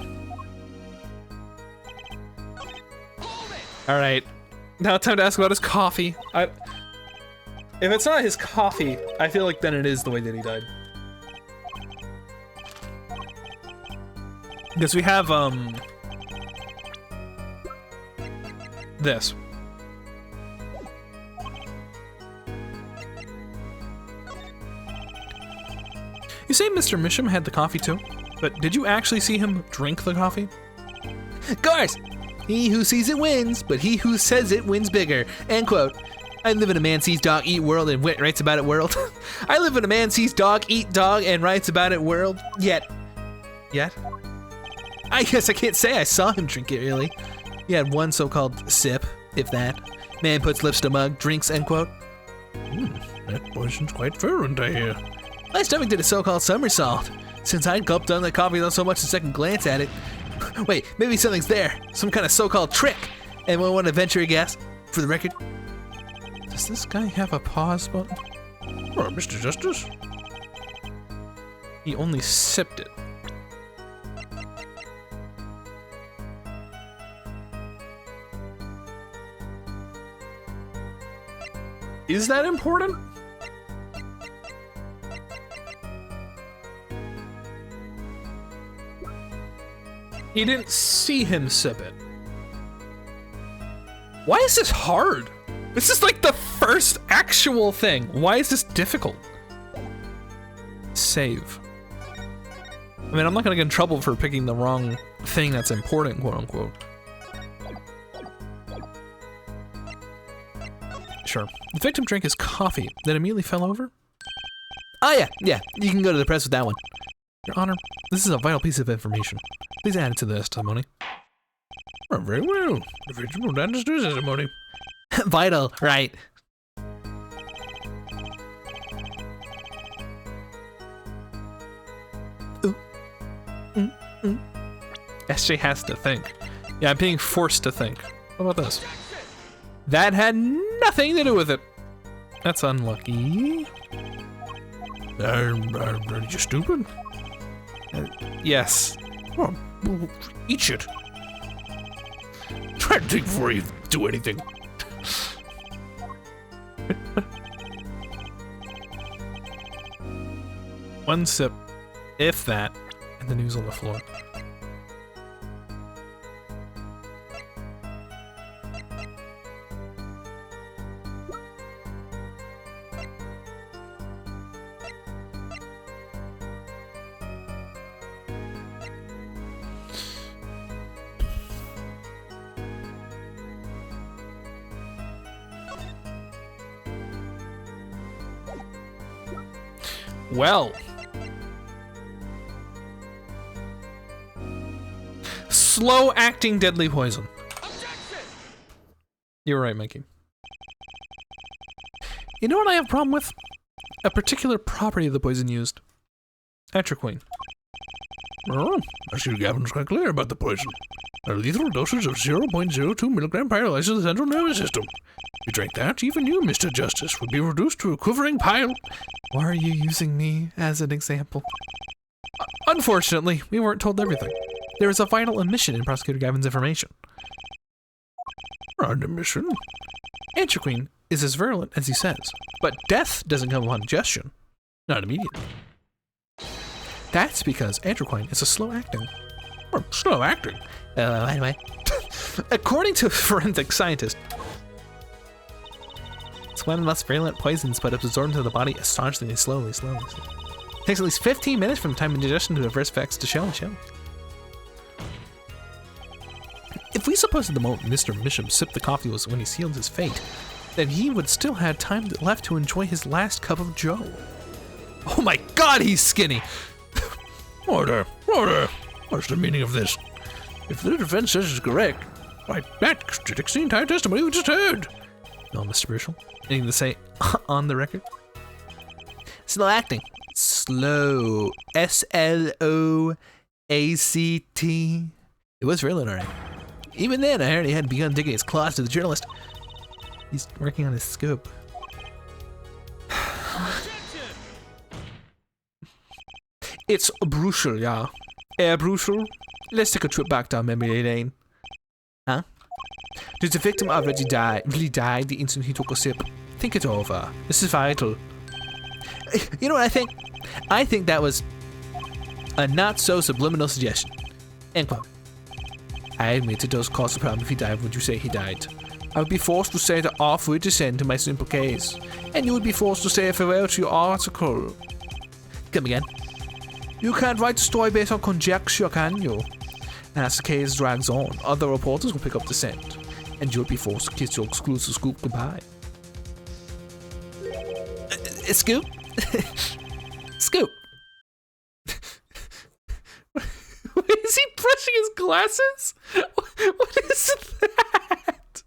Alright. Now time to ask about his coffee. If it's not his coffee, I feel like then it is the way that he died. Because we have, this. You say Mr. Misham had the coffee too, but did you actually see him drink the coffee? Of course! He who sees it wins, but he who says it wins bigger. End quote. I live in a man sees dog eat world and writes about it world. I live in a man sees dog eat dog and writes about it world. Yet? I guess I can't say I saw him drink it really. He had one so-called sip, if that. Man puts lips to mug, drinks, end quote. That poison's quite virulent, I hear. My stomach did a so-called somersault. Since I'd gulped down the coffee without so much as a second glance at it. Wait, maybe something's there. Some kind of so-called trick. Anyone want to venture a guess? For the record, does this guy have a pause button? Oh, Mr. Justice? He only sipped it. Is that important? He didn't see him sip it. Why is this hard? This is like the first actual thing. Why is this difficult? Save. I mean, I'm not gonna get in trouble for picking the wrong thing that's important, quote unquote. Sure. The victim drank his coffee, then immediately fell over? Oh yeah, you can go to the press with that one. Your Honor, this is a vital piece of information. Please add it to the testimony. Oh, very well. The victim will add it to the testimony. Vital, right. SJ has to think. Yeah, I'm being forced to think. What about this? That had nothing to do with it. That's unlucky. Are you stupid? Yes. Oh, eat shit. Try to think before you do anything. One sip, if that, and the news on the floor. Well. Slow acting deadly poison. You're right, Mikey. You know what I have a problem with? A particular property of the poison used. Atroquine. Oh, I see Gavin's quite clear about the poison. A lethal dosage of 0.02 milligram paralyzes the central nervous system. If you drank that, even you, Mr. Justice, would be reduced to a quivering pile. Why are you using me as an example? Unfortunately, we weren't told everything. There is a vital omission in Prosecutor Gavin's information. An omission? Atroquine is as virulent as he says, but death doesn't come upon ingestion. Not immediately. That's because atroquine is a slow acting. Or slow acting? Anyway. According to forensic scientists, it's one of the most virulent poisons, but absorbed into the body astonishingly slowly. It takes at least 15 minutes from the time of digestion to adverse effects to show. If we suppose that the moment Mr. Misham sipped the coffee was when he sealed his fate, then he would still have time left to enjoy his last cup of joe. Oh my god, he's skinny! Order! What's the meaning of this? If the defense says it's correct, why, that contradicts the entire testimony we just heard. No, Mr. Bruchel. Anything to say on the record? Slow acting. Slow. S-L-O-A-C-T. It was virulent, alright. Even then, I heard he had begun digging his claws to the journalist. He's working on his scoop. It's Bruchel, yeah. Bruchel, let's take a trip back down memory lane. Huh? Did the victim already die? Really died the instant he took a sip? Think it over. This is vital. You know what I think? I think that was a not-so-subliminal suggestion. End quote. I admit it does cause a problem if he died. Would you say he died? I would be forced to say the off would descend to my simple case. And you would be forced to say farewell to your article. Come again. You can't write a story based on conjecture, can you? And as the case drags on, other reporters will pick up the scent. And you'll be forced to kiss your exclusive scoop goodbye. Scoop? Scoop. Is he brushing his glasses? What is that?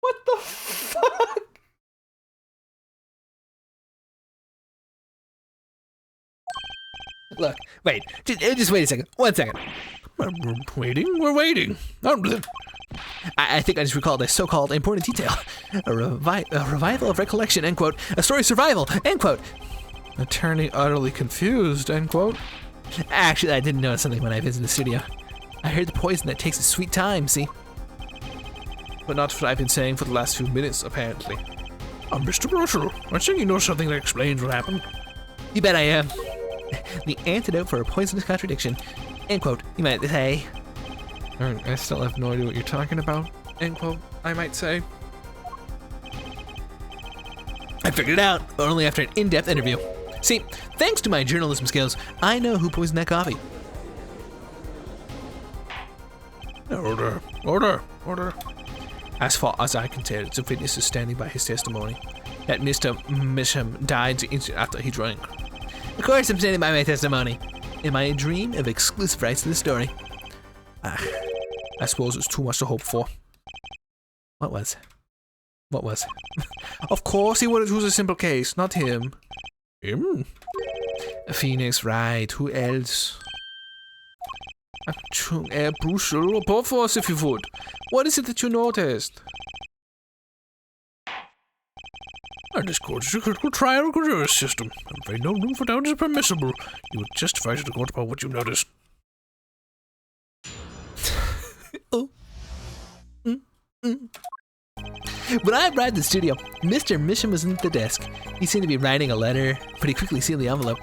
What the fuck? Look, wait. Just wait a second. 1 second. We're waiting. We're waiting. I think I just recalled a so-called important detail. A revival of recollection, end quote. A story survival, end quote. Attorney utterly confused, end quote. Actually, I didn't notice something when I visited the studio. I heard the poison that takes a sweet time, see? But not what I've been saying for the last few minutes, apparently. Mr. Brussel, I think you know something that explains what happened. You bet I am. The antidote for a poisonous contradiction, end quote, you might say. I still have no idea what you're talking about, end quote, I might say. I figured it out, but only after an in-depth interview. See, thanks to my journalism skills, I know who poisoned that coffee. Order. As far as I can tell, the witness is standing by his testimony that Mr. Misham died the instant after he drank. Of course I'm standing by my testimony. In my dream of exclusive rights to the story. I suppose it's too much to hope for. What was? Of course he would choose a simple case, not him. Him? Phoenix, right, who else? Brussel, report for us if you would. What is it that you noticed? This court is a critical trial jury system. I'm afraid no room for doubt is permissible. You would justify to the court about what you noticed. When I arrived at the studio, Mr. Misham was at the desk. He seemed to be writing a letter, but he quickly sealed the envelope.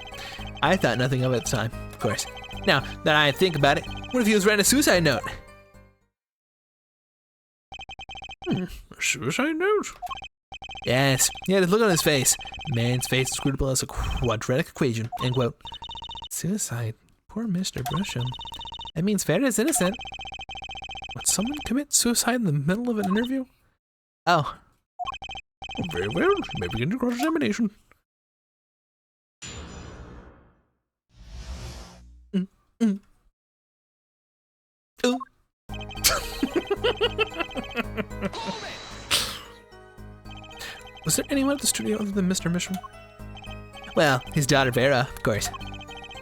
I thought nothing of it at the time, of course. Now that I think about it, what if he was writing a suicide note? A suicide note? Yes, he had a look on his face. Man's face is scrutable as a quadratic equation, end quote. Suicide? Poor Mr. Brusham. That means Farrah is innocent. Would someone commit suicide in the middle of an interview? Oh. Very well, you may begin your cross-examination. Ooh. Was there anyone at the studio other than Mr. Misham? Well, his daughter Vera, of course.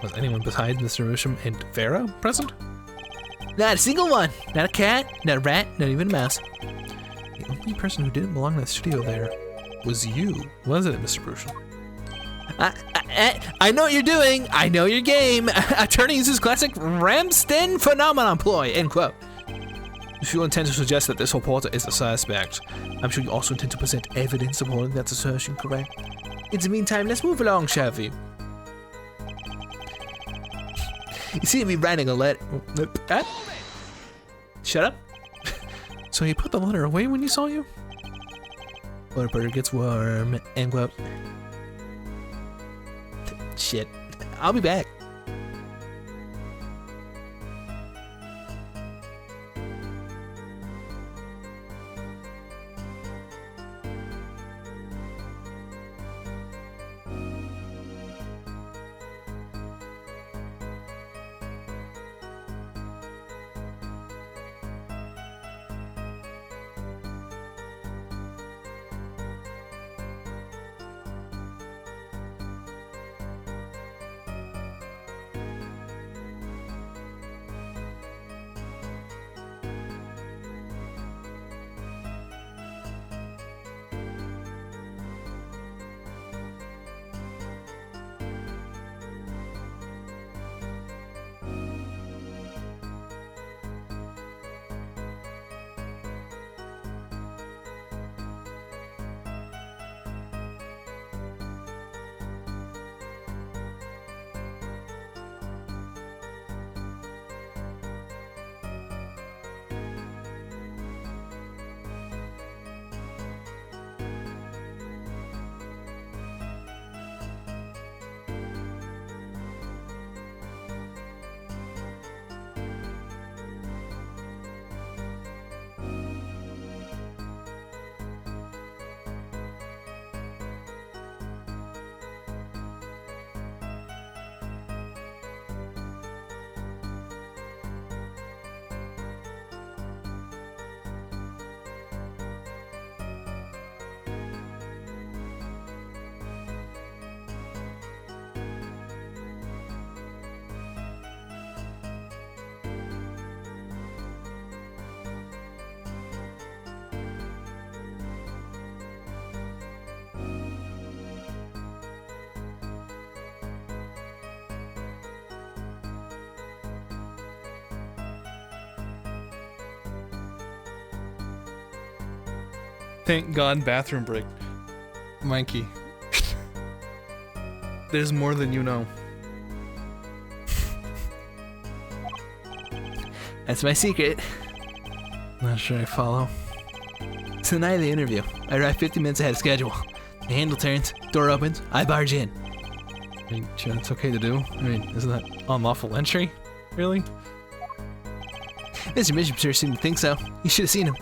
Was anyone besides Mr. Misham and Vera present? Not a single one. Not a cat, not a rat, not even a mouse. The only person who didn't belong in the studio there was you, wasn't it, Mr. Brusham? I know what you're doing. I know your game. Attorney uses classic Ramsden phenomenon ploy, end quote. If you intend to suggest that this reporter is a suspect, I'm sure you also intend to present evidence supporting that assertion, correct? In the meantime, let's move along, shall we? You seem to be writing a letter. Shut up. So he put the letter away when he saw you? Whataburger gets warm, end quote. Shit. I'll be back. Thank God, bathroom break. Mikey. There's more than you know. That's my secret. Not sure I follow. It's the night of the interview. I arrive 50 minutes ahead of schedule. The handle turns, door opens, I barge in. Are you sure that's okay to do? I mean, isn't that unlawful entry? Really? Mr. Bishop sure seemed to think so. You should have seen him.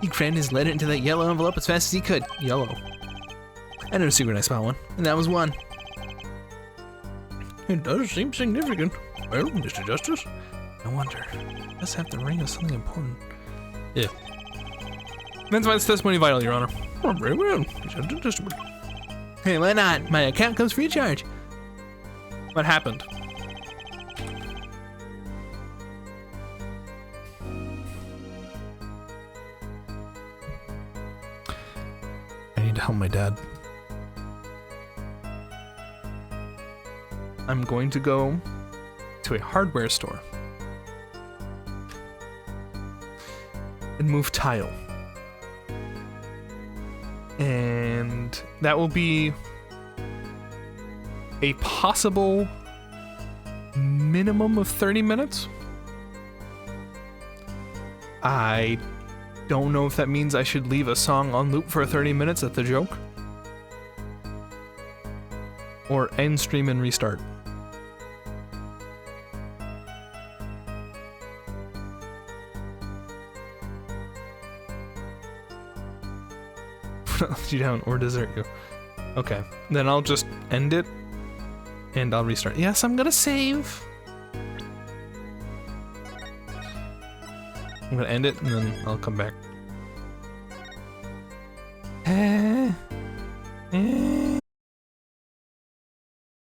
He crammed his letter into that yellow envelope as fast as he could. Yellow. I know a secret I spot one, and that was one. It does seem significant. Well, Mr. Justice. I wonder. It does have the ring of something important. Yeah. That's why this testimony vital, Your Honor. Oh, very well. Hey, why not? My account comes free of charge. What happened? I need to help my dad. I'm going to go to a hardware store and move tile. And that will be a possible minimum of 30 minutes. I don't know if that means I should leave a song on loop for 30 minutes at the joke, or end stream and restart. Let you down or desert you. Okay, then I'll just end it and I'll restart. Yes, I'm gonna save. I'm gonna end it and then I'll come back.